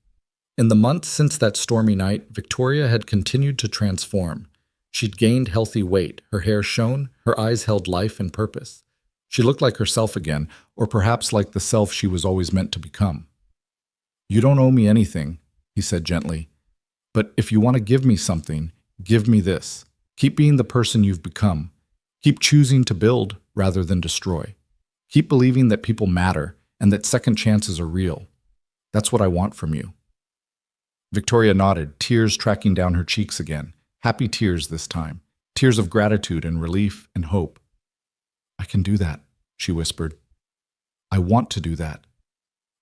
In the months since that stormy night, Victoria had continued to transform. She'd gained healthy weight, her hair shone, her eyes held life and purpose. She looked like herself again, or perhaps like the self she was always meant to become. You don't owe me anything, he said gently. But if you want to give me something, give me this. Keep being the person you've become. Keep choosing to build rather than destroy. Keep believing that people matter and that second chances are real. That's what I want from you. Victoria nodded, tears tracking down her cheeks again. Happy tears this time. Tears of gratitude and relief and hope. I can do that, she whispered. I want to do that.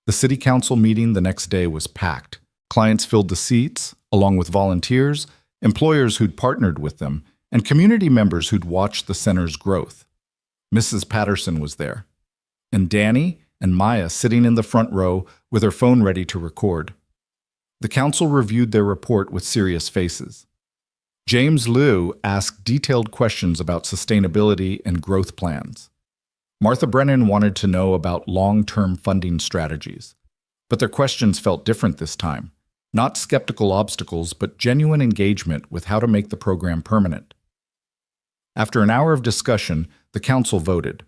The city council meeting the next day was packed. Clients filled the seats, along with volunteers, employers who'd partnered with them, and community members who'd watched the center's growth. Mrs. Patterson was there, and Danny and Maya sitting in the front row with her phone ready to record. The council reviewed their report with serious faces. James Liu asked detailed questions about sustainability and growth plans. Martha Brennan wanted to know about long-term funding strategies. But their questions felt different this time. Not skeptical obstacles, but genuine engagement with how to make the program permanent. After an hour of discussion, the council voted.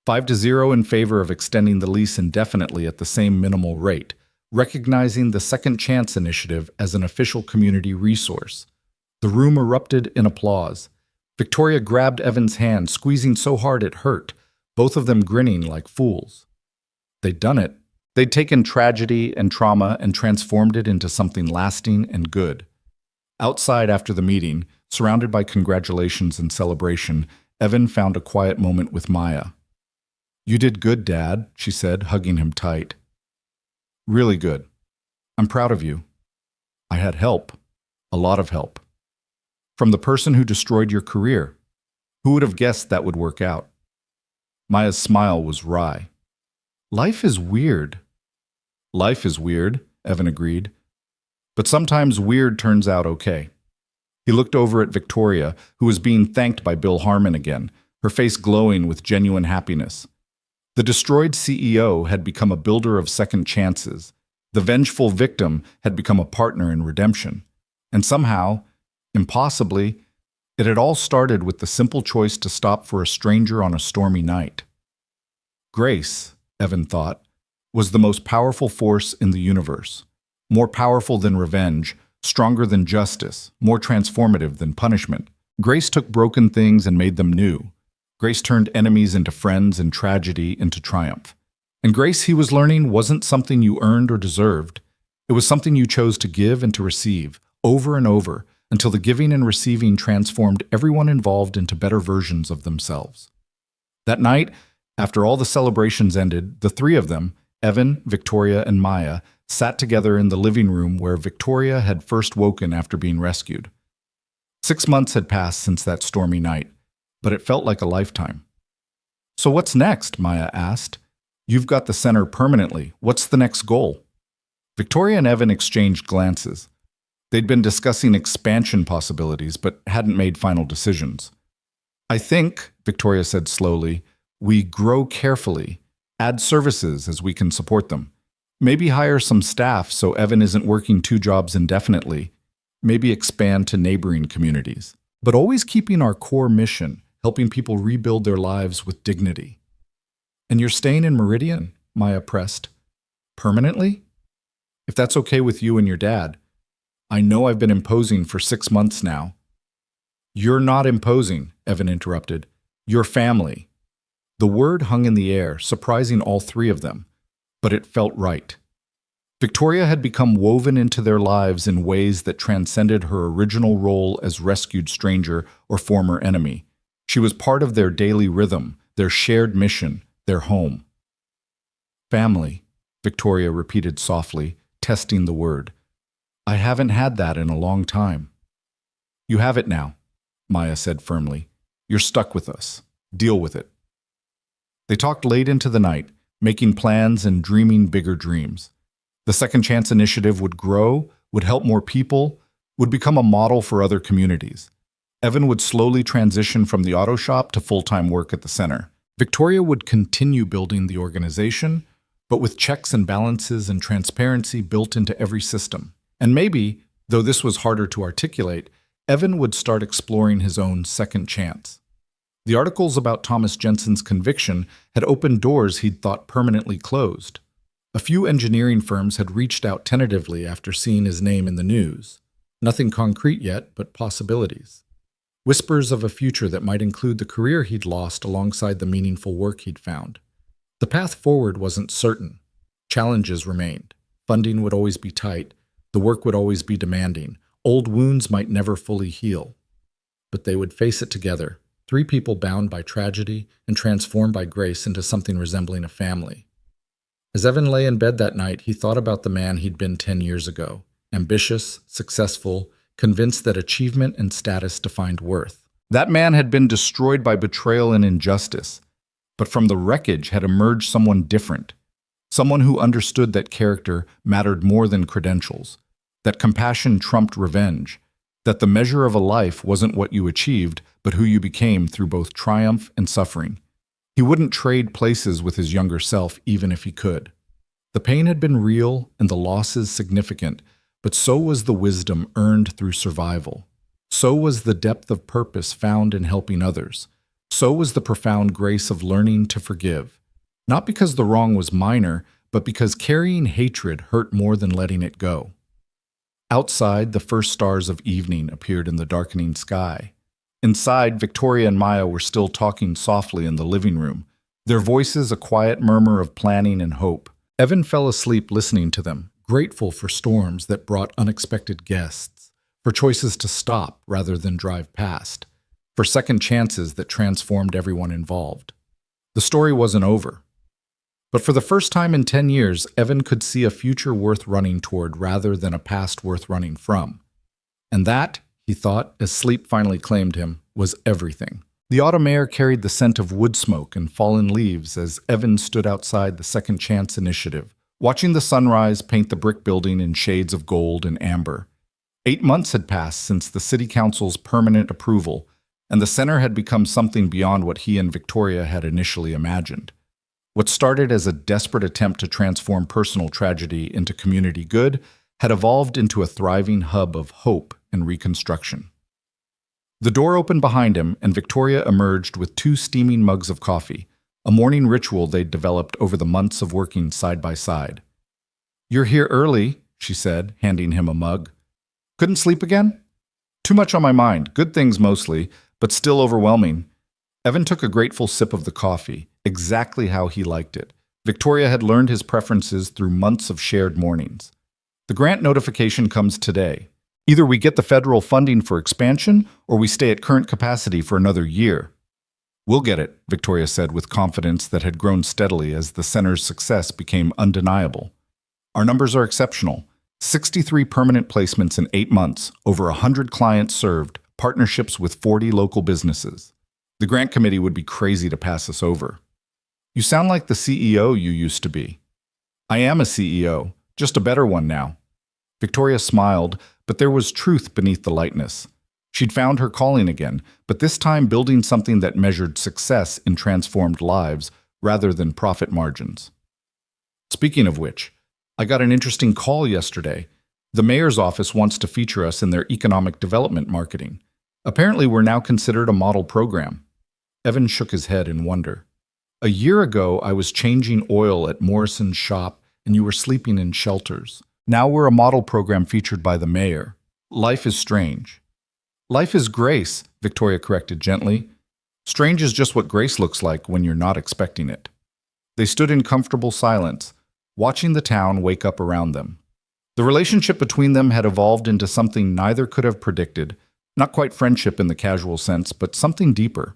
5-0 in favor of extending the lease indefinitely at the same minimal rate, recognizing the Second Chance Initiative as an official community resource. The room erupted in applause. Victoria grabbed Evan's hand, squeezing so hard it hurt, both of them grinning like fools. They'd done it. They'd taken tragedy and trauma and transformed it into something lasting and good. Outside after the meeting, surrounded by congratulations and celebration, Evan found a quiet moment with Maya. You did good, Dad, she said, hugging him tight. Really good. I'm proud of you. I had help. A lot of help. From the person who destroyed your career. Who would have guessed that would work out? Maya's smile was wry. Life is weird. Life is weird, Evan agreed. But sometimes weird turns out okay. He looked over at Victoria, who was being thanked by Bill Harmon again, her face glowing with genuine happiness. The destroyed CEO had become a builder of second chances. The vengeful victim had become a partner in redemption. And somehow, impossibly, it had all started with the simple choice to stop for a stranger on a stormy night. Grace, Evan thought, was the most powerful force in the universe. More powerful than revenge, stronger than justice, more transformative than punishment. Grace took broken things and made them new. Grace turned enemies into friends and tragedy into triumph. And grace, he was learning, wasn't something you earned or deserved. It was something you chose to give and to receive, over and over, until the giving and receiving transformed everyone involved into better versions of themselves. That night, after all the celebrations ended, the three of them, Evan, Victoria, and Maya, sat together in the living room where Victoria had first woken after being rescued. 6 months had passed since that stormy night, but it felt like a lifetime. So what's next? Maya asked. You've got the center permanently. What's the next goal? Victoria and Evan exchanged glances. They'd been discussing expansion possibilities, but hadn't made final decisions. I think, Victoria said slowly, we grow carefully, add services as we can support them. Maybe hire some staff so Evan isn't working 2 jobs indefinitely. Maybe expand to neighboring communities. but always keeping our core mission, helping people rebuild their lives with dignity. And you're staying in Meridian? Maya pressed. Permanently? If that's okay with you and your dad. I know I've been imposing for 6 months now. You're not imposing, Evan interrupted. Your family. The word hung in the air, surprising all three of them, but it felt right. Victoria had become woven into their lives in ways that transcended her original role as rescued stranger or former enemy. She was part of their daily rhythm, their shared mission, their home. Family, Victoria repeated softly, testing the word. I haven't had that in a long time. You have it now, Maya said firmly. You're stuck with us. Deal with it. They talked late into the night, making plans and dreaming bigger dreams. The Second Chance initiative would grow, would help more people, would become a model for other communities. Evan would slowly transition from the auto shop to full-time work at the center. Victoria would continue building the organization, but with checks and balances and transparency built into every system. And maybe, though this was harder to articulate, Evan would start exploring his own second chance. The articles about Thomas Jensen's conviction had opened doors he'd thought permanently closed. A few engineering firms had reached out tentatively after seeing his name in the news. Nothing concrete yet, but possibilities. Whispers of a future that might include the career he'd lost alongside the meaningful work he'd found. The path forward wasn't certain. Challenges remained. Funding would always be tight. The work would always be demanding. Old wounds might never fully heal. But they would face it together, 3 people bound by tragedy and transformed by grace into something resembling a family. As Evan lay in bed that night, he thought about the man he'd been 10 years ago. Ambitious, successful, convinced that achievement and status defined worth. That man had been destroyed by betrayal and injustice, but from the wreckage had emerged someone different. Someone who understood that character mattered more than credentials, that compassion trumped revenge, that the measure of a life wasn't what you achieved, but who you became through both triumph and suffering. He wouldn't trade places with his younger self even if he could. The pain had been real and the losses significant, but so was the wisdom earned through survival. So was the depth of purpose found in helping others. So was the profound grace of learning to forgive. Not because the wrong was minor, but because carrying hatred hurt more than letting it go. Outside, the first stars of evening appeared in the darkening sky. Inside, Victoria and Maya were still talking softly in the living room, their voices a quiet murmur of planning and hope. Evan fell asleep listening to them, grateful for storms that brought unexpected guests, for choices to stop rather than drive past, for second chances that transformed everyone involved. The story wasn't over. But for the first time in 10 years, Evan could see a future worth running toward rather than a past worth running from. And that, he thought, as sleep finally claimed him, was everything. The autumn air carried the scent of wood smoke and fallen leaves as Evan stood outside the Second Chance initiative, watching the sunrise paint the brick building in shades of gold and amber. 8 months had passed since the city council's permanent approval, and the center had become something beyond what he and Victoria had initially imagined. What started as a desperate attempt to transform personal tragedy into community good had evolved into a thriving hub of hope and reconstruction. The door opened behind him, and Victoria emerged with 2 steaming mugs of coffee, a morning ritual they'd developed over the months of working side by side. "You're here early," she said, handing him a mug. "Couldn't sleep again?" "Too much on my mind. Good things mostly, but still overwhelming." Evan took a grateful sip of the coffee, exactly how he liked it. Victoria had learned his preferences through months of shared mornings. "The grant notification comes today. Either we get the federal funding for expansion, or we stay at current capacity for another year." "We'll get it," Victoria said with confidence that had grown steadily as the center's success became undeniable. "Our numbers are exceptional. 63 permanent placements in 8 months, over 100 clients served, partnerships with 40 local businesses. The grant committee would be crazy to pass us over." "You sound like the CEO you used to be." "I am a CEO, just a better one now." Victoria smiled, but there was truth beneath the lightness. She'd found her calling again, but this time building something that measured success in transformed lives rather than profit margins. "Speaking of which, I got an interesting call yesterday. The mayor's office wants to feature us in their economic development marketing. Apparently, we're now considered a model program. Evan shook his head in wonder. A year ago, I was changing oil at Morrison's shop, and you were sleeping in shelters. Now we're a model program featured by the mayor. Life is strange. Life is grace, Victoria corrected gently. Strange is just what grace looks like when you're not expecting it. They stood in comfortable silence, watching the town wake up around them. The relationship between them had evolved into something neither could have predicted, not quite friendship in the casual sense, but something deeper.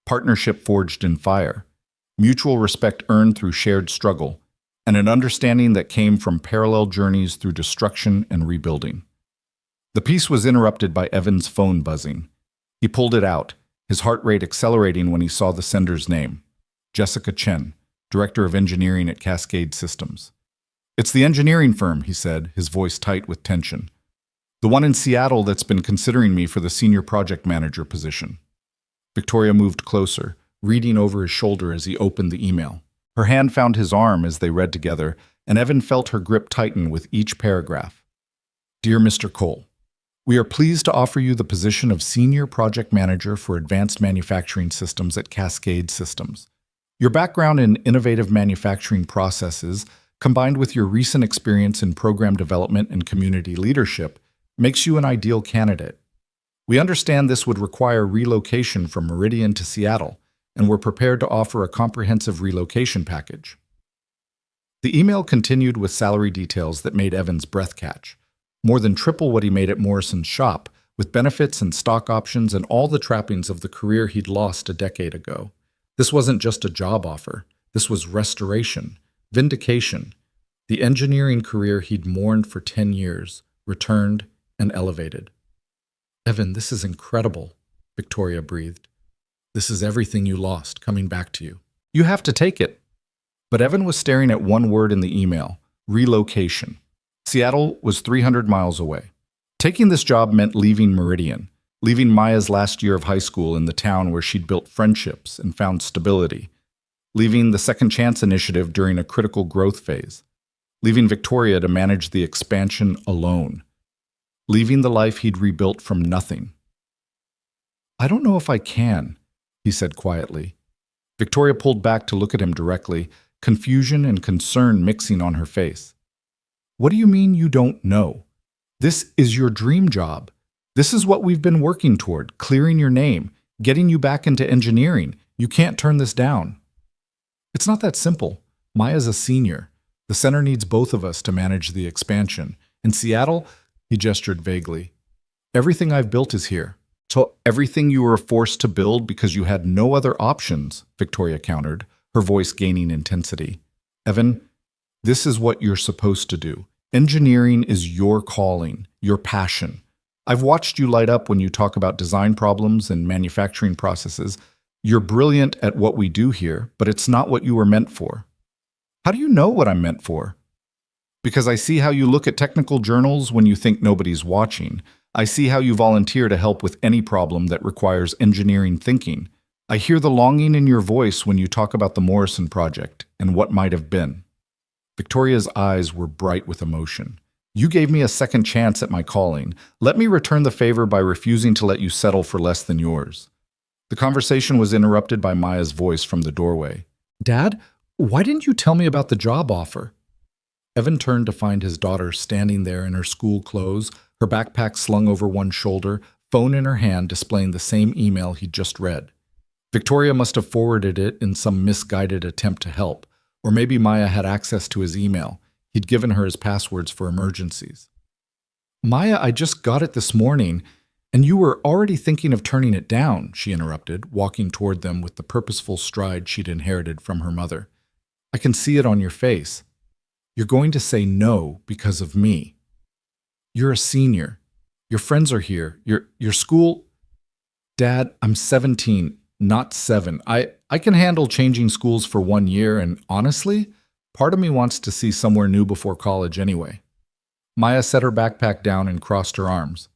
Partnership forged in fire, mutual respect earned through shared struggle, and an understanding that came from parallel journeys through destruction and rebuilding. The piece was interrupted by Evan's phone buzzing. He pulled it out, his heart rate accelerating when he saw the sender's name, Jessica Chen, Director of Engineering at Cascade Systems. "It's the engineering firm," he said, his voice tight with tension. "The one in Seattle that's been considering me for the senior project manager position." Victoria moved closer, reading over his shoulder as he opened the email. Her hand found his arm as they read together, and Evan felt her grip tighten with each paragraph. "Dear Mr. Cole, we are pleased to offer you the position of Senior Project Manager for Advanced Manufacturing Systems at Cascade Systems. Your background in innovative manufacturing processes, combined with your recent experience in program development and community leadership, makes you an ideal candidate. We understand this would require relocation from Meridian to Seattle, and we're prepared to offer a comprehensive relocation package." The email continued with salary details that made Evan's breath catch, more than triple what he made at Morrison's shop, with benefits and stock options and all the trappings of the career he'd lost a decade ago. This wasn't just a job offer. This was restoration, vindication. The engineering career he'd mourned for 10 years, returned and elevated. "Evan, this is incredible," Victoria breathed. "This is everything you lost, coming back to you. You have to take it." But Evan was staring at one word in the email: relocation. Seattle was 300 miles away. Taking this job meant leaving Meridian, leaving Maya's last year of high school in the town where she'd built friendships and found stability, leaving the Second Chance initiative during a critical growth phase, leaving Victoria to manage the expansion alone, leaving the life he'd rebuilt from nothing. "I don't know if I can," he said quietly. Victoria pulled back to look at him directly, confusion and concern mixing on her face. "What do you mean you don't know? This is your dream job. This is what we've been working toward, clearing your name, getting you back into engineering. You can't turn this down." "It's not that simple. Maya's a senior. The center needs both of us to manage the expansion. In Seattle," he gestured vaguely, "everything I've built is here." "So everything you were forced to build because you had no other options," Victoria countered, her voice gaining intensity. "Evan, this is what you're supposed to do. Engineering is your calling, your passion. I've watched you light up when you talk about design problems and manufacturing processes. You're brilliant at what we do here, but it's not what you were meant for." "How do you know what I'm meant for?" "Because I see how you look at technical journals when you think nobody's watching. I see how you volunteer to help with any problem that requires engineering thinking. I hear the longing in your voice when you talk about the Morrison project and what might have been." Victoria's eyes were bright with emotion. "You gave me a second chance at my calling. Let me return the favor by refusing to let you settle for less than yours." The conversation was interrupted by Maya's voice from the doorway. "Dad, why didn't you tell me about the job offer?" Evan turned to find his daughter standing there in her school clothes, her backpack slung over one shoulder, phone in her hand displaying the same email he'd just read. Victoria must have forwarded it in some misguided attempt to help, or maybe Maya had access to his email. He'd given her his passwords for emergencies. "Maya, I just got it this morning, and you were already thinking of turning it down," she interrupted, walking toward them with the purposeful stride she'd inherited from her mother. "I can see it on your face. You're going to say no because of me. You're a senior. Your friends are here. Your school—" "Dad, I'm 17, not 7. I can handle changing schools for 1 year, and honestly, part of me wants to see somewhere new before college anyway." Maya set her backpack down and crossed her arms.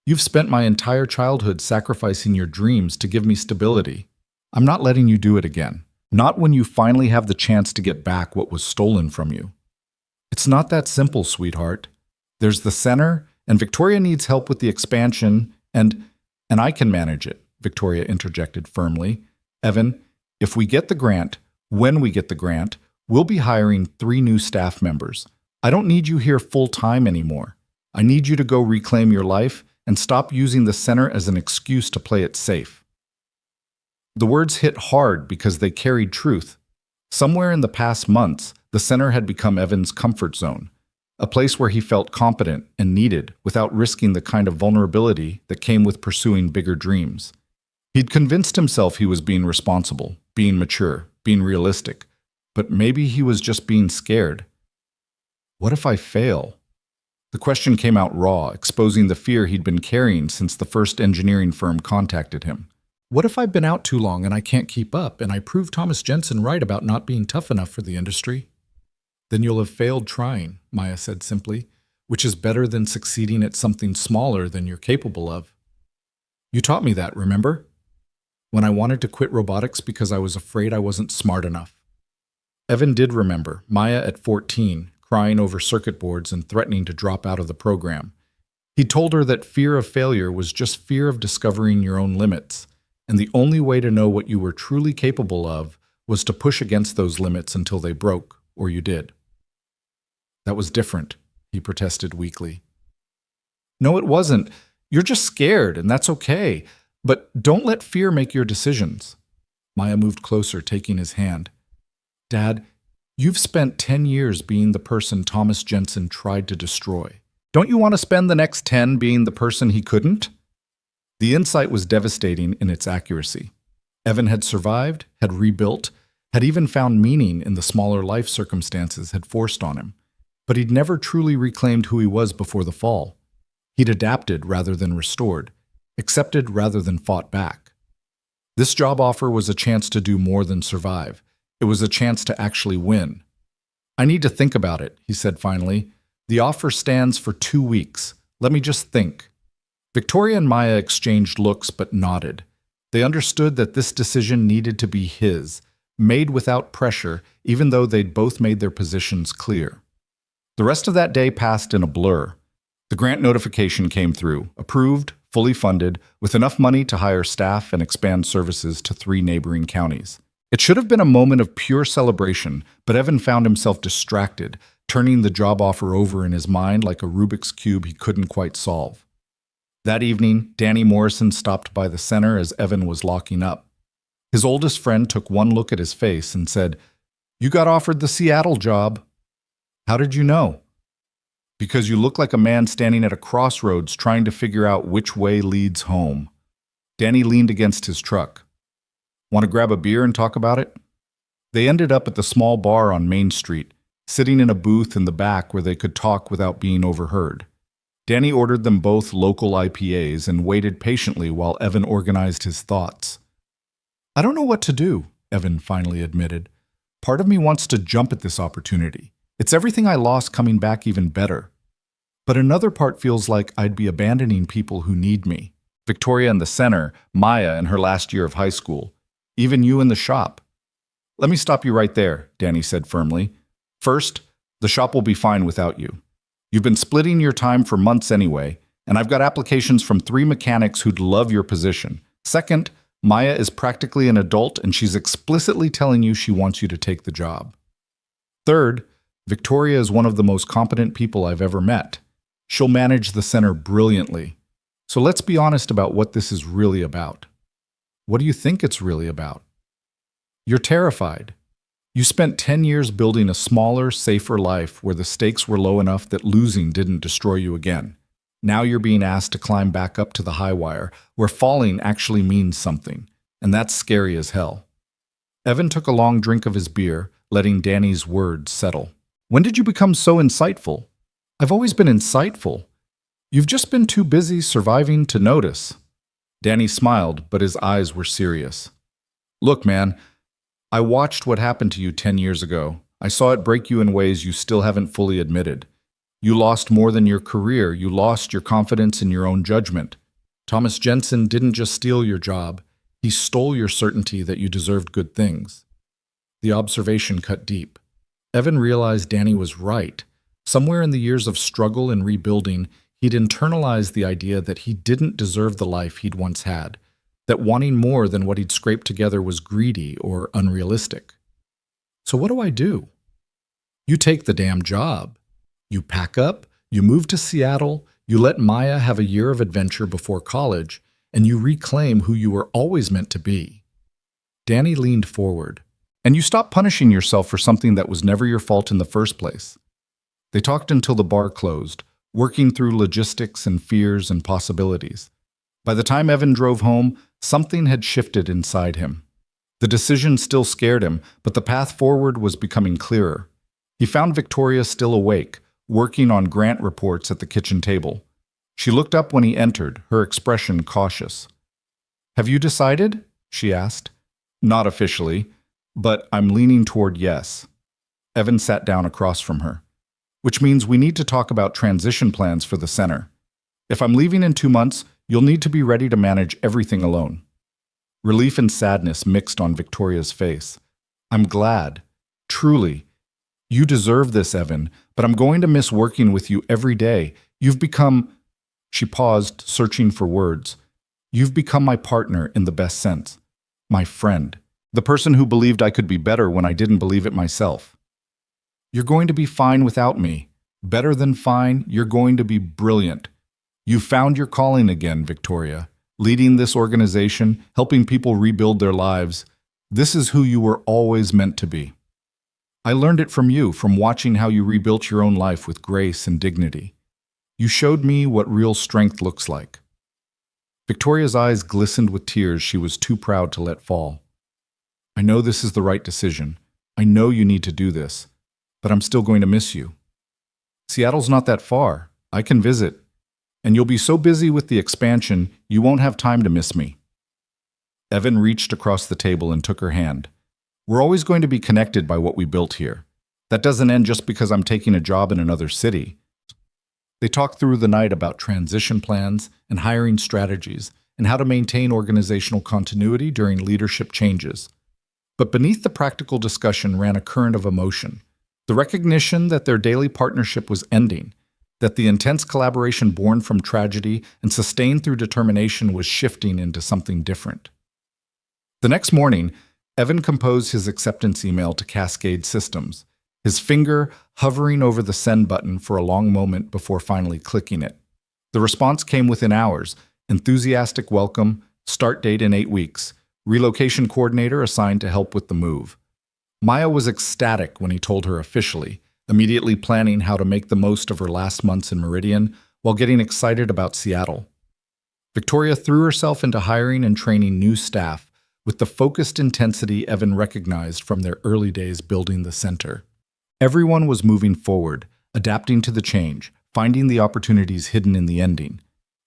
"You've spent my entire childhood sacrificing your dreams to give me stability. I'm not letting you do it again. Not when you finally have the chance to get back what was stolen from you." "It's not that simple, sweetheart. There's the center, and Victoria needs help with the expansion, and And I can manage it, Victoria interjected firmly. Evan, if we get the grant, when we get the grant, we'll be hiring 3 new staff members. I don't need you here full-time anymore. I need you to go reclaim your life and stop using the center as an excuse to play it safe. The words hit hard because they carried truth. Somewhere in the past months, the center had become Evan's comfort zone, a place where he felt competent and needed without risking the kind of vulnerability that came with pursuing bigger dreams. He'd convinced himself he was being responsible, being mature, being realistic, but maybe he was just being scared. What if I fail? The question came out raw, exposing the fear he'd been carrying since the first engineering firm contacted him. What if I've been out too long and I can't keep up, and I prove Thomas Jensen right about not being tough enough for the industry? Then you'll have failed trying, Maya said simply, which is better than succeeding at something smaller than you're capable of. You taught me that, remember? When I wanted to quit robotics because I was afraid I wasn't smart enough. Evan did remember, Maya at 14, crying over circuit boards and threatening to drop out of the program. He told her that fear of failure was just fear of discovering your own limits, and the only way to know what you were truly capable of was to push against those limits until they broke, or you did. That was different, he protested weakly. No, it wasn't. You're just scared, and that's okay. But don't let fear make your decisions. Maya moved closer, taking his hand. Dad, you've spent 10 years being the person Thomas Jensen tried to destroy. Don't you want to spend the next 10 being the person he couldn't? The insight was devastating in its accuracy. Evan had survived, had rebuilt, had even found meaning in the smaller life circumstances had forced on him. But he'd never truly reclaimed who he was before the fall. He'd adapted rather than restored, accepted rather than fought back. This job offer was a chance to do more than survive. It was a chance to actually win. I need to think about it, he said finally. The offer stands for 2 weeks. Let me just think. Victoria and Maya exchanged looks but nodded. They understood that this decision needed to be his, made without pressure, even though they'd both made their positions clear. The rest of that day passed in a blur. The grant notification came through, approved, fully funded, with enough money to hire staff and expand services to 3 neighboring counties. It should have been a moment of pure celebration, but Evan found himself distracted, turning the job offer over in his mind like a Rubik's Cube he couldn't quite solve. That evening, Danny Morrison stopped by the center as Evan was locking up. His oldest friend took one look at his face and said, "You got offered the Seattle job." "How did you know?" "Because you look like a man standing at a crossroads trying to figure out which way leads home." Danny leaned against his truck. "Want to grab a beer and talk about it?" They ended up at the small bar on Main Street, sitting in a booth in the back where they could talk without being overheard. Danny ordered them both local IPAs and waited patiently while Evan organized his thoughts. "I don't know what to do," Evan finally admitted. "Part of me wants to jump at this opportunity. It's everything I lost coming back even better. But another part feels like I'd be abandoning people who need me. Victoria in the center, Maya in her last year of high school, even you in the shop." "Let me stop you right there," Danny said firmly. "First, the shop will be fine without you. You've been splitting your time for months anyway, and I've got applications from 3 mechanics who'd love your position. Second, Maya is practically an adult and she's explicitly telling you she wants you to take the job. Third, Victoria is one of the most competent people I've ever met. She'll manage the center brilliantly. So let's be honest about what this is really about." "What do you think it's really about?" "You're terrified. You spent 10 years building a smaller, safer life where the stakes were low enough that losing didn't destroy you again. Now you're being asked to climb back up to the high wire, where falling actually means something, and that's scary as hell." Evan took a long drink of his beer, letting Danny's words settle. "When did you become so insightful?" "I've always been insightful. You've just been too busy surviving to notice." Danny smiled, but his eyes were serious. "Look, man, I watched what happened to you 10 years ago. I saw it break you in ways you still haven't fully admitted. You lost more than your career. You lost your confidence in your own judgment. Thomas Jensen didn't just steal your job. He stole your certainty that you deserved good things." The observation cut deep. Evan realized Danny was right. Somewhere in the years of struggle and rebuilding, he'd internalized the idea that he didn't deserve the life he'd once had, that wanting more than what he'd scraped together was greedy or unrealistic. So what do I do? You take the damn job. You pack up, you move to Seattle, you let Maya have a year of adventure before college, and you reclaim who you were always meant to be. Danny leaned forward. And you stop punishing yourself for something that was never your fault in the first place. They talked until the bar closed, working through logistics and fears and possibilities. By the time Evan drove home, something had shifted inside him. The decision still scared him, but the path forward was becoming clearer. He found Victoria still awake, working on grant reports at the kitchen table. She looked up when he entered, her expression cautious. "Have you decided?" she asked. "Not officially, but I'm leaning toward yes." Evan sat down across from her. "Which means we need to talk about transition plans for the center. If I'm leaving in 2 months, you'll need to be ready to manage everything alone." Relief and sadness mixed on Victoria's face. "I'm glad. Truly. You deserve this, Evan, but I'm going to miss working with you every day. You've become—" She paused, searching for words. "You've become my partner in the best sense. My friend. The person who believed I could be better when I didn't believe it myself. You're going to be fine without me. Better than fine, you're going to be brilliant. You found your calling again, Victoria. Leading this organization, helping people rebuild their lives. This is who you were always meant to be. I learned it from you, from watching how you rebuilt your own life with grace and dignity. You showed me what real strength looks like." Victoria's eyes glistened with tears she was too proud to let fall. "I know this is the right decision. I know you need to do this, but I'm still going to miss you. Seattle's not that far. I can visit. And you'll be so busy with the expansion, you won't have time to miss me." Evan reached across the table and took her hand. "We're always going to be connected by what we built here. That doesn't end just because I'm taking a job in another city." They talked through the night about transition plans and hiring strategies and how to maintain organizational continuity during leadership changes. But beneath the practical discussion ran a current of emotion, the recognition that their daily partnership was ending, that the intense collaboration born from tragedy and sustained through determination was shifting into something different. The next morning, Evan composed his acceptance email to Cascade Systems, his finger hovering over the send button for a long moment before finally clicking it. The response came within hours: enthusiastic welcome, start date in 8 weeks, relocation coordinator assigned to help with the move. Maya was ecstatic when he told her officially, immediately planning how to make the most of her last months in Meridian while getting excited about Seattle. Victoria threw herself into hiring and training new staff with the focused intensity Evan recognized from their early days building the center. Everyone was moving forward, adapting to the change, finding the opportunities hidden in the ending.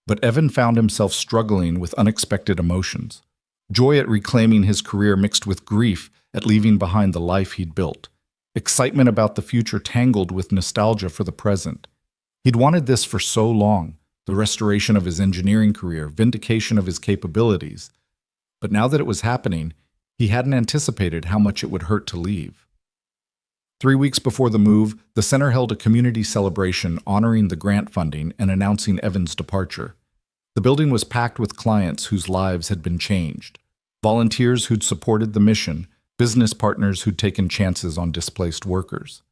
But Evan found himself struggling with unexpected emotions. Joy at reclaiming his career mixed with grief at leaving behind the life he'd built. Excitement about the future tangled with nostalgia for the present. He'd wanted this for so long, the restoration of his engineering career, vindication of his capabilities. But now that it was happening, he hadn't anticipated how much it would hurt to leave. 3 weeks before the move, the center held a community celebration honoring the grant funding and announcing Evan's departure. The building was packed with clients whose lives had been changed, volunteers who'd supported the mission, business partners who'd taken chances on displaced workers.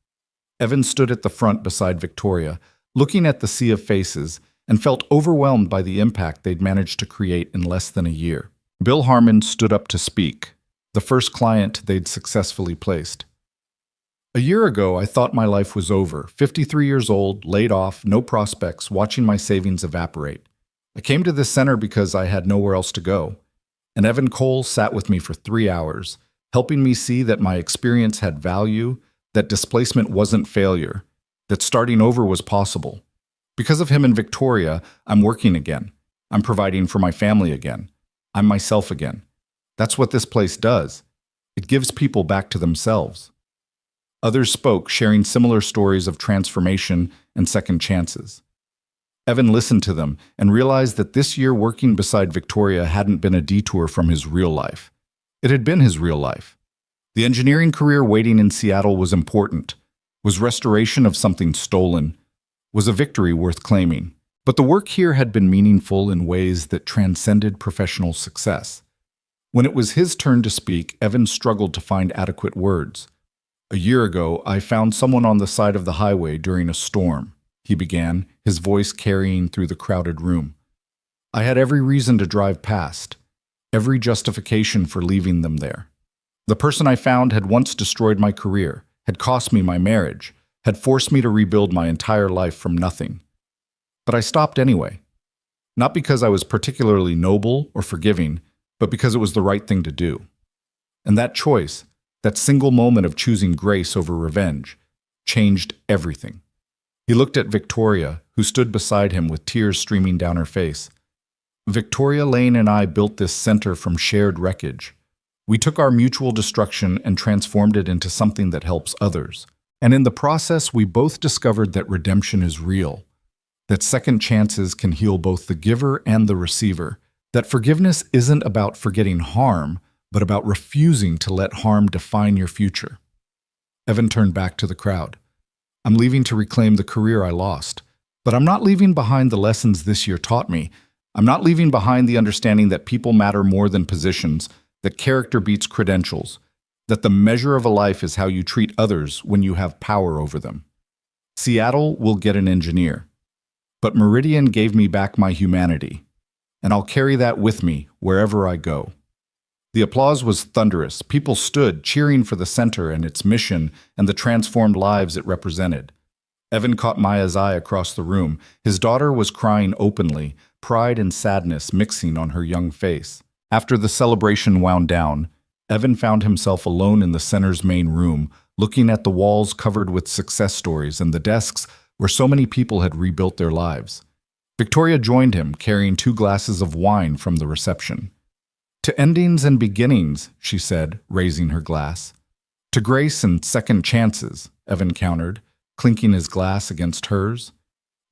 Evan stood at the front beside Victoria, looking at the sea of faces, and felt overwhelmed by the impact they'd managed to create in less than a year. Bill Harmon stood up to speak, the first client they'd successfully placed. "A year ago, I thought my life was over, 53 years old, laid off, no prospects, watching my savings evaporate. I came to this center because I had nowhere else to go. And Evan Cole sat with me for 3 hours, helping me see that my experience had value, that displacement wasn't failure, that starting over was possible. Because of him and Victoria, I'm working again. I'm providing for my family again. I'm myself again. That's what this place does. It gives people back to themselves." Others spoke, sharing similar stories of transformation and second chances. Evan listened to them and realized that this year working beside Victoria hadn't been a detour from his real life. It had been his real life. The engineering career waiting in Seattle was important, was restoration of something stolen, was a victory worth claiming. But the work here had been meaningful in ways that transcended professional success. When it was his turn to speak, Evan struggled to find adequate words. "A year ago, I found someone on the side of the highway during a storm," he began, his voice carrying through the crowded room. "I had every reason to drive past, every justification for leaving them there. The person I found had once destroyed my career, had cost me my marriage, had forced me to rebuild my entire life from nothing. But I stopped anyway. Not because I was particularly noble or forgiving, but because it was the right thing to do. And that choice, that single moment of choosing grace over revenge, changed everything." He looked at Victoria, who stood beside him with tears streaming down her face. "Victoria Lane and I built this center from shared wreckage. We took our mutual destruction and transformed it into something that helps others. And in the process, we both discovered that redemption is real, that second chances can heal both the giver and the receiver, that forgiveness isn't about forgetting harm, but about refusing to let harm define your future." Evan turned back to the crowd. "I'm leaving to reclaim the career I lost, but I'm not leaving behind the lessons this year taught me. I'm not leaving behind the understanding that people matter more than positions, that character beats credentials, that the measure of a life is how you treat others when you have power over them. Seattle will get an engineer, but Meridian gave me back my humanity, and I'll carry that with me wherever I go." The applause was thunderous. People stood, cheering for the center and its mission and the transformed lives it represented. Evan caught Maya's eye across the room. His daughter was crying openly, pride and sadness mixing on her young face. After the celebration wound down, Evan found himself alone in the center's main room, looking at the walls covered with success stories and the desks where so many people had rebuilt their lives. Victoria joined him, carrying 2 glasses of wine from the reception. "To endings and beginnings," she said, raising her glass. "To grace and second chances," Evan countered, clinking his glass against hers.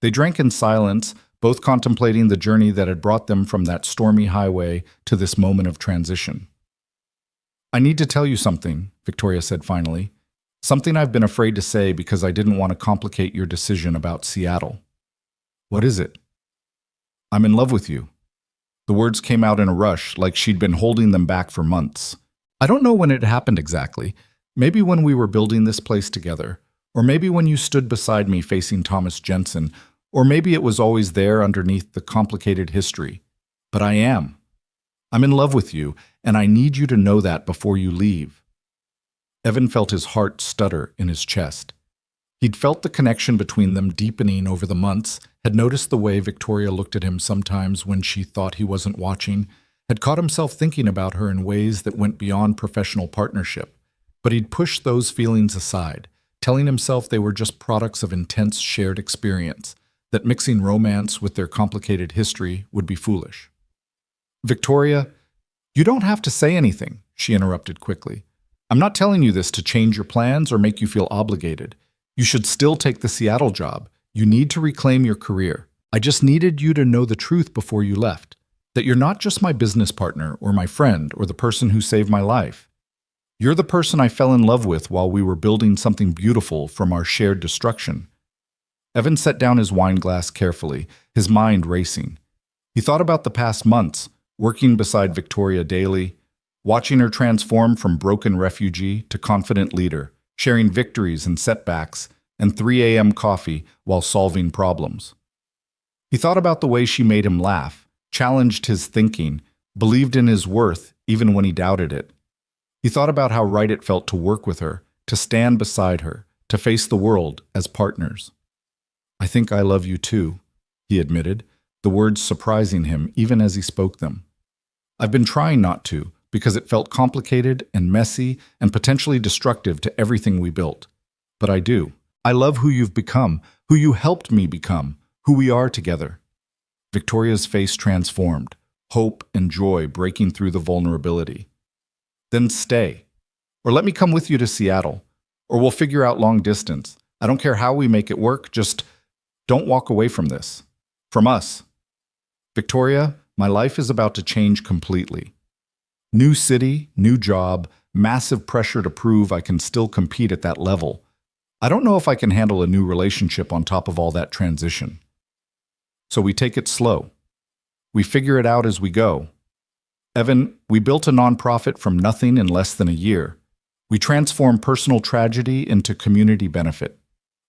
They drank in silence, both contemplating the journey that had brought them from that stormy highway to this moment of transition. "I need to tell you something," Victoria said finally. "Something I've been afraid to say because I didn't want to complicate your decision about Seattle." "What is it?" "I'm in love with you." The words came out in a rush, like she'd been holding them back for months. "I don't know when it happened exactly. Maybe when we were building this place together, or maybe when you stood beside me facing Thomas Jensen, or maybe it was always there underneath the complicated history. But I am. I'm in love with you, and I need you to know that before you leave." Evan felt his heart stutter in his chest. He'd felt the connection between them deepening over the months, had noticed the way Victoria looked at him sometimes when she thought he wasn't watching, had caught himself thinking about her in ways that went beyond professional partnership. But he'd pushed those feelings aside, telling himself they were just products of intense shared experience, that mixing romance with their complicated history would be foolish. "Victoria, you don't have to say anything," she interrupted quickly. "I'm not telling you this to change your plans or make you feel obligated. You should still take the Seattle job. You need to reclaim your career. I just needed you to know the truth before you left, that you're not just my business partner or my friend or the person who saved my life. You're the person I fell in love with while we were building something beautiful from our shared destruction." Evan set down his wine glass carefully, his mind racing. He thought about the past months, working beside Victoria daily, watching her transform from broken refugee to confident leader, sharing victories and setbacks, and 3 a.m. coffee while solving problems. He thought about the way she made him laugh, challenged his thinking, believed in his worth even when he doubted it. He thought about how right it felt to work with her, to stand beside her, to face the world as partners. "I think I love you too," he admitted, the words surprising him even as he spoke them. "I've been trying not to, because it felt complicated and messy and potentially destructive to everything we built. But I do. I love who you've become, who you helped me become, who we are together." Victoria's face transformed, hope and joy breaking through the vulnerability. "Then stay. Or let me come with you to Seattle. Or we'll figure out long distance. I don't care how we make it work, just don't walk away from this. From us. Victoria, my life is about to change completely. New city, new job, massive pressure to prove I can still compete at that level. I don't know if I can handle a new relationship on top of all that transition." So we take it slow. We figure it out as we go. Evan, we built a nonprofit from nothing in less than a year. We transformed personal tragedy into community benefit.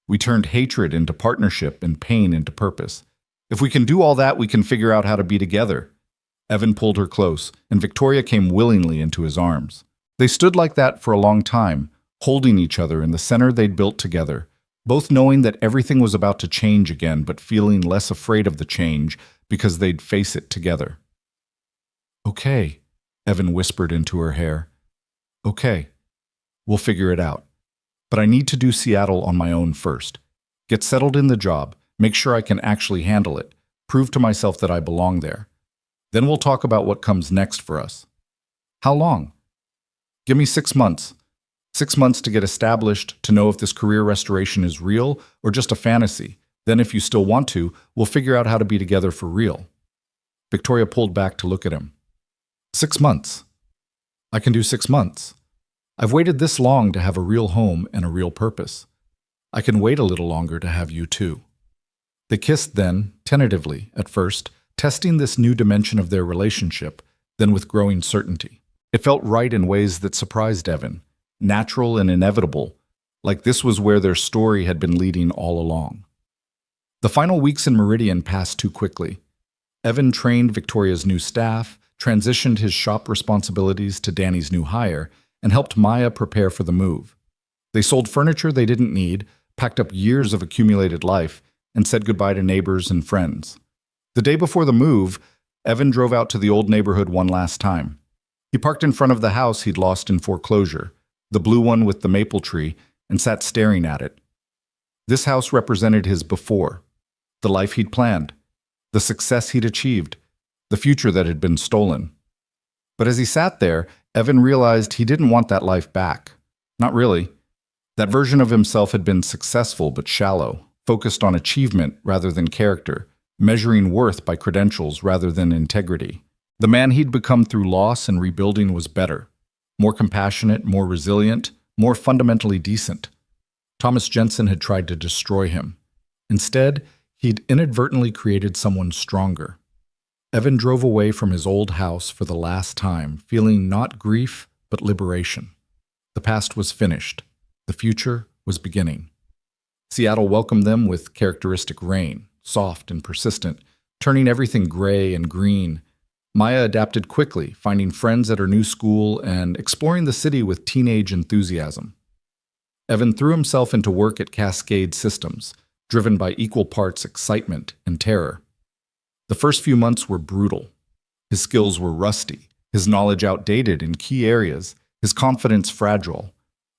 We turned hatred into partnership and pain into purpose. If we can do all that, we can figure out how to be together. Evan pulled her close, and Victoria came willingly into his arms. They stood like that for a long time, holding each other in the center they'd built together, both knowing that everything was about to change again, but feeling less afraid of the change because they'd face it together. "Okay," Evan whispered into her hair. "Okay, we'll figure it out. But I need to do Seattle on my own first. Get settled in the job, make sure I can actually handle it, prove to myself that I belong there. Then we'll talk about what comes next for us." "How long?" "Give me 6 months. 6 months to get established, to know if this career restoration is real or just a fantasy. Then if you still want to, we'll figure out how to be together for real." Victoria pulled back to look at him. 6 months. I can do 6 months. I've waited this long to have a real home and a real purpose. I can wait a little longer to have you too. They kissed then, tentatively, at first, testing this new dimension of their relationship, then with growing certainty. It felt right in ways that surprised Evan, natural and inevitable, like this was where their story had been leading all along. The final weeks in Meridian passed too quickly. Evan trained Victoria's new staff, transitioned his shop responsibilities to Danny's new hire, and helped Maya prepare for the move. They sold furniture they didn't need, packed up years of accumulated life, and said goodbye to neighbors and friends. The day before the move, Evan drove out to the old neighborhood one last time. He parked in front of the house he'd lost in foreclosure, the blue one with the maple tree, and sat staring at it. This house represented his before, the life he'd planned, the success he'd achieved, the future that had been stolen. But as he sat there, Evan realized he didn't want that life back. Not really. That version of himself had been successful but shallow, focused on achievement rather than character, measuring worth by credentials rather than integrity. The man he'd become through loss and rebuilding was better, more compassionate, more resilient, more fundamentally decent. Thomas Jensen had tried to destroy him. Instead, he'd inadvertently created someone stronger. Evan drove away from his old house for the last time, feeling not grief, but liberation. The past was finished. The future was beginning. Seattle welcomed them with characteristic rain, soft and persistent, turning everything gray and green. Maya adapted quickly, finding friends at her new school and exploring the city with teenage enthusiasm. Evan threw himself into work at Cascade Systems, driven by equal parts excitement and terror. The first few months were brutal. His skills were rusty, his knowledge outdated in key areas, his confidence fragile.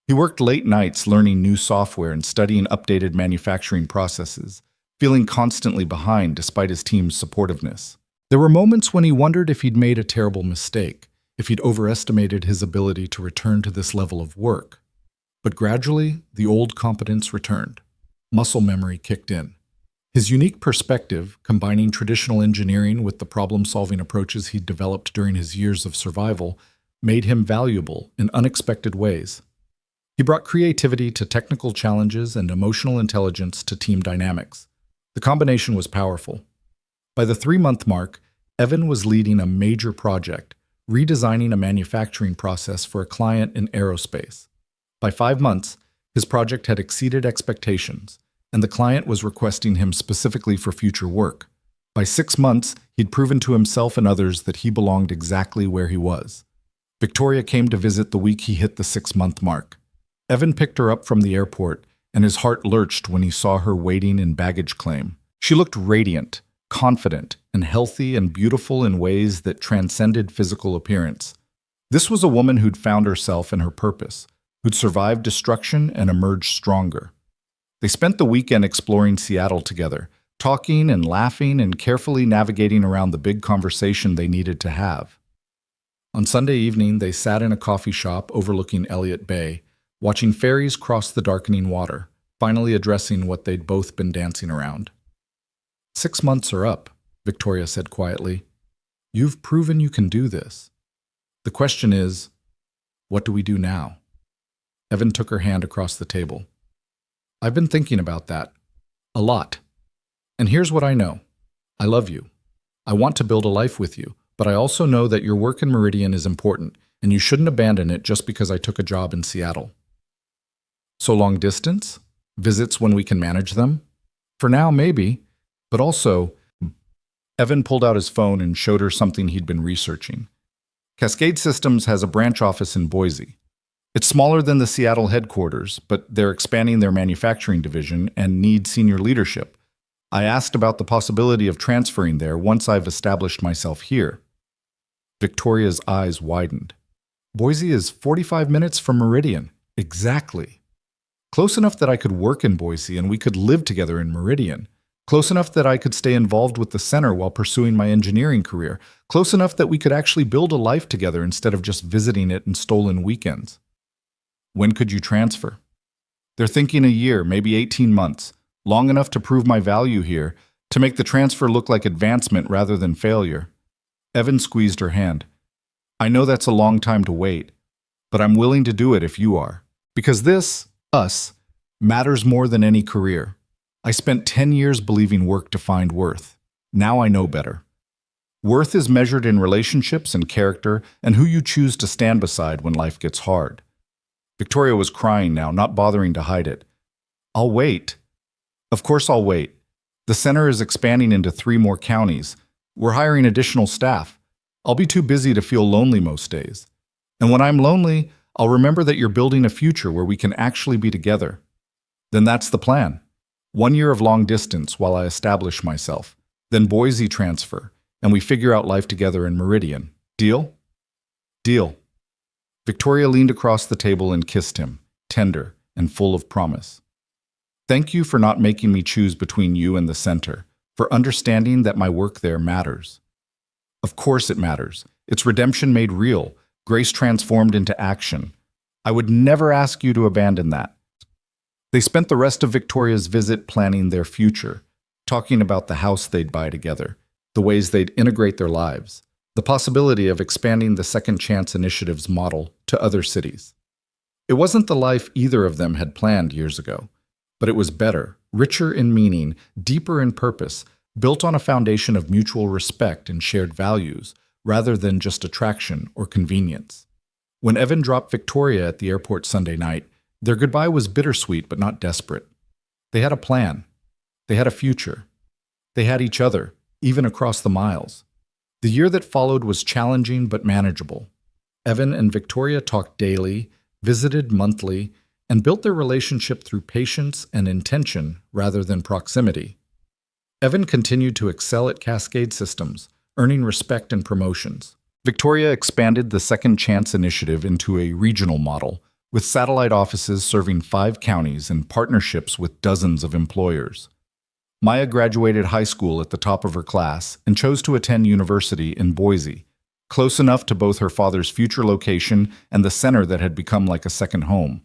He worked late nights learning new software and studying updated manufacturing processes, feeling constantly behind despite his team's supportiveness. There were moments when he wondered if he'd made a terrible mistake, if he'd overestimated his ability to return to this level of work. But gradually, the old competence returned. Muscle memory kicked in. His unique perspective, combining traditional engineering with the problem-solving approaches he'd developed during his years of survival, made him valuable in unexpected ways. He brought creativity to technical challenges and emotional intelligence to team dynamics. The combination was powerful. By the 3-month mark, Evan was leading a major project, redesigning a manufacturing process for a client in aerospace. By 5 months, his project had exceeded expectations, and the client was requesting him specifically for future work. By 6 months, he'd proven to himself and others that he belonged exactly where he was. Victoria came to visit the week he hit the 6-month mark. Evan picked her up from the airport, and his heart lurched when he saw her waiting in baggage claim. She looked radiant, confident, and healthy and beautiful in ways that transcended physical appearance. This was a woman who'd found herself and her purpose, who'd survived destruction and emerged stronger. They spent the weekend exploring Seattle together, talking and laughing and carefully navigating around the big conversation they needed to have. On Sunday evening, they sat in a coffee shop overlooking Elliott Bay, watching ferries cross the darkening water, finally addressing what they'd both been dancing around. 6 months are up, Victoria said quietly. You've proven you can do this. The question is, what do we do now? Evan took her hand across the table. I've been thinking about that. A lot. And here's what I know. I love you. I want to build a life with you, but I also know that your work in Meridian is important, and you shouldn't abandon it just because I took a job in Seattle. So long distance? Visits when we can manage them? For now, maybe, but also, Evan pulled out his phone and showed her something he'd been researching. Cascade Systems has a branch office in Boise. It's smaller than the Seattle headquarters, but they're expanding their manufacturing division and need senior leadership. I asked about the possibility of transferring there once I've established myself here. Victoria's eyes widened. Boise is 45 minutes from Meridian. Exactly. Close enough that I could work in Boise and we could live together in Meridian. Close enough that I could stay involved with the center while pursuing my engineering career. Close enough that we could actually build a life together instead of just visiting it in stolen weekends. When could you transfer? They're thinking a year, maybe 18 months, long enough to prove my value here, to make the transfer look like advancement rather than failure. Evan squeezed her hand. I know that's a long time to wait, but I'm willing to do it if you are. Because this, us, matters more than any career. I spent 10 years believing work defined worth. Now I know better. Worth is measured in relationships and character and who you choose to stand beside when life gets hard. Victoria was crying now, not bothering to hide it. I'll wait. Of course I'll wait. The center is expanding into 3 more counties. We're hiring additional staff. I'll be too busy to feel lonely most days. And when I'm lonely, I'll remember that you're building a future where we can actually be together. Then that's the plan. 1 year of long distance while I establish myself. Then Boise transfer, and we figure out life together in Meridian. Deal? Deal. Victoria leaned across the table and kissed him, tender and full of promise. Thank you for not making me choose between you and the center, for understanding that my work there matters. Of course it matters. It's redemption made real, grace transformed into action. I would never ask you to abandon that. They spent the rest of Victoria's visit planning their future, talking about the house they'd buy together, the ways they'd integrate their lives, the possibility of expanding the Second Chance Initiative's model to other cities. It wasn't the life either of them had planned years ago, but it was better, richer in meaning, deeper in purpose, built on a foundation of mutual respect and shared values, rather than just attraction or convenience. When Evan dropped Victoria at the airport Sunday night, their goodbye was bittersweet but not desperate. They had a plan. They had a future. They had each other, even across the miles. The year that followed was challenging but manageable. Evan and Victoria talked daily, visited monthly, and built their relationship through patience and intention rather than proximity. Evan continued to excel at Cascade Systems, earning respect and promotions. Victoria expanded the Second Chance Initiative into a regional model, with satellite offices serving 5 counties and partnerships with dozens of employers. Maya graduated high school at the top of her class and chose to attend university in Boise, close enough to both her father's future location and the center that had become like a second home.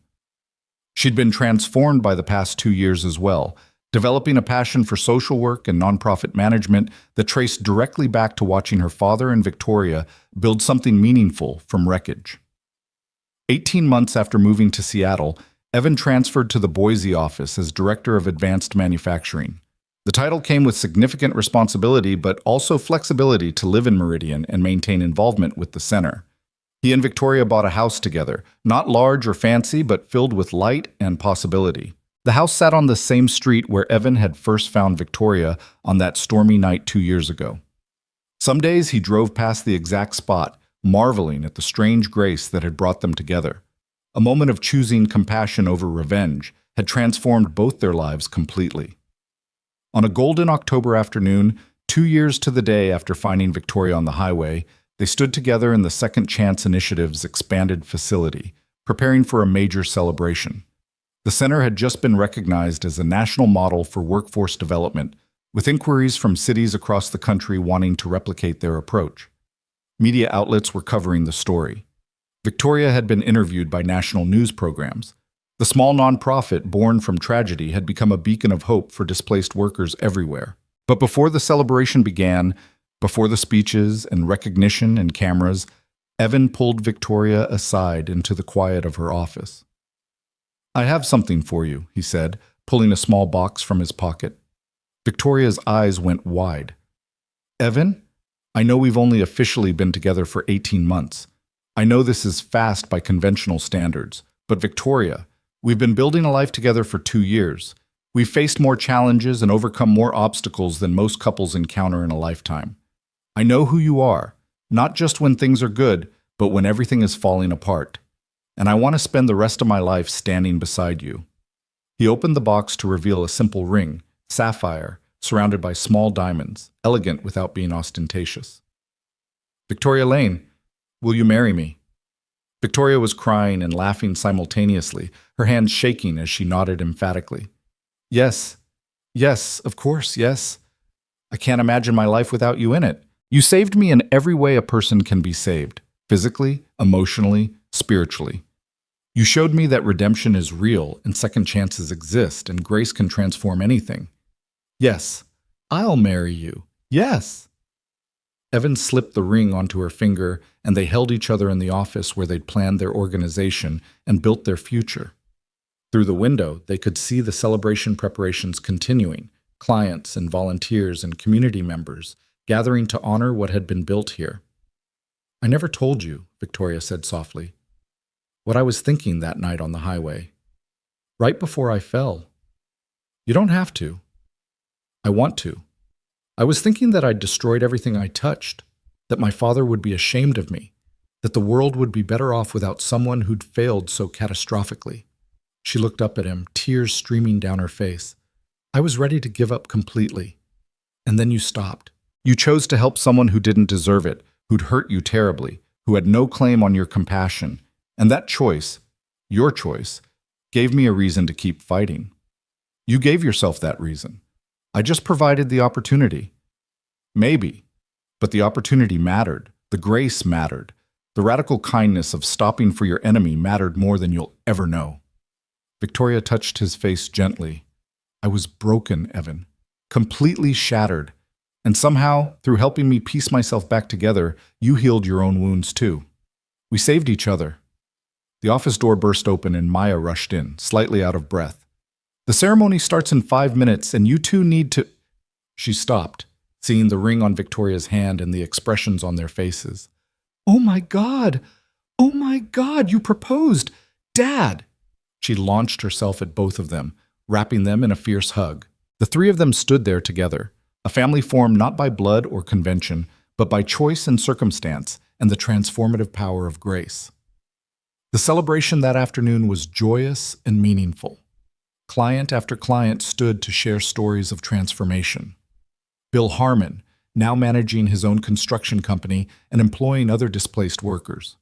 She'd been transformed by the past 2 years as well, developing a passion for social work and nonprofit management that traced directly back to watching her father and Victoria build something meaningful from wreckage. 18 months after moving to Seattle, Evan transferred to the Boise office as Director of Advanced Manufacturing. The title came with significant responsibility but also flexibility to live in Meridian and maintain involvement with the center. He and Victoria bought a house together, not large or fancy, but filled with light and possibility. The house sat on the same street where Evan had first found Victoria on that stormy night 2 years ago. Some days he drove past the exact spot, marveling at the strange grace that had brought them together. A moment of choosing compassion over revenge had transformed both their lives completely. On a golden October afternoon, 2 years to the day after finding Victoria on the highway, they stood together in the Second Chance Initiative's expanded facility, preparing for a major celebration. The center had just been recognized as a national model for workforce development, with inquiries from cities across the country wanting to replicate their approach. Media outlets were covering the story. Victoria had been interviewed by national news programs. The small nonprofit born from tragedy had become a beacon of hope for displaced workers everywhere. But before the celebration began, before the speeches and recognition and cameras, Evan pulled Victoria aside into the quiet of her office. "I have something for you," he said, pulling a small box from his pocket. Victoria's eyes went wide. Evan, I know we've only officially been together for 18 months. I know this is fast by conventional standards. But Victoria, we've been building a life together for 2 years. We've faced more challenges and overcome more obstacles than most couples encounter in a lifetime. I know who you are, not just when things are good, but when everything is falling apart. And I want to spend the rest of my life standing beside you. He opened the box to reveal a simple ring, sapphire, surrounded by small diamonds, elegant without being ostentatious. Victoria Lane, will you marry me? Victoria was crying and laughing simultaneously, her hands shaking as she nodded emphatically. Yes, yes, of course, yes. I can't imagine my life without you in it. You saved me in every way a person can be saved, physically, emotionally, spiritually. You showed me that redemption is real and second chances exist and grace can transform anything. Yes, I'll marry you. Yes. Evan slipped the ring onto her finger, and they held each other in the office where they'd planned their organization and built their future. Through the window, they could see the celebration preparations continuing, clients and volunteers and community members gathering to honor what had been built here. I never told you, Victoria said softly, what I was thinking that night on the highway. Right before I fell. You don't have to. I want to. I was thinking that I'd destroyed everything I touched, that my father would be ashamed of me, that the world would be better off without someone who'd failed so catastrophically. She looked up at him, tears streaming down her face. I was ready to give up completely. And then you stopped. You chose to help someone who didn't deserve it, who'd hurt you terribly, who had no claim on your compassion. And that choice, your choice, gave me a reason to keep fighting. You gave yourself that reason. I just provided the opportunity. Maybe, but the opportunity mattered. The grace mattered. The radical kindness of stopping for your enemy mattered more than you'll ever know. Victoria touched his face gently. I was broken, Evan, completely shattered. And somehow, through helping me piece myself back together, you healed your own wounds too. We saved each other. The office door burst open and Maya rushed in, slightly out of breath. The ceremony starts in 5 minutes and you two need to… She stopped, seeing the ring on Victoria's hand and the expressions on their faces. Oh my God! Oh my God, you proposed! Dad! She launched herself at both of them, wrapping them in a fierce hug. The three of them stood there together, a family formed not by blood or convention, but by choice and circumstance and the transformative power of grace. The celebration that afternoon was joyous and meaningful. Client after client stood to share stories of transformation. Bill Harmon, now managing his own construction company and employing other displaced workers.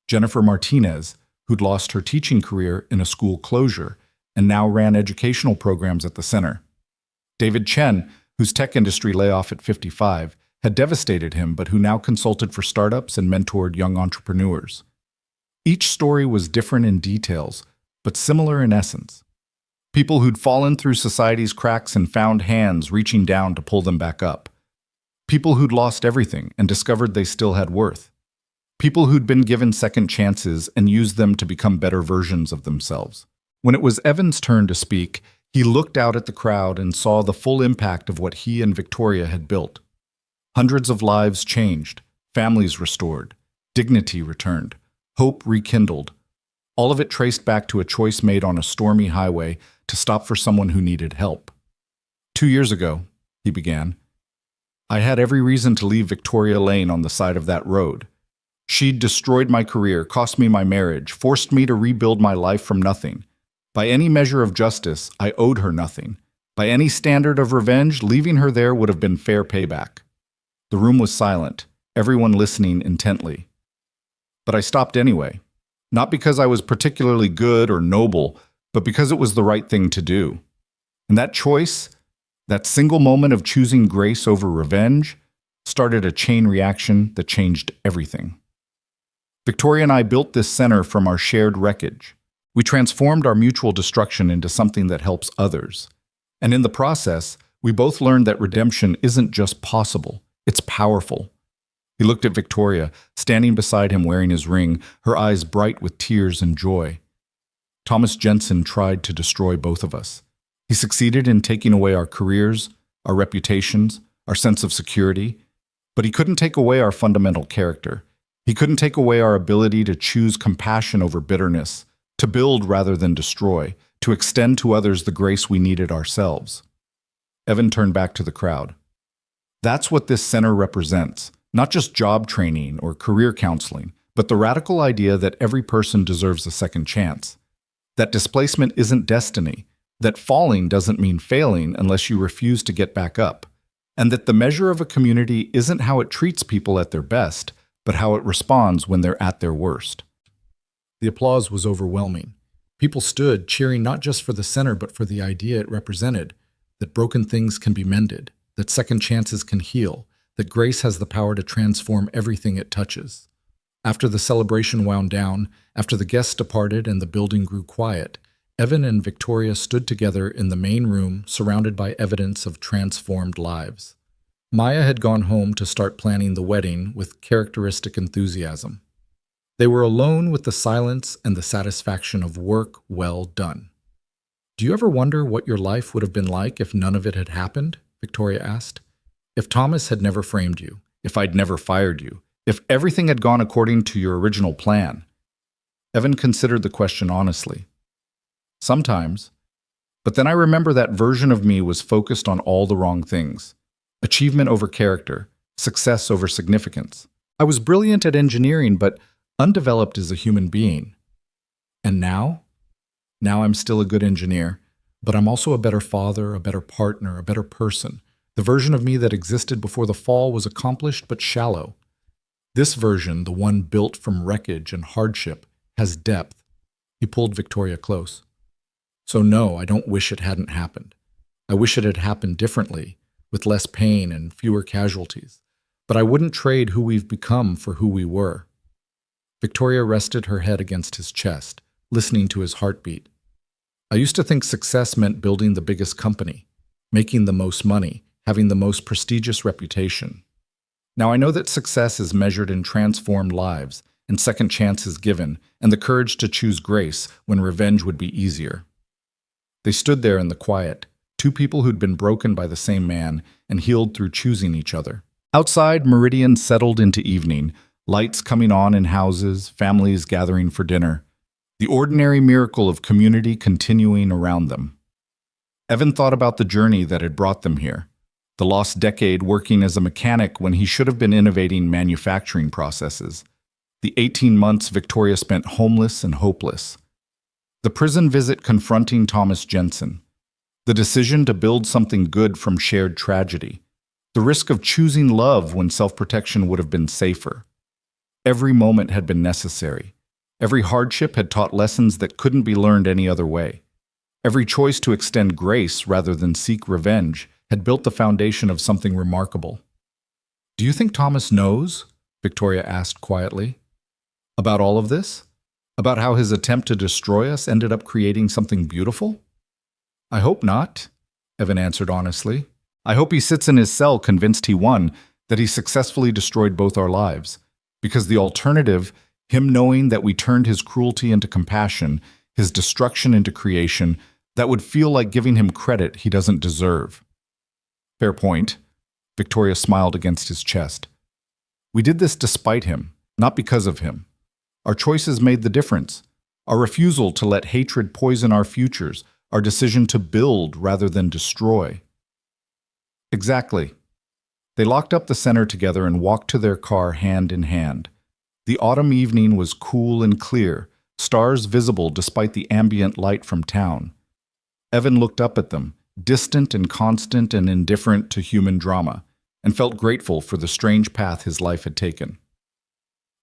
Jennifer Martinez, who'd lost her teaching career in a school closure and now ran educational programs at the center. David Chen, whose tech industry layoff at 55 had devastated him, but who now consulted for startups and mentored young entrepreneurs. Each story was different in details, but similar in essence. People who'd fallen through society's cracks and found hands reaching down to pull them back up. People who'd lost everything and discovered they still had worth. People who'd been given second chances and used them to become better versions of themselves. When it was Evan's turn to speak, he looked out at the crowd and saw the full impact of what he and Victoria had built. Hundreds of lives changed, families restored, dignity returned, hope rekindled. All of it traced back to a choice made on a stormy highway to stop for someone who needed help. 2 years ago, he began, I had every reason to leave Victoria Lane on the side of that road. She'd destroyed my career, cost me my marriage, forced me to rebuild my life from nothing. By any measure of justice, I owed her nothing. By any standard of revenge, leaving her there would have been fair payback. The room was silent, everyone listening intently. But I stopped anyway, not because I was particularly good or noble, but because it was the right thing to do. And that choice, that single moment of choosing grace over revenge, started a chain reaction that changed everything. Victoria and I built this center from our shared wreckage. We transformed our mutual destruction into something that helps others. And in the process, we both learned that redemption isn't just possible, it's powerful. He looked at Victoria, standing beside him wearing his ring, her eyes bright with tears and joy. Thomas Jensen tried to destroy both of us. He succeeded in taking away our careers, our reputations, our sense of security, but he couldn't take away our fundamental character. He couldn't take away our ability to choose compassion over bitterness, to build rather than destroy, to extend to others the grace we needed ourselves. Evan turned back to the crowd. That's what this center represents, not just job training or career counseling, but the radical idea that every person deserves a second chance. That displacement isn't destiny, that falling doesn't mean failing unless you refuse to get back up, and that the measure of a community isn't how it treats people at their best, but how it responds when they're at their worst. The applause was overwhelming. People stood, cheering not just for the center, but for the idea it represented, that broken things can be mended, that second chances can heal, that grace has the power to transform everything it touches. After the celebration wound down, after the guests departed and the building grew quiet, Evan and Victoria stood together in the main room, surrounded by evidence of transformed lives. Maya had gone home to start planning the wedding with characteristic enthusiasm. They were alone with the silence and the satisfaction of work well done. "Do you ever wonder what your life would have been like if none of it had happened?" Victoria asked. "If Thomas had never framed you, if I'd never fired you, if everything had gone according to your original plan?" Evan considered the question honestly. "Sometimes. But then I remember that version of me was focused on all the wrong things. Achievement over character, success over significance. I was brilliant at engineering, but undeveloped as a human being. And now? Now I'm still a good engineer, but I'm also a better father, a better partner, a better person. The version of me that existed before the fall was accomplished but shallow. This version, the one built from wreckage and hardship, has depth." He pulled Victoria close. "So no, I don't wish it hadn't happened. I wish it had happened differently, with less pain and fewer casualties. But I wouldn't trade who we've become for who we were." Victoria rested her head against his chest, listening to his heartbeat. "I used to think success meant building the biggest company, making the most money, having the most prestigious reputation. Now I know that success is measured in transformed lives, and second chances given, and the courage to choose grace when revenge would be easier." They stood there in the quiet, two people who'd been broken by the same man and healed through choosing each other. Outside, meridian settled into evening, lights coming on in houses, families gathering for dinner, the ordinary miracle of community continuing around them. Evan thought about the journey that had brought them here, the lost decade working as a mechanic when he should have been innovating manufacturing processes, the 18 months Victoria spent homeless and hopeless, the prison visit confronting Thomas Jensen, the decision to build something good from shared tragedy, the risk of choosing love when self-protection would have been safer. Every moment had been necessary. Every hardship had taught lessons that couldn't be learned any other way. Every choice to extend grace rather than seek revenge had built the foundation of something remarkable. "Do you think Thomas knows?" Victoria asked quietly. "About all of this? About how his attempt to destroy us ended up creating something beautiful?" "I hope not," Evan answered honestly. "I hope he sits in his cell convinced he won, that he successfully destroyed both our lives. Because the alternative, him knowing that we turned his cruelty into compassion, his destruction into creation, that would feel like giving him credit he doesn't deserve." "Fair point." Victoria smiled against his chest. "We did this despite him, not because of him. Our choices made the difference. Our refusal to let hatred poison our futures, our decision to build rather than destroy." "Exactly." They locked up the center together and walked to their car hand in hand. The autumn evening was cool and clear, stars visible despite the ambient light from town. Evan looked up at them, distant and constant and indifferent to human drama, and felt grateful for the strange path his life had taken.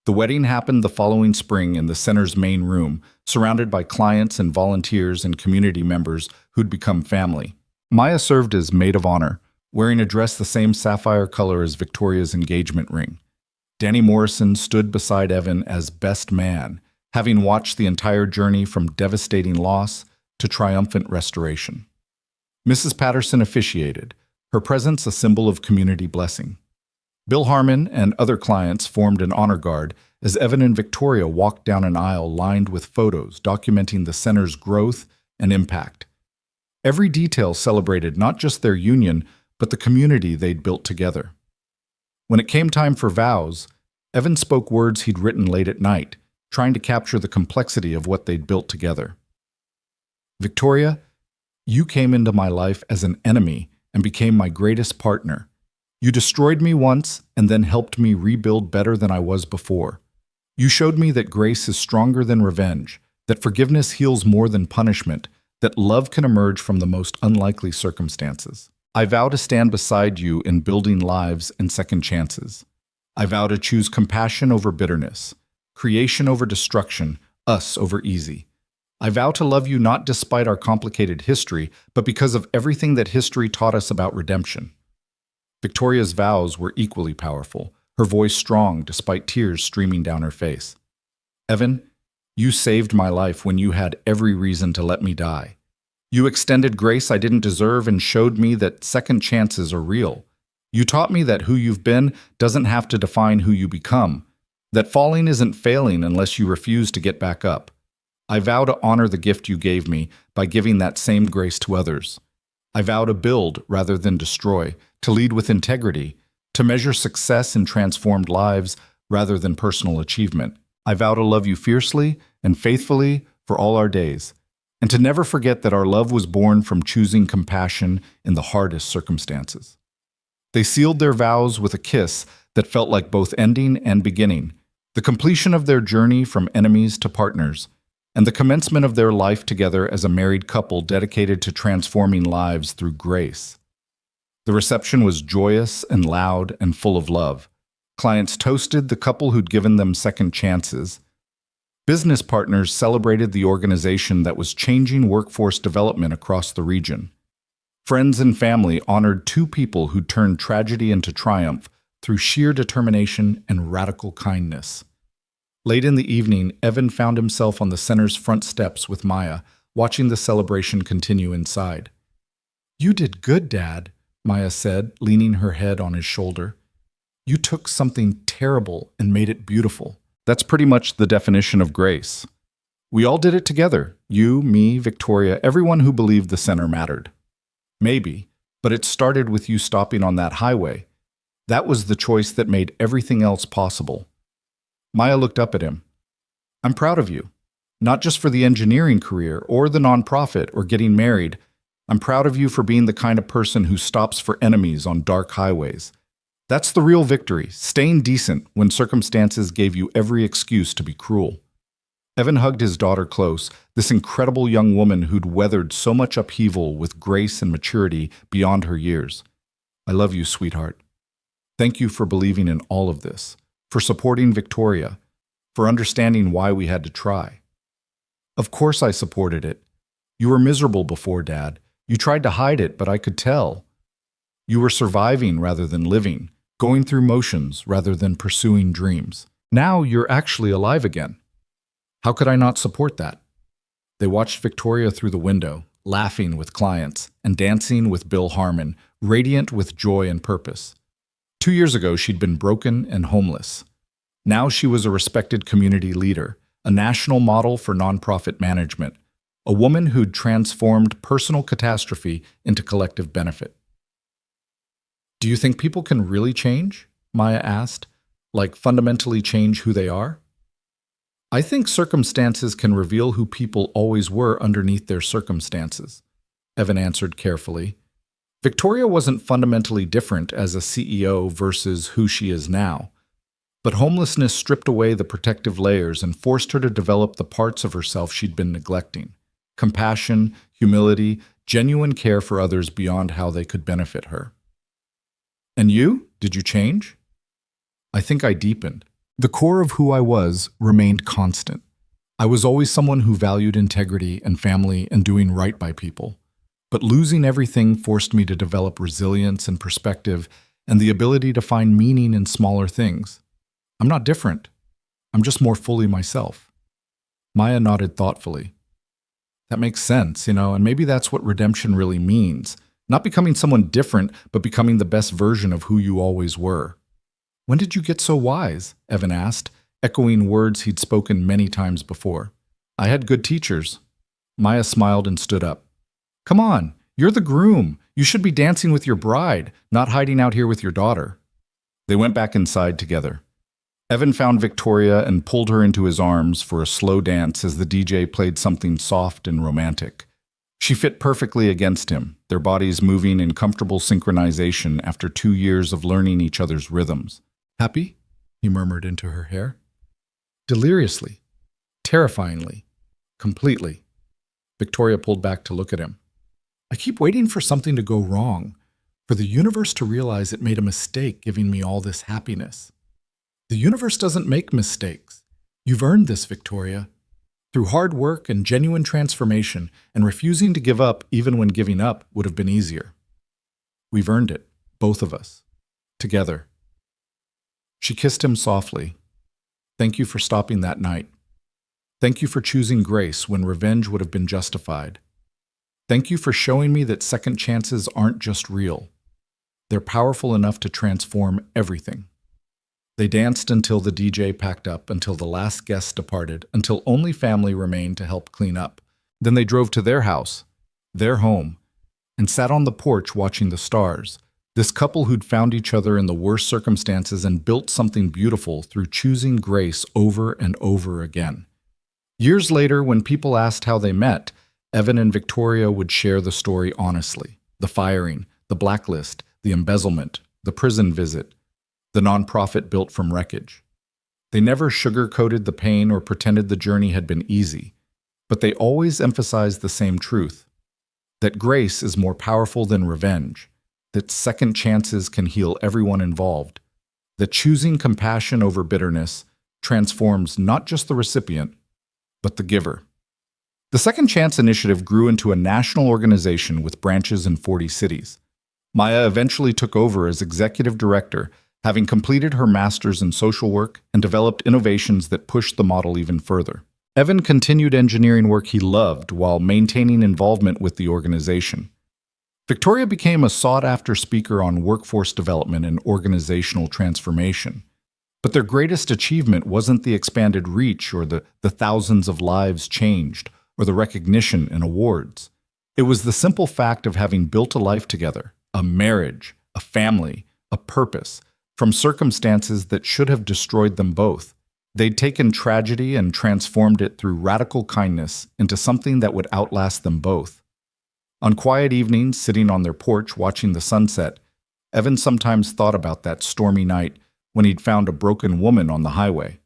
The wedding happened the following spring in the center's main room, surrounded by clients and volunteers and community members who'd become family. Maya served as maid of honor, wearing a dress the same sapphire color as Victoria's engagement ring. Danny Morrison stood beside Evan as best man, having watched the entire journey from devastating loss to triumphant restoration. Mrs. Patterson officiated, her presence a symbol of community blessing. Bill Harmon and other clients formed an honor guard as Evan and Victoria walked down an aisle lined with photos documenting the center's growth and impact. Every detail celebrated not just their union, but the community they'd built together. When it came time for vows, Evan spoke words he'd written late at night, trying to capture the complexity of what they'd built together. Victoria, you came into my life as an enemy and became my greatest partner. You destroyed me once and then helped me rebuild better than I was before. You showed me that grace is stronger than revenge, that forgiveness heals more than punishment, that love can emerge from the most unlikely circumstances. I vow to stand beside you in building lives and second chances. I vow to choose compassion over bitterness, creation over destruction, us over easy. I vow to love you not despite our complicated history, but because of everything that history taught us about redemption. Victoria's vows were equally powerful, her voice strong despite tears streaming down her face. Evan, you saved my life when you had every reason to let me die. You extended grace I didn't deserve and showed me that second chances are real. You taught me that who you've been doesn't have to define who you become, that falling isn't failing unless you refuse to get back up. I vow to honor the gift you gave me by giving that same grace to others. I vow to build rather than destroy, to lead with integrity, to measure success in transformed lives rather than personal achievement. I vow to love you fiercely and faithfully for all our days, and to never forget that our love was born from choosing compassion in the hardest circumstances. They sealed their vows with a kiss that felt like both ending and beginning, the completion of their journey from enemies to partners, and the commencement of their life together as a married couple dedicated to transforming lives through grace. The reception was joyous and loud and full of love. Clients toasted the couple who'd given them second chances. Business partners celebrated the organization that was changing workforce development across the region. Friends and family honored two people who turned tragedy into triumph through sheer determination and radical kindness. Late in the evening, Evan found himself on the center's front steps with Maya, watching the celebration continue inside. "You did good, Dad," Maya said, leaning her head on his shoulder. "You took something terrible and made it beautiful." That's pretty much the definition of grace. We all did it together. You, me, Victoria, everyone who believed the center mattered. Maybe, but it started with you stopping on that highway. That was the choice that made everything else possible. Maya looked up at him. "I'm proud of you. Not just for the engineering career or the nonprofit or getting married. I'm proud of you for being the kind of person who stops for enemies on dark highways. That's the real victory, staying decent when circumstances gave you every excuse to be cruel." Evan hugged his daughter close, this incredible young woman who'd weathered so much upheaval with grace and maturity beyond her years. "I love you, sweetheart. Thank you for believing in all of this, for supporting Victoria, for understanding why we had to try." "Of course I supported it. You were miserable before, Dad. You tried to hide it, but I could tell. You were surviving rather than living, going through motions rather than pursuing dreams. Now you're actually alive again. How could I not support that?" They watched Victoria through the window, laughing with clients and dancing with Bill Harmon, radiant with joy and purpose. 2 years ago, she'd been broken and homeless. Now she was a respected community leader, a national model for nonprofit management, a woman who'd transformed personal catastrophe into collective benefit. "Do you think people can really change?" Maya asked. "Like fundamentally change who they are?" "I think circumstances can reveal who people always were underneath their circumstances," Evan answered carefully. Victoria wasn't fundamentally different as a CEO versus who she is now, but homelessness stripped away the protective layers and forced her to develop the parts of herself she'd been neglecting: compassion, humility, genuine care for others beyond how they could benefit her. "And you? Did you change?" "I think I deepened. The core of who I was remained constant. I was always someone who valued integrity and family and doing right by people. But losing everything forced me to develop resilience and perspective and the ability to find meaning in smaller things. I'm not different. I'm just more fully myself." Maya nodded thoughtfully. "That makes sense, and maybe that's what redemption really means. Not becoming someone different, but becoming the best version of who you always were." "When did you get so wise?" Evan asked, echoing words he'd spoken many times before. "I had good teachers." Maya smiled and stood up. "Come on, you're the groom. You should be dancing with your bride, not hiding out here with your daughter." They went back inside together. Evan found Victoria and pulled her into his arms for a slow dance as the DJ played something soft and romantic. She fit perfectly against him, their bodies moving in comfortable synchronization after 2 years of learning each other's rhythms. "Happy?" he murmured into her hair. "Deliriously, terrifyingly, completely." Victoria pulled back to look at him. "I keep waiting for something to go wrong, for the universe to realize it made a mistake giving me all this happiness." "The universe doesn't make mistakes. You've earned this, Victoria. Through hard work and genuine transformation, and refusing to give up even when giving up would have been easier. We've earned it, both of us, together." She kissed him softly. "Thank you for stopping that night. Thank you for choosing grace when revenge would have been justified. Thank you for showing me that second chances aren't just real. They're powerful enough to transform everything." They danced until the DJ packed up, until the last guest departed, until only family remained to help clean up. Then they drove to their house, their home, and sat on the porch watching the stars. This couple who'd found each other in the worst circumstances and built something beautiful through choosing grace over and over again. Years later, when people asked how they met, Evan and Victoria would share the story honestly. The firing, the blacklist, the embezzlement, the prison visit, the nonprofit built from wreckage. They never sugar-coated the pain or pretended the journey had been easy, but they always emphasized the same truth, that grace is more powerful than revenge, that second chances can heal everyone involved, that choosing compassion over bitterness transforms not just the recipient, but the giver. The Second Chance Initiative grew into a national organization with branches in 40 cities. Maya eventually took over as executive director, having completed her master's in social work and developed innovations that pushed the model even further. Evan continued engineering work he loved while maintaining involvement with the organization. Victoria became a sought-after speaker on workforce development and organizational transformation. But their greatest achievement wasn't the expanded reach or the thousands of lives changed or the recognition and awards. It was the simple fact of having built a life together, a marriage, a family, a purpose, from circumstances that should have destroyed them both. They'd taken tragedy and transformed it through radical kindness into something that would outlast them both. On quiet evenings, sitting on their porch watching the sunset, Evan sometimes thought about that stormy night when he'd found a broken woman on the highway.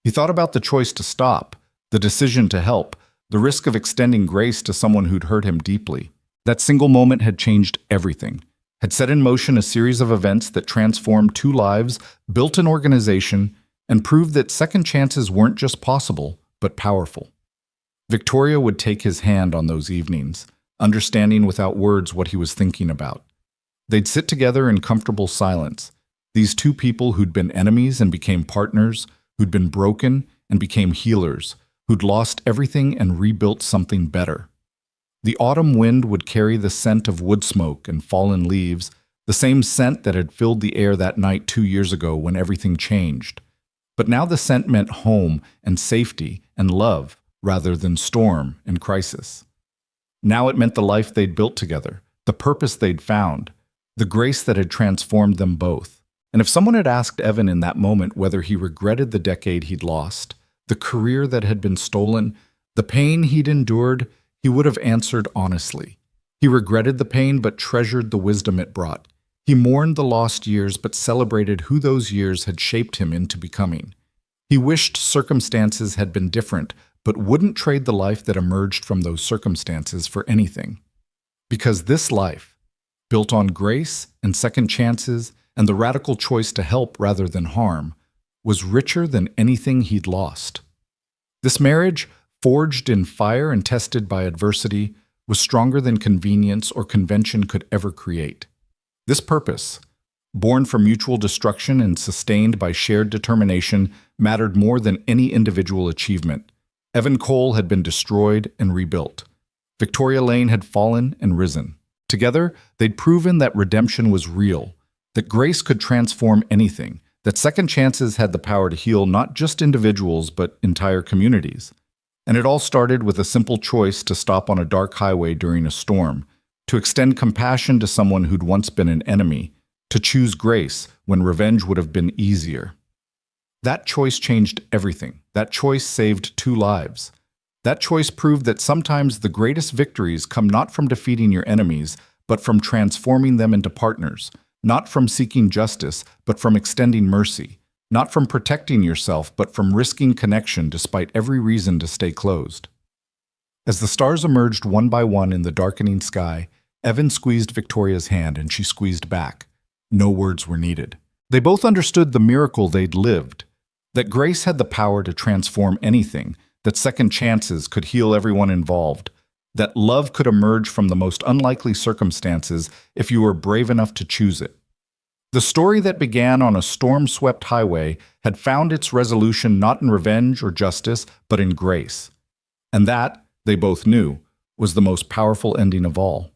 He thought about the choice to stop, the decision to help, the risk of extending grace to someone who'd hurt him deeply. That single moment had changed everything, had set in motion a series of events that transformed 2 lives, built an organization, and proved that second chances weren't just possible, but powerful. Victoria would take his hand on those evenings, understanding without words what he was thinking about. They'd sit together in comfortable silence, these 2 people who'd been enemies and became partners, who'd been broken and became healers, who'd lost everything and rebuilt something better. The autumn wind would carry the scent of wood smoke and fallen leaves, the same scent that had filled the air that night 2 years ago when everything changed. But now the scent meant home and safety and love rather than storm and crisis. Now it meant the life they'd built together, the purpose they'd found, the grace that had transformed them both. And if someone had asked Evan in that moment whether he regretted the decade he'd lost, the career that had been stolen, the pain he'd endured, he would have answered honestly. He regretted the pain but treasured the wisdom it brought. He mourned the lost years but celebrated who those years had shaped him into becoming. He wished circumstances had been different but wouldn't trade the life that emerged from those circumstances for anything. Because this life, built on grace and second chances and the radical choice to help rather than harm, was richer than anything he'd lost. This marriage, forged in fire and tested by adversity, was stronger than convenience or convention could ever create. This purpose, born from mutual destruction and sustained by shared determination, mattered more than any individual achievement. Evan Cole had been destroyed and rebuilt. Victoria Lane had fallen and risen. Together, they'd proven that redemption was real, that grace could transform anything, that second chances had the power to heal not just individuals but entire communities. And it all started with a simple choice to stop on a dark highway during a storm, to extend compassion to someone who'd once been an enemy, to choose grace when revenge would have been easier. That choice changed everything. That choice saved 2 lives. That choice proved that sometimes the greatest victories come not from defeating your enemies, but from transforming them into partners, not from seeking justice, but from extending mercy, not from protecting yourself, but from risking connection despite every reason to stay closed. As the stars emerged one by one in the darkening sky, Evan squeezed Victoria's hand and she squeezed back. No words were needed. They both understood the miracle they'd lived, that grace had the power to transform anything, that second chances could heal everyone involved, that love could emerge from the most unlikely circumstances if you were brave enough to choose it. The story that began on a storm-swept highway had found its resolution not in revenge or justice, but in grace. And that, they both knew, was the most powerful ending of all.